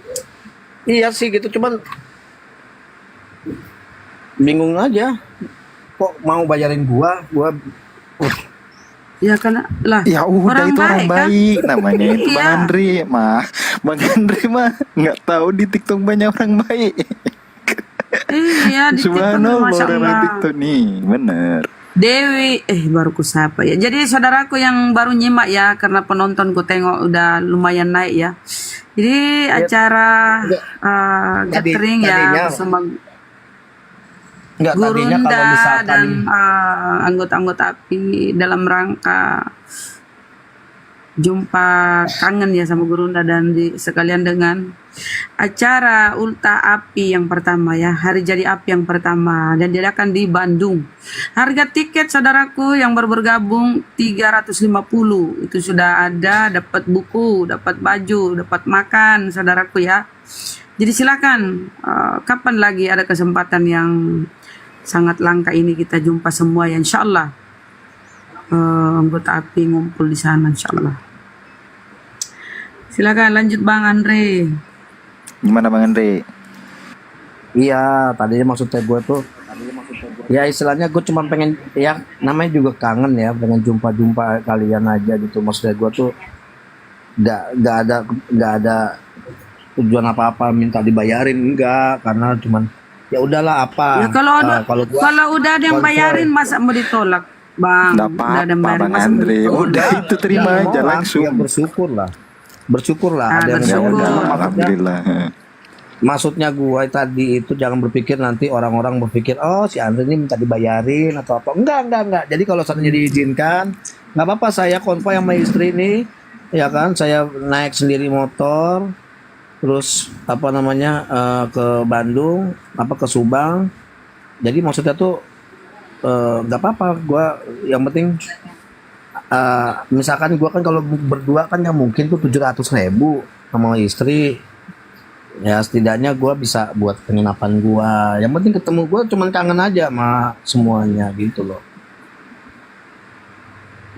Iya sih gitu, cuman bingung aja. Kok mau bayarin gua Ya karena lah. Ya udah itu orang kan? baik namanya itu Iya. Bang Andre Bang Andre mah nggak tahu di TikTok banyak orang baik. Iya di TikTok Subhanallah Masya orang Allah. TikTok nih bener. Dewi, baru ku sapa ya. Jadi saudaraku yang baru nyimak ya, karena penonton ku tengok udah lumayan naik ya. Jadi acara gathering ya tadinya- bersama Enggak, tadinya kalau Gurunda misalkan dan anggota-anggota API dalam rangka jumpa kangen ya sama Gurunda dan sekalian dengan acara Ulta Api yang pertama ya, hari jadi api yang pertama dan diadakan di Bandung. Harga tiket saudaraku yang baru bergabung 350. Itu sudah ada, dapat buku, dapat baju, dapat makan saudaraku ya. Jadi silakan kapan lagi ada kesempatan yang sangat langka ini kita jumpa semua ya insyaallah. Anggota API ngumpul di sana insyaallah. Silakan lanjut Bang Andre. Gimana Bang Andre? iya, tadinya maksudnya gue tuh ya istilahnya gue cuma pengen ya namanya juga kangen ya, pengen jumpa kalian aja gitu. Maksudnya gue tuh nggak ada tujuan apa-apa minta dibayarin, enggak, karena cuman ya udahlah apa Ya kalau udah ada yang konvoy. bayarin masa mau ditolak Bang? Nggak Udah ada yang apa-apa bayarin Bang masa mau Andre. ditolak? Udah itu terima Ya, aja nolak, langsung. ya bersyukur lah ada yang Ya bersyukur. udah, maksudnya, alhamdulillah. maksudnya gue tadi itu jangan berpikir nanti orang-orang berpikir oh si Andre ini minta dibayarin atau apa, enggak. Jadi kalau seandainya diizinkan nggak apa-apa, saya konvoy sama istri nih ya kan, saya naik sendiri motor terus apa namanya ke Bandung ke Subang. Jadi maksudnya tuh nggak apa-apa, gue yang penting misalkan gue kan kalau berdua kan nggak mungkin tuh 700.000 sama istri ya, setidaknya gue bisa buat penginapan gue. Yang penting ketemu gue, cuman kangen aja sama semuanya gitu loh.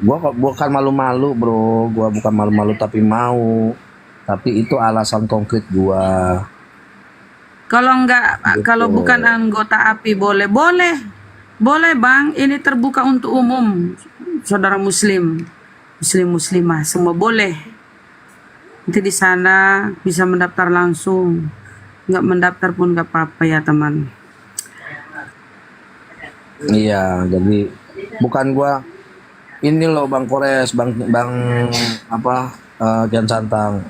Gue bukan malu-malu bro, gue bukan malu-malu tapi mau, tapi itu alasan konkret gue. Kalau enggak, Gitu. kalau bukan anggota API boleh Bang. Ini terbuka untuk umum, saudara muslimah semua boleh. Nanti di sana bisa mendaftar langsung, nggak mendaftar pun nggak apa-apa ya teman. Iya, jadi bukan gue ini loh Bang Kores, Bang Kian Santang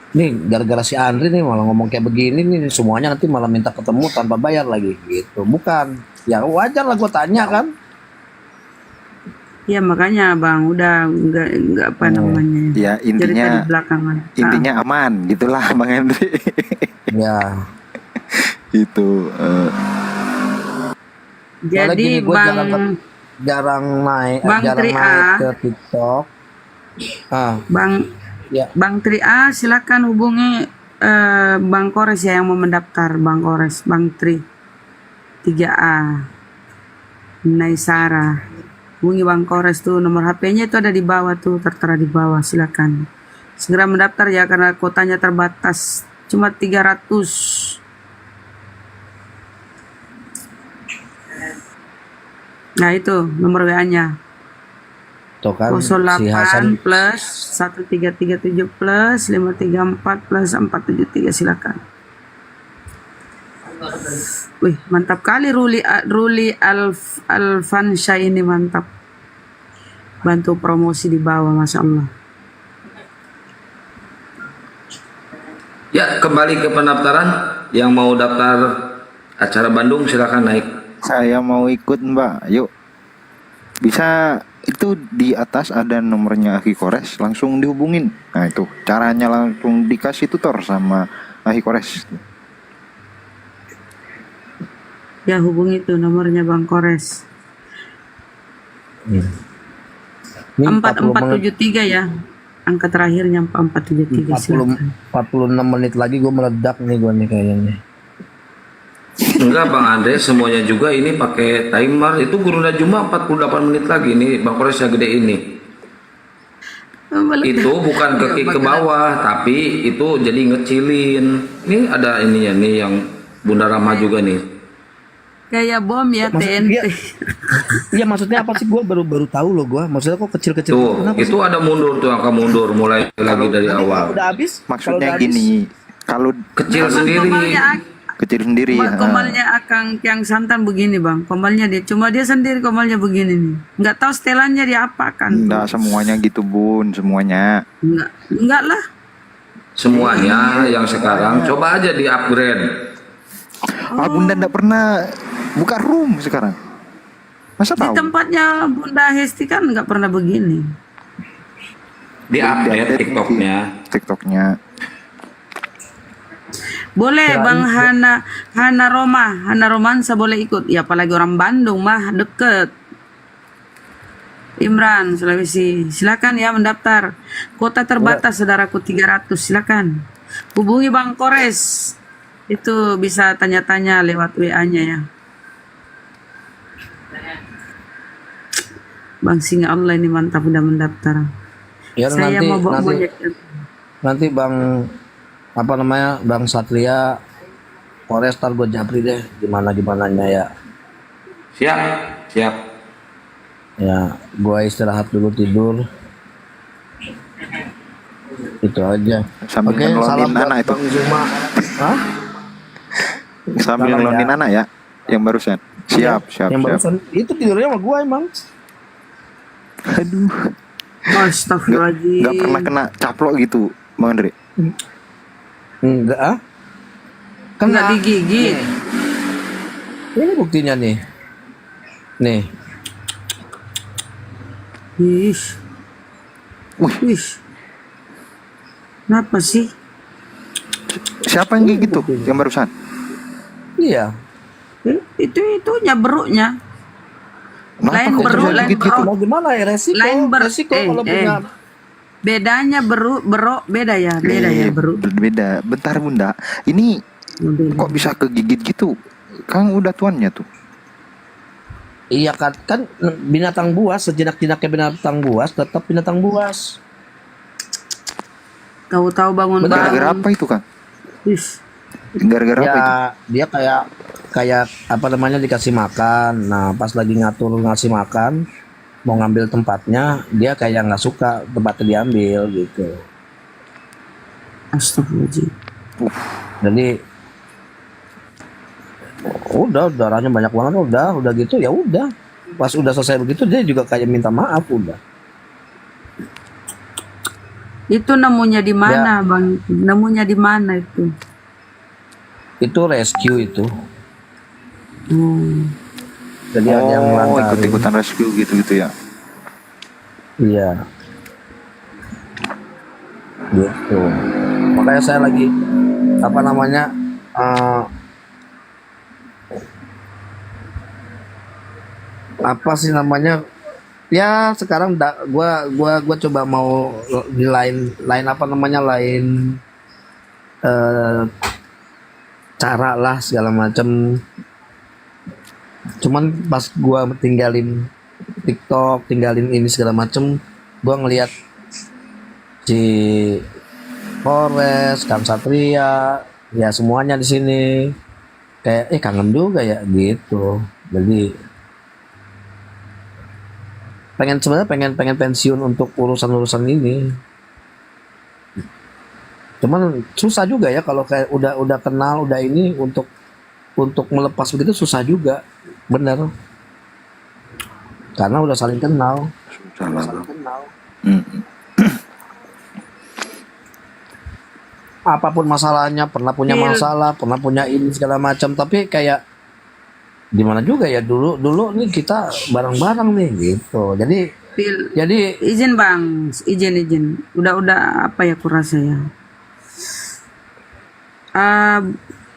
nih gara-gara si Andri nih malah ngomong kayak begini nih, semuanya nanti malah minta ketemu tanpa bayar lagi gitu. Bukan, ya wajar lah gue tanya kan. Ya makanya Bang udah nggak apa namanya. Ya Cerita intinya di belakangan. intinya aman gitulah Bang Andre. Ya. Itu Soalnya Jadi gini, gue Bang jarang naik Bang Tri A. ke TikTok. Bang Tri A silakan hubungi Bang Kores ya yang mau mendaftar. Bang Kores, Bang Tri 3A Naisara. Hubungi Bang Kores tuh, nomor HP-nya itu ada di bawah tuh, tertera di bawah. Silakan segera mendaftar ya karena kuotanya terbatas, cuma 300. Nah itu nomor WA-nya. Tuh kan 08 si Hasan plus 1337 plus 534 plus 473 silakan. Wih mantap kali Ruli Alfansyah ini mantap. bantu promosi di bawah, masya Allah. Ya, kembali ke pendaftaran. Yang mau daftar acara Bandung silakan naik. Saya mau ikut Mbak, yuk. Bisa, itu di atas ada nomornya Aki Kores, langsung dihubungin. Nah itu caranya, langsung dikasih tutor sama Aki Kores. Ya hubungi itu nomornya Bang Kores. Ini 4473 ya. Angka terakhirnya 4473. 46 menit lagi gue meledak nih gue nih kayaknya. Enggak Bang Andre, semuanya juga ini pakai timer. Itu Gurunda Juma 48 menit lagi nih Bang Kores yang gede ini. Itu bukan ke bawah, tapi itu jadi ngecilin. Ini ada ininya nih yang Bunda Rama juga nih. Kayak bom ya TNT. Iya maksudnya apa sih? Gue baru tahu loh gue. Maksudnya kok kecil-kecil. Tuh, itu ada mundur tuh, angka mundur mulai lagi dari awal. Udah habis? Maksudnya gini, kalau kecil sendiri. Kecil sendiri ya. Komalnya Akang Tiang Santan begini Bang. Komalnya dia cuma dia sendiri komalnya begini nih. Nggak tahu setelannya dia apa kan. Enggak semuanya gitu Bun, semuanya. Enggak lah. Semuanya yang sekarang coba aja di upgrade. Bunda enggak pernah buka room sekarang. Masa Di tahu? tempatnya Bunda Hesti kan nggak pernah begini. Di update TikToknya. Boleh Bang Hana Romansa boleh ikut. Ya apalagi orang Bandung mah deket. Imran Sulawesi, silakan ya mendaftar. Kota terbatas saudaraku 300, silakan. Hubungi Bang Kores. Itu bisa tanya-tanya lewat WA-nya ya. Bang Singa Allah ini mantap udah mendaftar. Ya, Saya mau bawa banyak. Nanti Bang apa namanya Bang Satria Kores tar gue japri deh gimana ya. Siap. Ya, gue istirahat dulu tidur. Itu aja. Sambil Oke, salam buat Nana itu. Bang Zuma. Hah? Sambil Salam ngelonin ya. Nana ya, yang barusan. Siap. Yang barusan itu tidurnya sama gue emang. Aduh. Astagfirullahaladzim. Gak pernah kena caplok gitu, Bang Andre. Enggak ah? Kena digigit. Ini buktinya nih. Nih. Wih. Kenapa sih? Siapa yang kayak gitu? Yang barusan? Iya. Itunya beruknya. Lain kok beruk, bisa lain gitu? beruk. Mau gimana ya resiko? Lain resiko kalau punya bedanya beruk beda ya beruk. Beda. Bentar Bunda. Ini kok bisa kegigit gitu? Kang udah tuannya tuh. Iya kan binatang buas, sejenak-jenaknya binatang buas tetap binatang buas. Tahu-tahu bangun Gara-gara apa itu Kang? Gara-gara Ya apa itu? dia kayak apa namanya dikasih makan. Nah pas lagi ngatur ngasih makan mau ngambil tempatnya dia kayak nggak suka tempatnya diambil gitu. Astagfirullahaladzim. Jadi udah darahnya banyak banget udah gitu ya udah pas udah selesai begitu dia juga kayak minta maaf udah. Itu nemunya di mana Bang? Nemunya di mana itu? Itu rescue itu. Jadi ada yang melantarin. Ikut-ikutan rescue gitu ya. Iya. Gitu. Makanya saya lagi apa namanya apa sih namanya ya sekarang gua coba mau di lain apa namanya lain cara lah segala macam. Cuman pas gua tinggalin TikTok, tinggalin ini segala macam, gua ngelihat si Kores, Kang Satria, ya semuanya di sini kayak kangen juga ya gitu. Jadi pengen pensiun untuk urusan ini. Cuman susah juga ya kalau kayak udah kenal udah ini untuk melepas begitu susah juga, bener. Karena udah saling kenal. Salah. kenal. Mm. Apapun masalahnya, pernah punya masalah, pernah punya ini segala macam, tapi kayak gimana juga ya, dulu nih kita bareng-bareng nih gitu. Jadi izin bang, izin. Udah apa ya kurasa ya.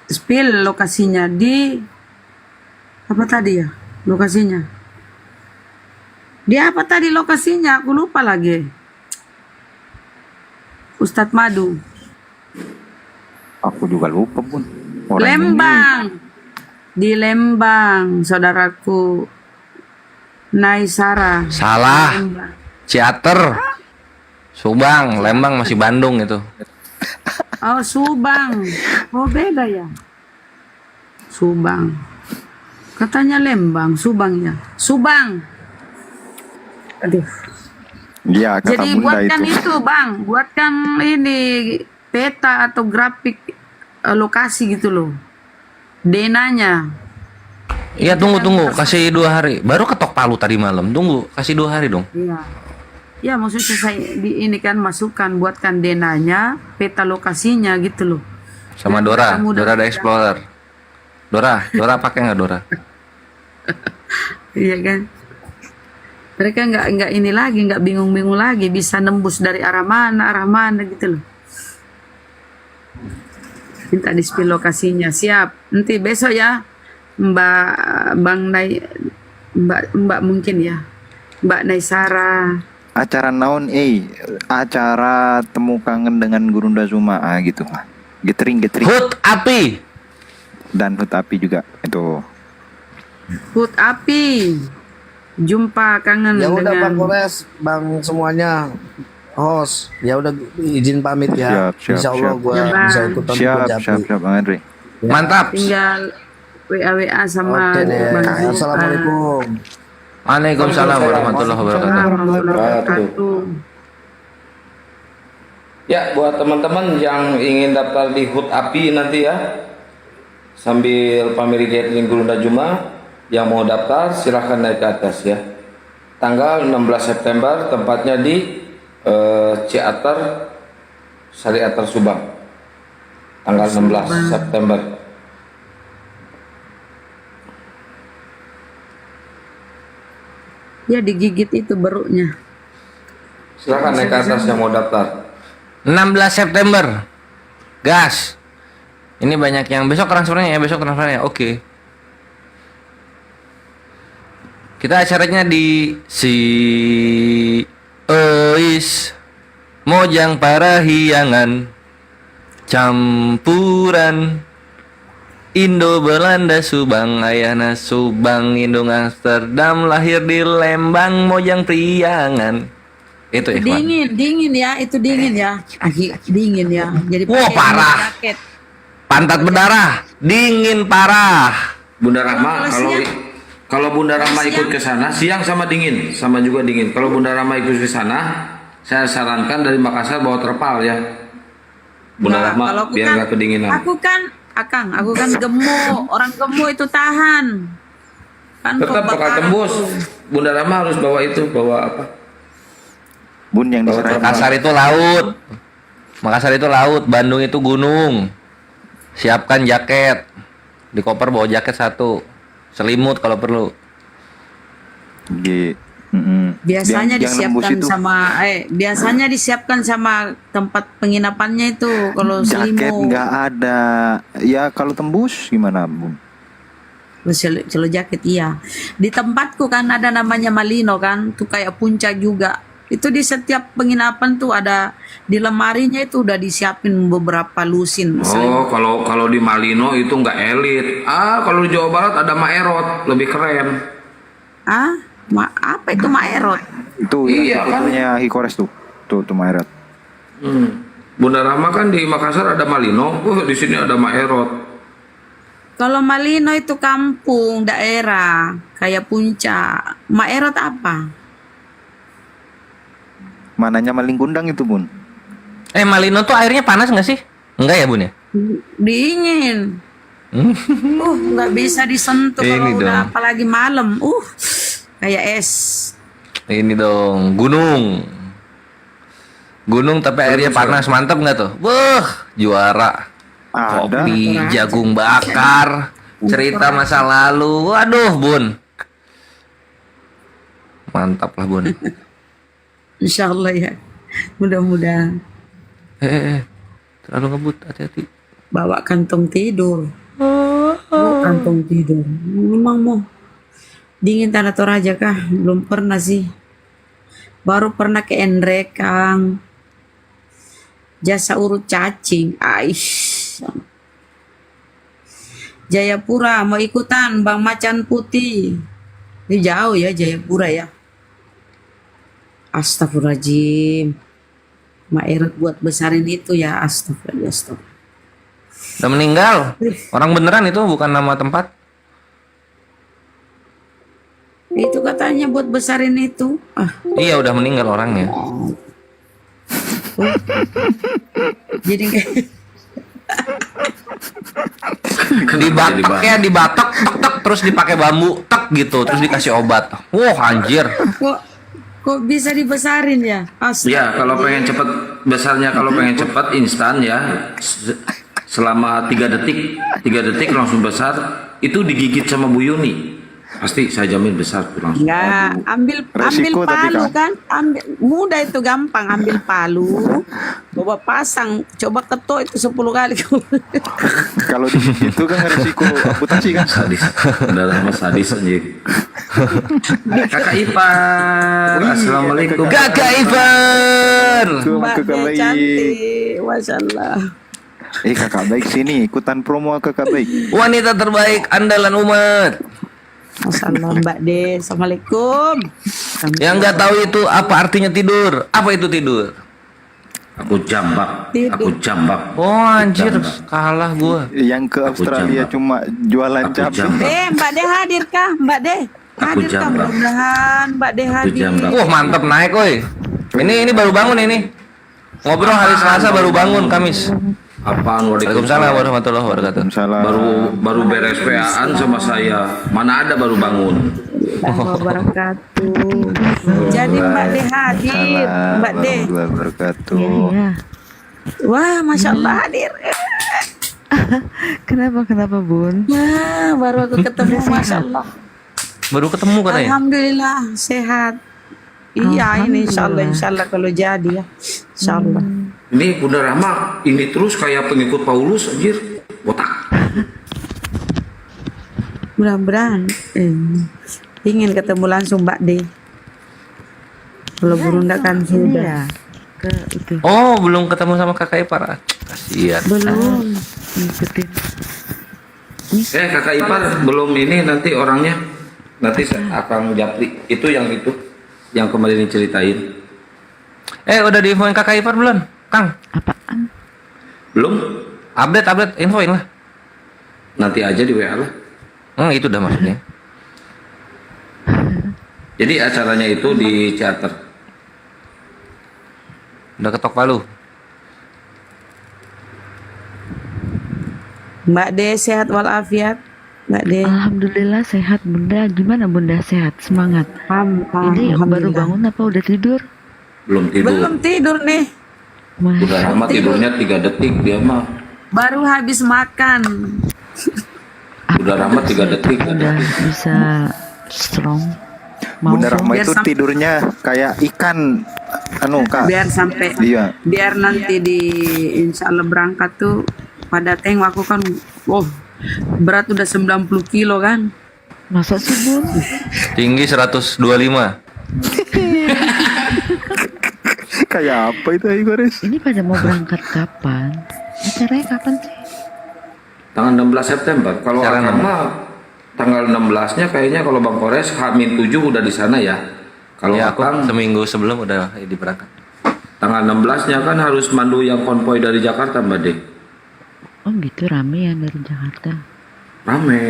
Spill lokasinya di apa tadi ya lokasinya? Di apa tadi lokasinya? Aku lupa lagi. Ustadz Madu. Aku juga lupa pun. Lembang. Di Lembang, saudaraku. Naisara. Salah. Lembang. Ciater. Subang, Lembang masih Bandung itu. Oh, Subang. Oh, beda ya. Subang. Katanya Lembang, Subang ya. Subang. Aduh. Iya, kata Jadi Bunda buatkan itu. itu, Bang. Buatkan ini peta atau grafik lokasi gitu loh. Denanya. Iya, tunggu. Kasih 2 hari. Baru ketok Palu tadi malam. Tunggu, kasih 2 hari dong. Iya. Ya maksudnya saya ini kan masukkan buatkan denanya, peta lokasinya gitu loh. Sama Dan Dora, kamu Dora ada Explorer. Dora pakai nggak Dora? Iya kan. Mereka nggak ini lagi, nggak bingung-bingung lagi, bisa nembus dari arah mana gitu loh. Minta di spill lokasinya, siap. Nanti besok ya, Mbak mungkin ya, Mbak Naisara. Acara naon acara temu kangen dengan Gurunda Zuma gitu mah. Getring. Hut api. Dan hut api juga itu. Hut api. Jumpa kangen ya udah dengan Bang Kores, Bang semuanya host. Ya udah izin pamit ya. Siap, Insya Allah siap. gue Ya, Bang. bisa ikutan Siap Bang Andre. Mantap. tinggal WA sama Oke deh. Bang Zupa. Assalamualaikum. Waalaikumsalam warahmatullahi wabarakatuh. Warahmatullahi wabarakatuh. Ya, buat teman-teman yang ingin daftar di HUT API nanti ya, sambil pamiri gathering Gurunda Juma, yang mau daftar silahkan naik ke atas ya. Tanggal 16 September, tempatnya di Ciater, Sariater Subang. Tanggal 16 September. Ya digigit itu beruknya. Silahkan naik ke atas yang mau daftar. 16 September. Gas. Ini banyak yang besok transfernya ya. Oke. Kita acaranya di si Ois Mojang Parahiangan campuran Indo Belanda Subang ayana Subang Indung Amsterdam lahir di Lembang Mojang Priangan. Itu Ikhwan. Dingin ya, itu dingin ya. Dingin ya. Jadi Wah, pakai parah. jaket. Pantat berdarah, dingin parah. Bunda Rahma, Kalau kalau Bunda Rahma ikut ke sana, siang sama dingin, sama juga dingin. Kalau Bunda Rahma ikut ke sana, saya sarankan dari Makassar bawa terpal ya. Bunda Nah, Rahma kalau biar nggak kedinginan. Aku kan gemuk. Orang gemuk itu tahan. Kan Tetap bakal tembus. Bunda Rahma harus bawa apa? Bun yang Bawa diserahkan. Makassar itu laut, Bandung itu gunung. Siapkan jaket. Di koper bawa jaket 1. Selimut kalau perlu. Biasanya Yang lembus disiapkan itu. biasanya disiapkan sama tempat penginapannya itu kalau Jaket selimut. nggak ada. Ya kalau tembus gimana Bun? Kalau jaket iya. Di tempatku kan ada namanya Malino kan, tuh kayak puncak juga. Itu di setiap penginapan tuh ada di lemarinya itu udah disiapin beberapa lusin. Oh, kalau di Malino itu nggak elit. Kalau di Jawa Barat ada Maerot, lebih keren. Apa itu Maerot? Itu Iya, kan? fotonya Hikores tuh Maeret. Bunda Rahma kan di Makassar ada Malino, di sini ada Maerot. Kalau Malino itu kampung, daerah, kayak puncak. Maerot apa? Mananya maling kundang itu Bun? Malino tuh airnya panas nggak sih? Enggak ya Bun ya? Dingin. Nggak bisa disentuh Ini kalau udah dong. apalagi malam. Kayak es. Ini dong, gunung. Gunung tapi airnya panas, mantap nggak tuh? Wah, juara. Ada. Kopi, jagung bakar, cerita masa lalu. Waduh, Bun. Mantap lah, Bun. Insya Allah ya. Mudah-mudahan. Terlalu ngebut, hati-hati. Bawa kantong tidur. Bawa kantong tidur. Memang mau dingin Tanah Toraja kah? Belum pernah sih. Baru pernah ke Endrek, Kang. Jasa urut cacing. Aish. Jayapura mau ikutan Bang Macan Putih. Ini jauh ya Jayapura ya. Astagfirullahaladzim. Mak Erot buat besarin itu ya. Astagfirullah. Udah meninggal. Orang beneran itu, bukan nama tempat. Itu katanya buat besarin itu. Iya, udah meninggal orangnya. Jadi dibatok ya, dibatok tek, terus dipakai bambu tek gitu, terus dikasih obat. Wah, anjir. Kok bisa dibesarin ya? Ya, kalau pengen cepat besarnya, kalau pengen cepat instan ya. Selama 3 detik langsung besar. Itu digigit sama Bu Yuni. Pasti saya jamin besar tuh langsung. Enggak, ambil palu kan, ambil mudah itu, gampang, ambil palu, coba pasang, coba ketok itu 10 kali. Kalau itu kan resiko amputasi kan. Sadis, udah lama sadis aja. Kakak Ipar, assalamualaikum. Kakak Ipar. Mbaknya cantik, masya Allah. Kakak baik sini, ikutan promo kakak baik. Wanita terbaik andalan umat. Masalah Mbak De, assalamualaikum. Yang nggak tahu itu apa artinya tidur? Apa itu tidur? Aku jambak. Oh anjir, kalah gua. Yang ke Australia cuma jualan cabai. Mbak De hadir kah? Mbak De hadir kah? Mudah-mudahan Mbak De hadir. Wah mantep, naik woi. Ini baru bangun ini. Ngobrol hari Selasa baru bangun, Kamis. Apaan? Waalaikumsalam warahmatullahi wabarakatuh. Baru beres PA-an sama saya. Mana ada baru bangun. Wabarakatuh. Jadi Mbak De hadir, Mbak De. Wabarakatuh. Wah, masya Allah hadir. Kenapa Bun? Ya, baru aku ketemu, masya Allah. Baru ketemu katanya. Alhamdulillah sehat. Iya, ini insya Allah kalau jadi ya, insya Allah. Ini Bunda Rahma ini terus kayak pengikut Paulus, anjir, botak. Mudah-mudahan ingin ketemu langsung Mbak De. Kalau Burunda kan sudah. Oh, belum ketemu sama kakak Ipar. Kasihan. Belum. Ngikutin. Kakak Ipar belum ini, nanti orangnya nanti akan Japri itu yang kemarin diceritain. Udah diinfoin kakak Ipar belum? Kang, apaan? Belum. Update infoin lah. Nanti aja di WA lah. Itu udah maksudnya. Jadi acaranya itu di teater. Udah ketok palu. Mbak De sehat walafiat. Mbak De. Alhamdulillah sehat Bunda. Gimana Bunda, sehat? Semangat. Ini baru bangun apa udah tidur? Belum tidur. Belum tidur nih. Udah lama tidurnya 3 detik dia mah. Baru habis makan. Udah lama 3 detik. Udah bisa strong. Bunda Rahma itu tidurnya kayak ikan, Kak. Biar nanti di insya Allah berangkat tuh pada tengok aku kan, berat udah 90 kilo kan. Masa sih Bun? Tinggi 125. Kayak apa itu Igoris? Ini pada mau berangkat kapan? Acaranya kapan sih? Tanggal 16 September. Kalau Rahma tanggal 16-nya kayaknya, kalau Bang Kores H-7 udah di sana ya. Kalau ya, aku Akang seminggu sebelum udah berangkat. Tanggal 16-nya kan harus mandu yang konvoy dari Jakarta, Mbak De. Oh gitu, rame ya dari Jakarta. Rame.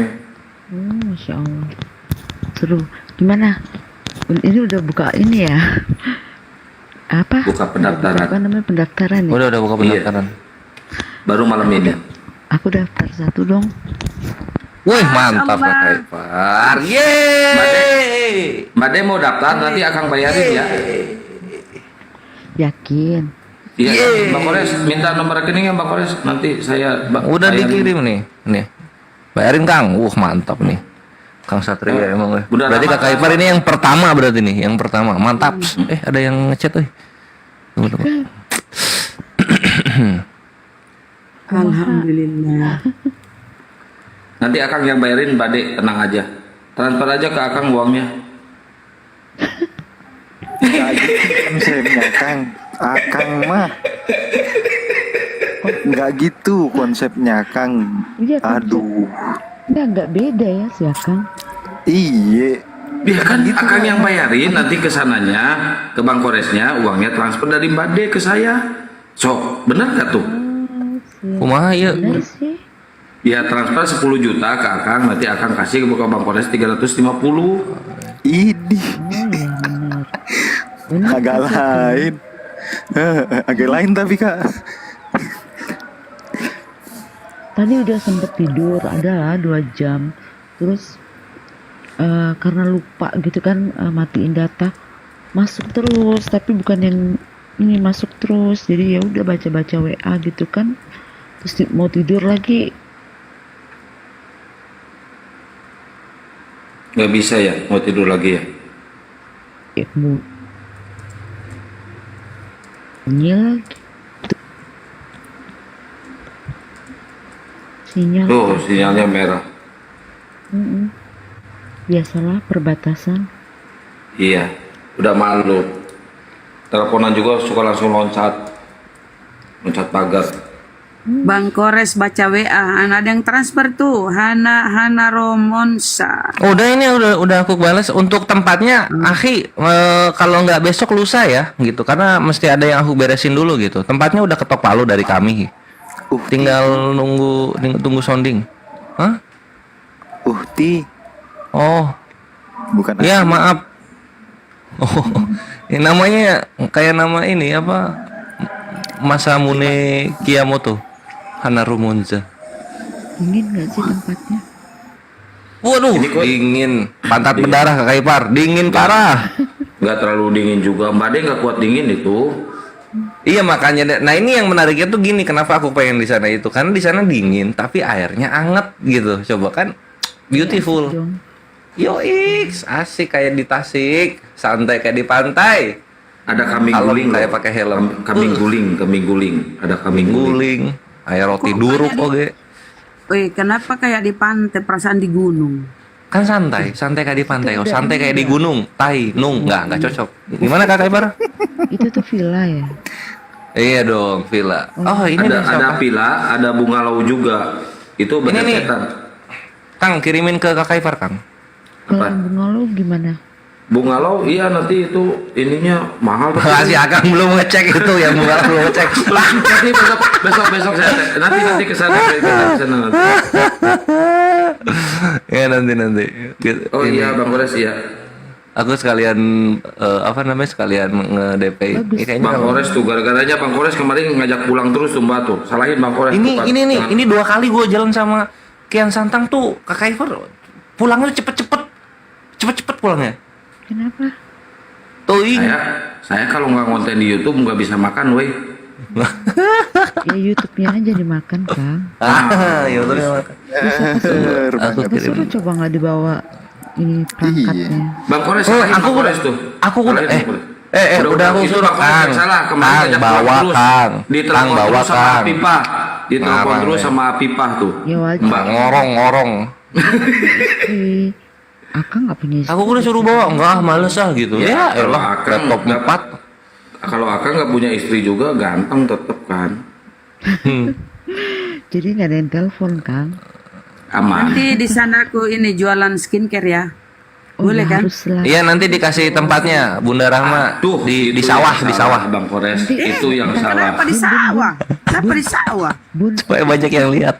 Masya Allah. Seru. Gimana? Ini udah buka ini ya? Apa? Buka pendaftaran. Apa namanya, pendaftaran ya? Udah buka pendaftaran. Baru malam ini. Aku daftar 1 dong. Wih, mantap Kak Kaipar. Yeay. Mbak De mau daftar nanti akan bayarin ya. Yakin. Iya, Bang Kores minta nomor rekeningnya Bang Kores, nanti saya Udah bayarin. dikirim nih. Nih. Bayarin Kang. Mantap nih. Kang Satria emang. Berarti Kak Kaipar ini yang pertama berarti nih, yang pertama. Mantap. Ada yang ngechat euy. Tunggu. Alhamdulillah. Nanti Akang yang bayarin, Mbak De, tenang aja. Transfer aja ke Akang uangnya. Konsepnya Kang, Akang mah nggak gitu konsepnya Kang. Iya, Aduh, nggak beda ya si Akang. iya. Ya kan Akang yang bayarin, nanti kesananya ke Bang Koresnya uangnya transfer dari Mbak De ke saya. So, bener gak tuh? Kumaha ieu? Bener sih. Ya transfer 10 juta ke Akang, nanti Akang kasih ke Bang Kores 350. Ini agak lain. Agak lain tapi Kak. Tadi udah sempet tidur, adalah 2 jam. Terus karena lupa gitu kan, matiin data, masuk terus. Tapi bukan yang ini masuk terus. Jadi ya udah baca-baca WA gitu kan. Terus mau tidur lagi. Gak bisa ya, mau tidur lagi ya? Mau nyil sinyal. Tuh sinyalnya merah. Biasalah perbatasan. Iya, udah malu. Teleponan juga suka langsung loncat pagar. Bang Kores baca WA, ada yang transfer tuh, Hana Romonsa. Udah ini udah aku balas untuk tempatnya. Akhi, kalau nggak besok lusa ya gitu, karena mesti ada yang aku beresin dulu gitu. Tempatnya udah ketok palu dari kami. Tinggal tunggu sounding. Hah? Uhti. Oh. Bukan. Ya, maaf. Oh. Ini namanya kayak nama ini apa? Masamune Kiyamoto. Hana Rumunza. Dingin nggak sih tempatnya? Waduh, dingin. Pantat berdarah Kak Kaipar, dingin parah. Nggak terlalu dingin juga, Mbak De nggak kuat dingin itu. Iya makanya, nah ini yang menariknya tuh gini, kenapa aku pengen di sana itu, karena di sana dingin tapi airnya anget gitu. Coba kan, beautiful. Yo X, asik kayak di Tasik, santai kayak di pantai. Ada kambing guling kayak pakai helm. Kambing guling, ada kambing guling. Air roti duruk oke. Wih, kenapa kayak di pantai, perasaan di gunung? Kan santai kayak di pantai. Oh, santai kayak di gunung. Nggak cocok. Gimana Kak Kaipar? Itu tuh villa ya? Iya dong, villa. Oh, ini ada villa, ada bungalau juga. Itu berdekatan. Kang, kirimin ke Kak Kaipar, Kang. Kalau bungalau gimana? Bungalau iya nanti itu ininya mahal. Si Akang belum ngecek itu ya, bungalau belum ngecek. Lah, nanti besok saya nanti ke sana nanti. Ya nanti. Oh iya Bang Kores ya. Aku sekalian sekalian nge-DP. Bang Kores tuh gara-garanya Bang Kores kemarin ngajak pulang terus tuh Mbak tuh. Salahin Bang Kores. Ini 2 kali gue jalan sama Kian Santang tuh Kak Kaipar pulangnya cepet pulangnya. Kenapa? Tuh Saya kalau nggak konten di YouTube nggak bisa makan, weh. Ya YouTube-nya aja dimakan, Kang. YouTube-nya makan. Aku suruh coba nggak dibawa ini perangkatnya. Bang Kores, aku Kores tuh. Udah aku suruh Kang. Kemarin bawa Kang. Ditelepon terus sama Apipah. Ditelepon terus sama Apipah tuh. Ya wajar. Mbak ngorong. Akang nggak punya istri. Aku udah suruh bawa, enggak males gitu. Ya elah, laptop 4. Kalau Akang nggak punya istri juga ganteng tetep kan. Jadi nggak ada yang telepon, Kang. Aman. Nanti di sana aku ini jualan skincare ya. Boleh kan? Iya nanti dikasih tempatnya Bunda Rahma tuh di sawah Bang Kores. Itu yang salah. Kenapa di sawah? Kenapa di sawah? Bun, supaya banyak yang lihat.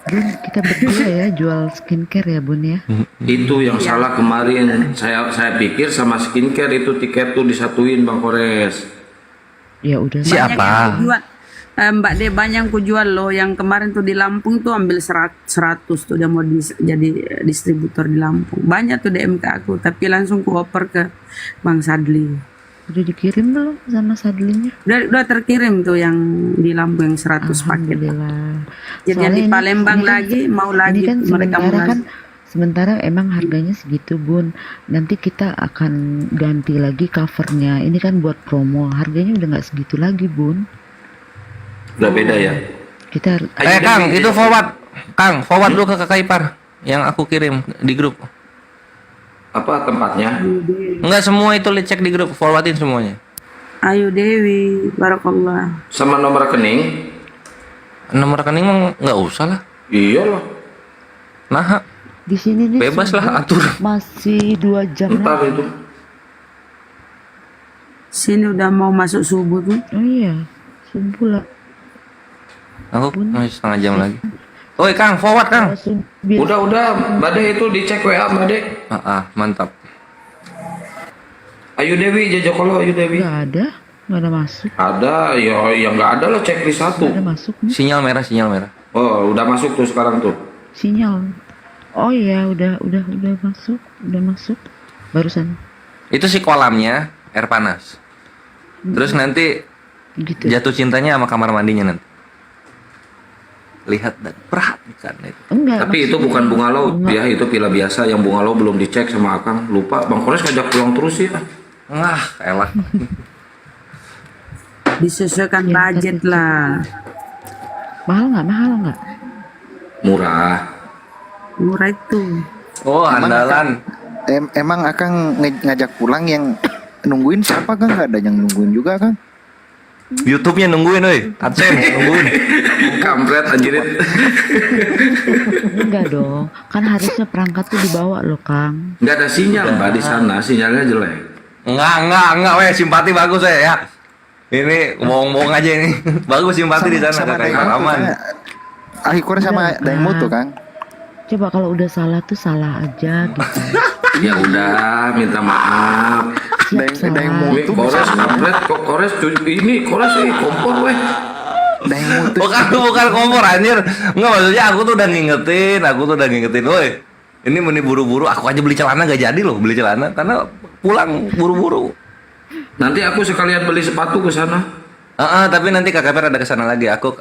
Bun, kita berdua ya jual skincare ya Bun ya. Itu yang salah kemarin. Saya pikir sama skincare itu tiket tuh disatuin Bang Kores. Ya udah. Siapa? Mbak De banyak ku jual loh. Yang kemarin tuh di Lampung tuh ambil 100 tuh dia mau jadi distributor di Lampung. Banyak tuh DM ke aku, tapi langsung ku oper ke Bang Sadli. Udah dikirim belum sama Sadlinya? Udah terkirim tuh yang di Lampung yang 100 paket. Alhamdulillah. Jadi yang di Soalnya Palembang ini kan- lagi mau lagi ini kan mereka mau sementara lagi. sementara emang harganya segitu Bun. Nanti kita akan ganti lagi covernya. Ini kan buat promo. Harganya udah nggak segitu lagi Bun. Udah beda ya. Kita Kang, itu forward dulu ke kakak ipar yang aku kirim di grup. Apa tempatnya? Enggak, semua itu cek di grup, forwardin semuanya. Ayu Dewi, barakallah. Sama nomor rekening? Nomor rekening mah nggak usah lah. Iya loh. Nah, di sini nih bebas lah subuh atur. Masih 2 jam Ntar lagi. itu. Sini udah mau masuk subuh tuh. Oh iya, subuh lah. Aku masih setengah jam lagi. Oi Kang, forward Kang. Udah, Mbak De itu dicek WA Mbak De. Mantap. Ayu Dewi, Jajokolo Ayu Dewi. Nggak ada masuk. Ada, ya nggak ada lah, cek di satu. Nggak ada masuk nih. Sinyal merah. Oh, udah masuk tuh sekarang tuh. Sinyal. Oh iya, udah masuk. Barusan. Itu si kolamnya air panas. Terus nanti Gitu. jatuh cintanya sama kamar mandinya nanti. Lihat dan perhatikan itu. Enggak. Tapi itu bukan bungalow, ya itu villa biasa. Yang bungalow belum dicek sama Akang. Lupa, Bang Kores ngajak pulang terus ya. Elah. Disesuaikan budget lah. Mahal nggak? Murah itu. Oh, andalan. Emang Akang ngajak pulang yang nungguin siapa Kang? Nggak ada yang nungguin juga Kang? YouTube-nya nungguin, woi. AdSense nungguin. Kampret anjirin. Enggak dong. Kan harusnya perangkat tuh dibawa loh, Kang. Nggak ada sinyal Mbak di sana, sinyalnya jelek. Enggak, weh, simpati bagus ya. Ini bohong-bohong aja ini. Bagus simpati di sana kakak Ipar aman. Akhirnya sama Daeng Mutu Kang. Coba kalau udah salah tuh salah aja gitu. Ya udah, minta maaf. Daeng Mutu. Kores kampret, kok Kores ini Kores kompor weh. Daeng Mutu. Bukan kompor anjir. Enggak, maksudnya aku tuh udah ngingetin, woi. Ini meni buru-buru, aku aja beli celana gak jadi loh, beli celana karena pulang buru-buru. Nanti aku sekalian beli sepatu ke sana. Tapi nanti kakak Ipar ada kesana lagi. Aku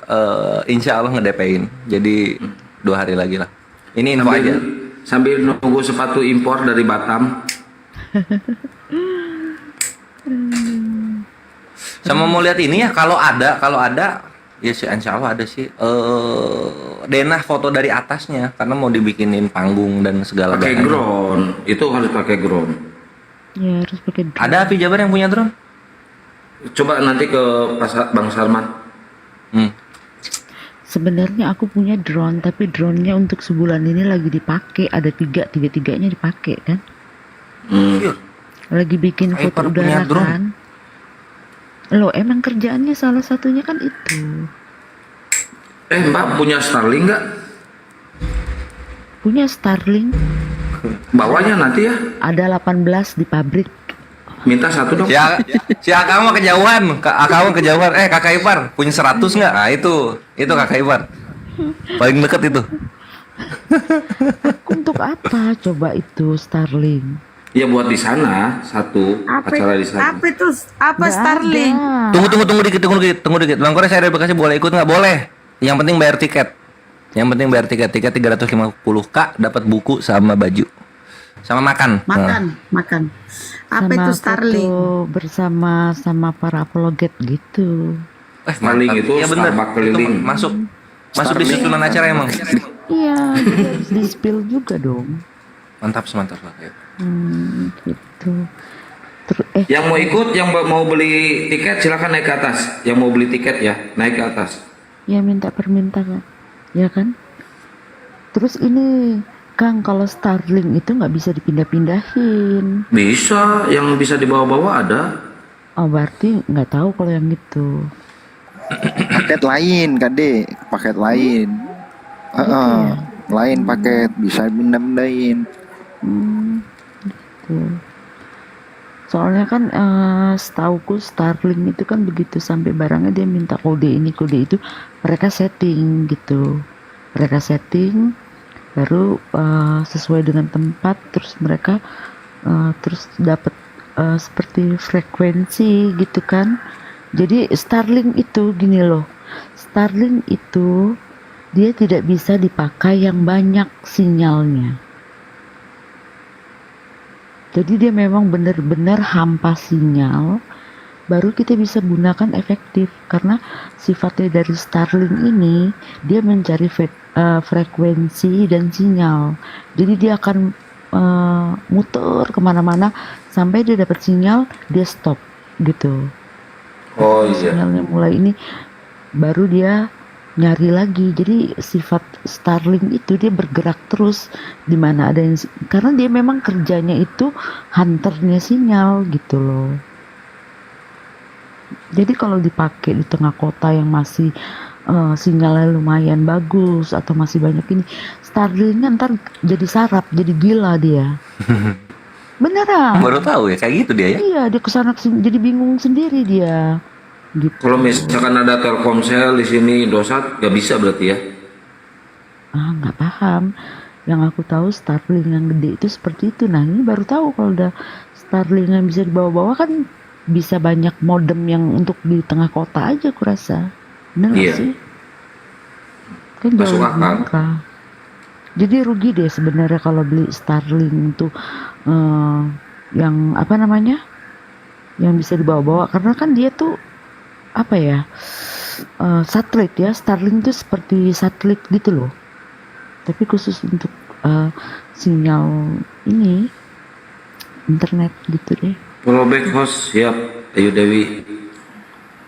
insya Allah ngedepein. Jadi 2 hari lagi lah. Ini info aja. Sambil nunggu sepatu impor dari Batam. Sama mau lihat ini ya, kalau ada ya sih insya Allah ada sih. Denah foto dari atasnya karena mau dibikinin panggung dan segala Pakai galanya. drone, itu harus pakai drone. Ya harus pakai drone. Ada Api Jabar yang punya drone? Coba nanti ke Bang Salman. Sebenarnya aku punya drone, tapi drone-nya untuk sebulan ini lagi dipakai. Ada tiga-tiganya dipakai kan? Lagi bikin Kak Ipar foto punya udara drone? kan? Loh, emang kerjaannya salah satunya kan itu. Mbak punya Starlink nggak? Punya Starlink. Bawanya nanti ya. Ada 18 di pabrik. Minta satu dong. Si Akang mah kejauhan. Akang mah kejauhan. Kakak Ipar punya 100 nggak? Nah itu kakak Ipar. Paling deket itu. Untuk apa coba itu Starlink? Ya buat di sana satu acara di sana. Apa itu? Apa Nggak Starlink? ada. Tunggu dikit. Bang Kores saya dari Bekasi boleh ikut nggak? Boleh. Yang penting bayar tiket. Tiket 350K dapat buku sama baju. Sama makan. Makan. Apa Sama itu Starlink? foto bersama para apologet gitu. Starlink itu ya bener. Starbucks keliling. Masuk di susunan acara emang. Iya, jadi harus di spill juga dong. Mantap lah. Ya. Gitu. Yang mau ikut, yang mau beli tiket silakan naik ke atas. Yang mau beli tiket ya naik ke atas. Ya minta permintaan, ya kan? Terus ini Kang, kalau Starlink itu nggak bisa dipindah-pindahin. Bisa, yang bisa dibawa-bawa ada. Oh berarti nggak tahu kalau yang itu. Paket lain Kade, paket lain. Lain paket bisa pindah-pindahin. Gitu. Soalnya kan setauku Starlink itu kan begitu sampai barangnya dia minta kode ini kode itu, mereka setting gitu. Mereka setting baru sesuai dengan tempat, terus mereka terus dapat seperti frekuensi gitu kan. Jadi Starlink itu gini loh. Starlink itu dia tidak bisa dipakai yang banyak sinyalnya. Jadi dia memang benar-benar hampa sinyal, baru kita bisa gunakan efektif. Karena sifatnya dari Starlink ini, dia mencari frekuensi dan sinyal. Jadi dia akan muter kemana-mana sampai dia dapat sinyal, dia stop gitu. Oh iya. Sinyalnya mulai ini, baru dia nyari lagi. Jadi sifat Starlink itu dia bergerak terus di mana ada yang, karena dia memang kerjanya itu hunternya sinyal gitu loh. Jadi kalau dipakai di tengah kota yang masih sinyalnya lumayan bagus atau masih banyak ini, Starlinknya ntar jadi sarap, jadi gila dia. Beneran. Baru tahu ya kayak gitu dia ya. Iya, dia kesana kesini jadi bingung sendiri dia. Gitu. Kalau misalkan ada Telkomsel di sini Indosat nggak bisa berarti ya? Nggak paham. Yang aku tahu Starlink yang gede itu seperti itu. Nah ini baru tahu kalau udah Starlink yang bisa dibawa-bawa kan bisa banyak modem yang untuk di tengah kota aja aku rasa. Bener nggak Iya. sih? Kan jauh Masuk lebih akal. murah. Jadi rugi deh sebenarnya kalau beli Starlink itu yang apa namanya? Yang bisa dibawa-bawa karena kan dia tuh apa ya? Satelit ya. Starlink itu seperti satelit gitu loh. Tapi khusus untuk sinyal ini internet gitu deh. Kalau back host siap Ayu Dewi.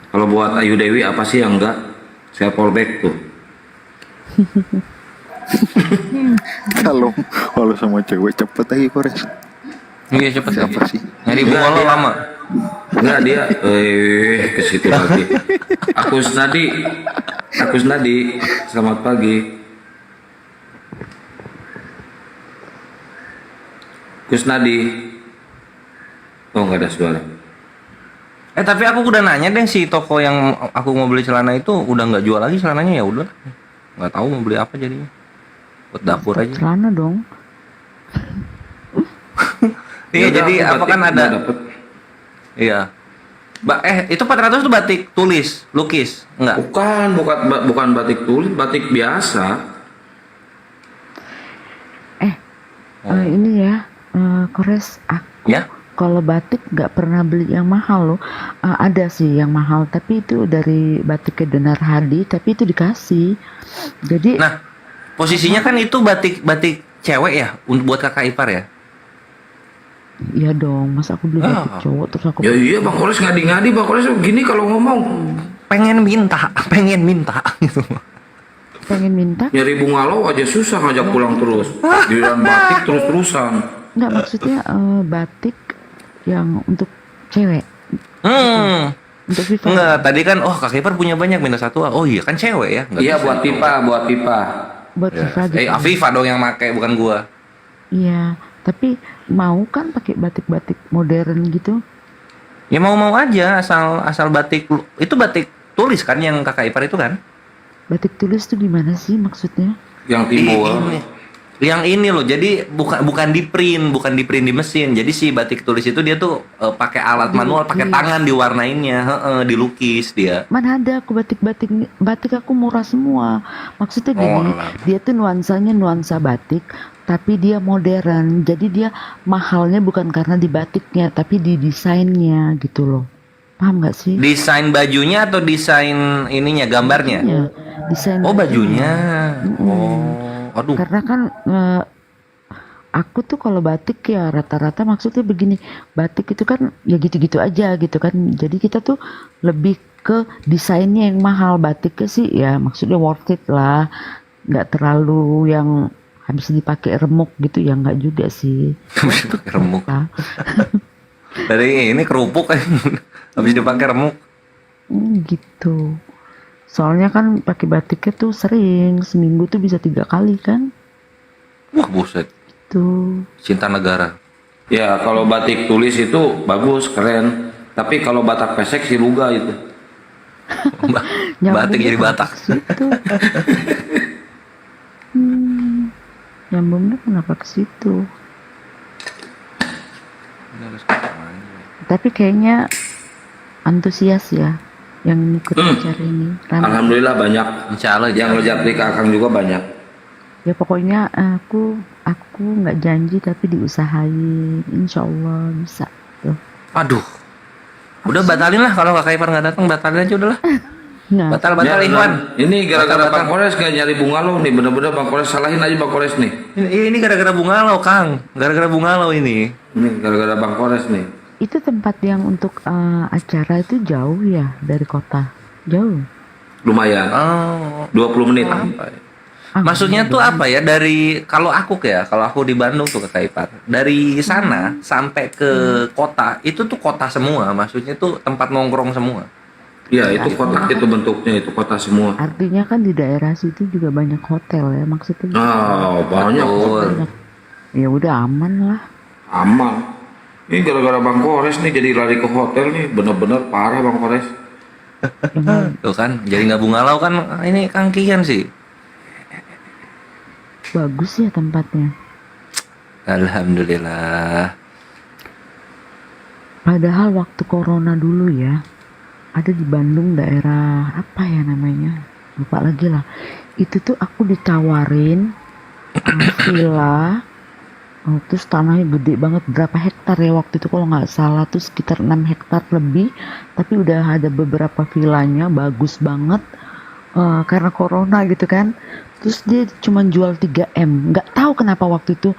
Kalau buat Ayu Dewi apa sih yang enggak? Saya fallback tuh. Kalau sama cewek cepet lagi Kores. Iya cepet Siapa sih. sih? Nyari bunga lo lama. Enggak dia ke situ lagi. Akus Nadi, selamat pagi. Kusnadi. Oh enggak ada suara. Tapi aku udah nanya deh si toko yang aku mau beli celana itu udah nggak jual lagi celananya, ya udah. Nggak tahu mau beli apa jadinya. Buat dapur aja. Celana dong. Iya, Ya, jadi aku apa batik kan ada. nggak dapet. Iya. Itu 400 tuh batik tulis, lukis, enggak? Bukan batik tulis, batik biasa. Ini ya, Kores, aku Ya? kalau batik nggak pernah beli yang mahal loh. Ada sih yang mahal, tapi itu dari batiknya Denar Hadi, tapi itu dikasih. Jadi Nah, posisinya kan itu batik cewek ya, untuk buat kakak ipar ya? iya dong, masa aku beli batik cowok terus aku Ya iya Bang Kores ngadi-ngadi, Bang Kores gini kalau ngomong. Pengen minta gitu. pengen minta. Nyari bunga lo aja susah ngajak pulang terus. Giliran batik terus-terusan. Nggak, maksudnya batik yang untuk cewek. Untuk Viva. Enggak, tadi kan kakak ipar punya banyak minta satu. Oh iya kan cewek ya? Nggak Iya bisa. buat pipa. Buat Viva gitu. Afifah dong yang make, bukan gua. Iya, tapi mau kan pakai batik-batik modern gitu? Ya mau aja, asal batik itu batik tulis kan yang kakak ipar itu kan? Batik tulis tuh gimana sih maksudnya? Yang timbul. Yang ini loh, jadi bukan di print di mesin. Jadi si batik tulis itu dia tuh pakai alat manual, pakai tangan diwarnainnya, dilukis dia. Mana ada aku batik aku murah semua. Maksudnya gini, dia tuh nuansa batik, tapi dia modern. Jadi dia mahalnya bukan karena di batiknya, tapi di desainnya gitu loh. Paham nggak sih? Desain bajunya atau desain ininya, gambarnya? Iya, desain bajunya. Aduh. Karena kan aku tuh kalau batik ya rata-rata maksudnya begini, batik itu kan ya gitu-gitu aja gitu kan. Jadi kita tuh lebih ke desainnya yang mahal. Batiknya sih ya maksudnya worth it lah, nggak terlalu yang habis dipakai remuk gitu ya, nggak juga sih. Habis dipakai remuk. Dari ini kerupuk kan habis dipakai remuk. Gitu. Soalnya kan pakai batiknya tuh sering, seminggu tuh bisa 3 kali kan. Wah buset. Tuh. Cinta negara. Ya kalau batik tulis itu bagus, keren. Tapi kalau Batak pesek si Ruga itu. Batik jadi Batak. Situ. Nyambungnya kenapa ke situ? Tapi kayaknya antusias ya yang ikut acara ini. Rame. Alhamdulillah banyak. Insya Allah Yang ngejat di Kakang juga banyak. Ya pokoknya aku nggak janji tapi diusahain, insya Allah bisa tuh. Aduh, udah batalin lah kalau Kakak Ipar nggak datang, batalin aja udahlah. Nah, Batal Ya, Ikhwan. Ini gara-gara Batal. Bang Kores gak nyari bunga lo nih, bener-bener Bang Kores salahin aja Bang Kores nih. Ini gara-gara bunga lo, Kang. Gara-gara bunga lo ini. Ini gara-gara Bang Kores nih. itu tempat yang untuk acara itu jauh ya dari kota, jauh. Lumayan. Oh, 20 menit. maksudnya tuh apa ya, dari kalau aku di Bandung tuh Kakak Ipar, dari sana sampai ke kota itu tuh kota semua, maksudnya tuh tempat nongkrong semua. Iya, itu kota, itu bentuknya itu kota semua. Artinya kan di daerah situ juga banyak hotel ya, maksudnya. Oh, banyak hotel. Ya udah aman lah. Aman. Ini gara-gara Bang Kores nih jadi lari ke hotel nih, bener-bener parah Bang Kores. Tuh kan, jadi nggak bungalau kan, ini Kang Kian sih. Bagus ya tempatnya. Alhamdulillah. Padahal waktu corona dulu ya, ada di Bandung daerah apa ya namanya, lupa lagi lah. Itu tuh aku ditawarin villa, terus tanahnya gede banget, berapa hektar ya waktu itu kalau nggak salah tuh sekitar 6 hektar lebih, tapi udah ada beberapa villanya bagus banget. Karena corona gitu kan, terus dia cuma jual 3M. Nggak tahu kenapa waktu itu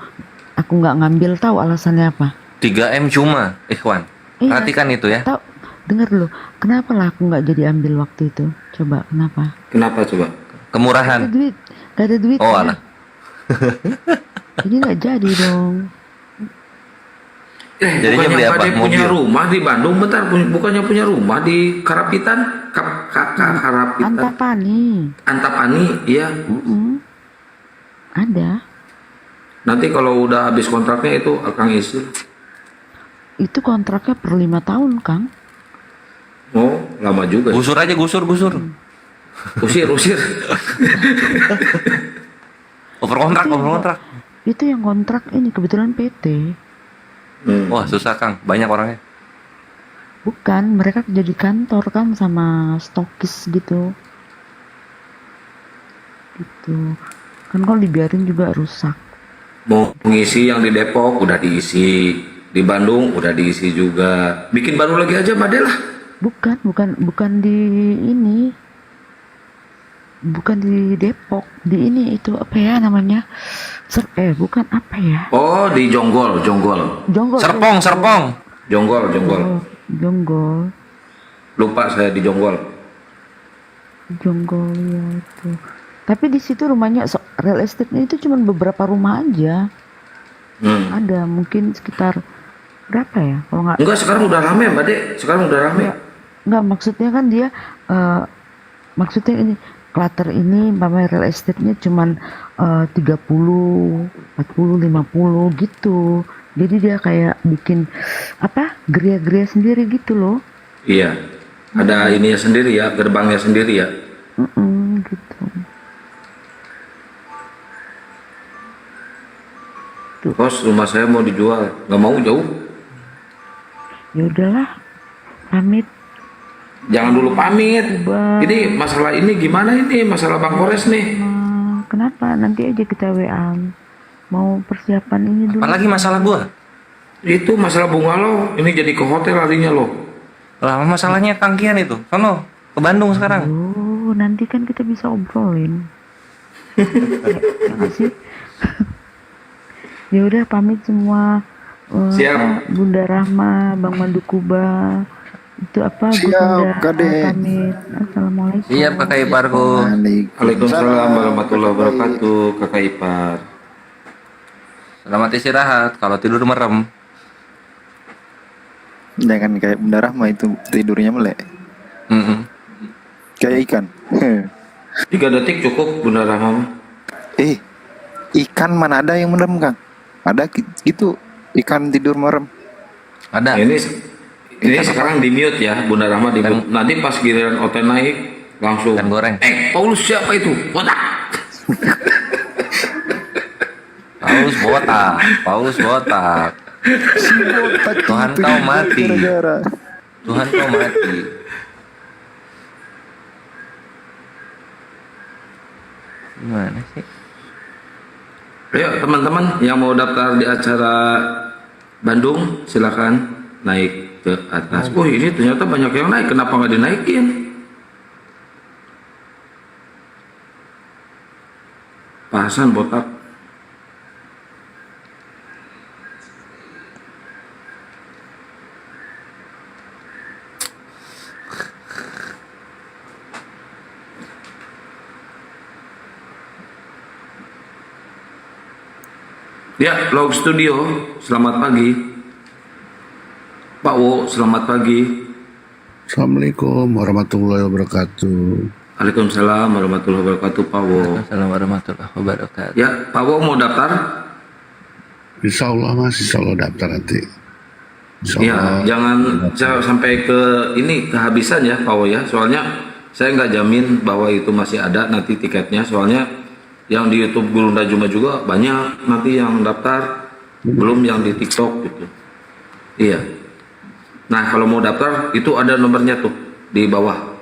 aku nggak ngambil, tahu alasannya apa? 3M cuma, Ikhwan. Iya. Perhatikan itu ya. Tahu, denger dulu, kenapa lah aku nggak jadi ambil waktu itu? Coba kenapa? Kenapa coba? Kemurahan. Gak ada duit. Oh ya. alah. Jadi nggak jadi dong. Jadinya beli apa? Punya Mobil. rumah di Bandung, bentar, bukannya punya rumah di Karapitan? Karapitan. Antapani. Antapani, iya. Ada. Nanti kalau udah habis kontraknya itu akan isi. Itu kontraknya per 5 tahun, Kang. Oh, lama juga. Gusur aja, gusur. Usir. Over kontrak. Itu yang kontrak ini kebetulan PT. Wah susah Kang, banyak orangnya. Bukan, mereka kerja di kantor kan sama stokis gitu. Gitu. Kan kalau dibiarin juga rusak. Mau ngisi yang di Depok udah diisi, di Bandung udah diisi juga. Bikin baru lagi aja Mbak Dela. Bukan di ini. Bukan di Depok, di ini itu apa ya namanya? Bukan apa ya? Oh, di Jonggol. Serpong. Jonggol. Oh, Jonggol. Lupa saya di Jonggol. Jonggol ya itu. Tapi di situ rumahnya real estate-nya itu cuma beberapa rumah aja. Ada mungkin sekitar berapa ya? Kalau nggak. Enggak, sekarang udah rame Mbak Dek. Sekarang udah rame. Enggak, maksudnya kan dia maksudnya ini klater ini pamer real estate-nya cuman 30, 40, 50 gitu. Jadi dia kayak bikin apa? Geria-geria sendiri gitu loh. Iya. Ada ininya sendiri ya, gerbangnya sendiri ya. Gitu. Bos, rumah saya mau dijual, nggak mau jauh. Ya udahlah, pamit. Jangan dulu pamit. Ini masalah ini gimana ini? Masalah Bang Kores nih. Kenapa? Nanti aja kita WA. Mau persiapan ini dulu. Apalagi masalah gua? Itu masalah bunga lo. Ini jadi ke hotel larinya lo. Lah masalahnya Kang Kian itu. Sono ke Bandung sekarang. Oh, nanti kan kita bisa obrolin. Ya nggak sih? Ya udah pamit semua. Siap. Bunda Rahma, Bang Mandukuba. Itu apa? Siap, Kade. Pamit. Assalamualaikum. Siap Kakak Iparku. Waalaikumsalam warahmatullahi wabarakatuh, Kakak Ipar. Selamat istirahat. Kalau tidur merem. Jangan kayak Bunda Rahma itu tidurnya melek. Kayak ikan. 3 detik cukup Bunda Rahma. Ikan mana ada yang merem Kang? Ada gitu Ikan tidur merem. Ada. Ini sekarang di mute ya, Bunda Rahma di mute. Nanti pas giliran Oten naik langsung. Ikan goreng. Paulus siapa itu? Botak. Paulus botak. Si botak Tuhan itu kau juga mati. gara-gara. Tuhan kau mati. Gimana sih? Ayo teman-teman yang mau daftar di acara Bandung silakan naik ke atas. Oh ini ternyata banyak yang naik. Kenapa nggak dinaikin? Pak Hasan botak. Ya, Log Studio, selamat pagi. Pak Wo, selamat pagi. Assalamualaikum warahmatullahi wabarakatuh. Waalaikumsalam warahmatullahi wabarakatuh, Pak Wo. Waalaikumsalam warahmatullahi wabarakatuh. Ya, Pak Wo mau daftar? Insya Allah mas, insya Allah daftar nanti. Insya Ya, Allah. jangan sampai ke ini kehabisan ya, Pak Wo ya. Soalnya saya nggak jamin bahwa itu masih ada nanti tiketnya. Soalnya yang di YouTube Gurunda Juma juga banyak nanti yang daftar, belum yang di TikTok gitu. Iya. Nah kalau mau daftar itu ada nomornya tuh di bawah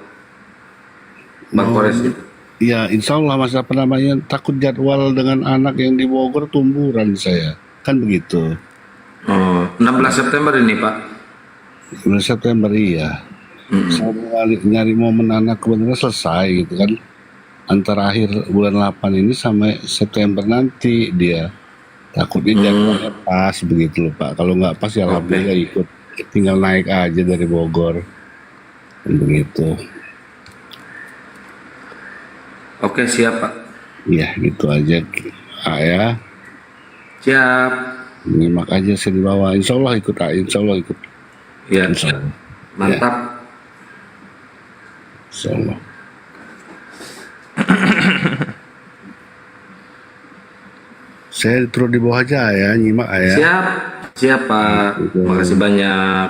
Bang Kores itu. Iya, insya Allah mas, apa namanya, takut jadwal dengan anak yang di Bogor tumburan saya. Kan begitu. Oh, 16 September ini Pak. 9 September iya. Saya nyari momen anak benar selesai gitu kan. Antara akhir bulan 8 ini sampai September nanti dia. Takutnya jadwalnya pas begitu loh Pak. Kalau nggak pas ya alhamdulillah ikut. Tinggal naik aja dari Bogor. Dan begitu. Oke siap Pak. Iya gitu aja. Ya. Siap. Nyimak aja saya di bawah. Insya Allah ikut. Insya Allah ikut. Iya. Insya Allah. Mantap. Ya. Insya Allah. Saya turun di bawah aja ya, nyimak ya. Siap. Siap Pak. Makasih banyak.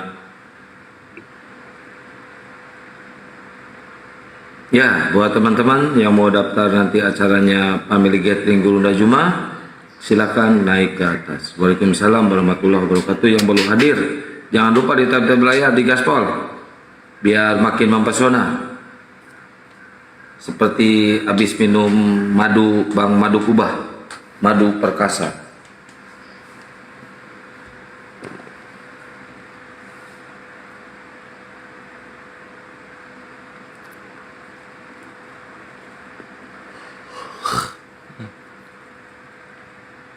Ya, buat teman-teman yang mau daftar nanti acaranya Family Gathering Gurunda Juma, silakan naik ke atas. Waalaikumsalam warahmatullahi wabarakatuh. Yang belum hadir, jangan lupa di tab layar di gaspol, biar makin mempesona. Seperti habis minum madu Bang Madu Kubah, madu perkasa.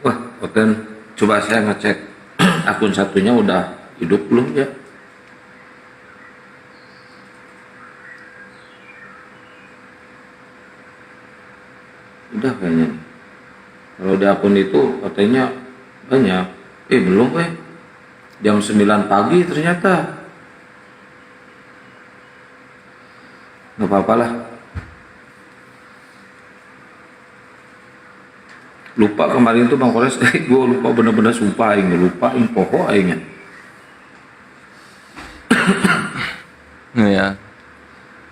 Wah, Oten, coba saya ngecek akun satunya udah hidup belum ya? Udah kayaknya. Kalau di akun itu katanya banyak. Belum Jam 9 pagi ternyata. Nggak apa-apa lah. Lupa kemarin tuh Bang Kores, gue lupa bener-bener sumpah aing lupa pokok aingnya. Ya,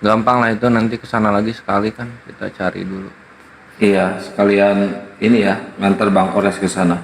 gampang lah itu, nanti kesana lagi sekali kan kita cari dulu. Iya, sekalian ini ya ngantar Bang Kores ke sana.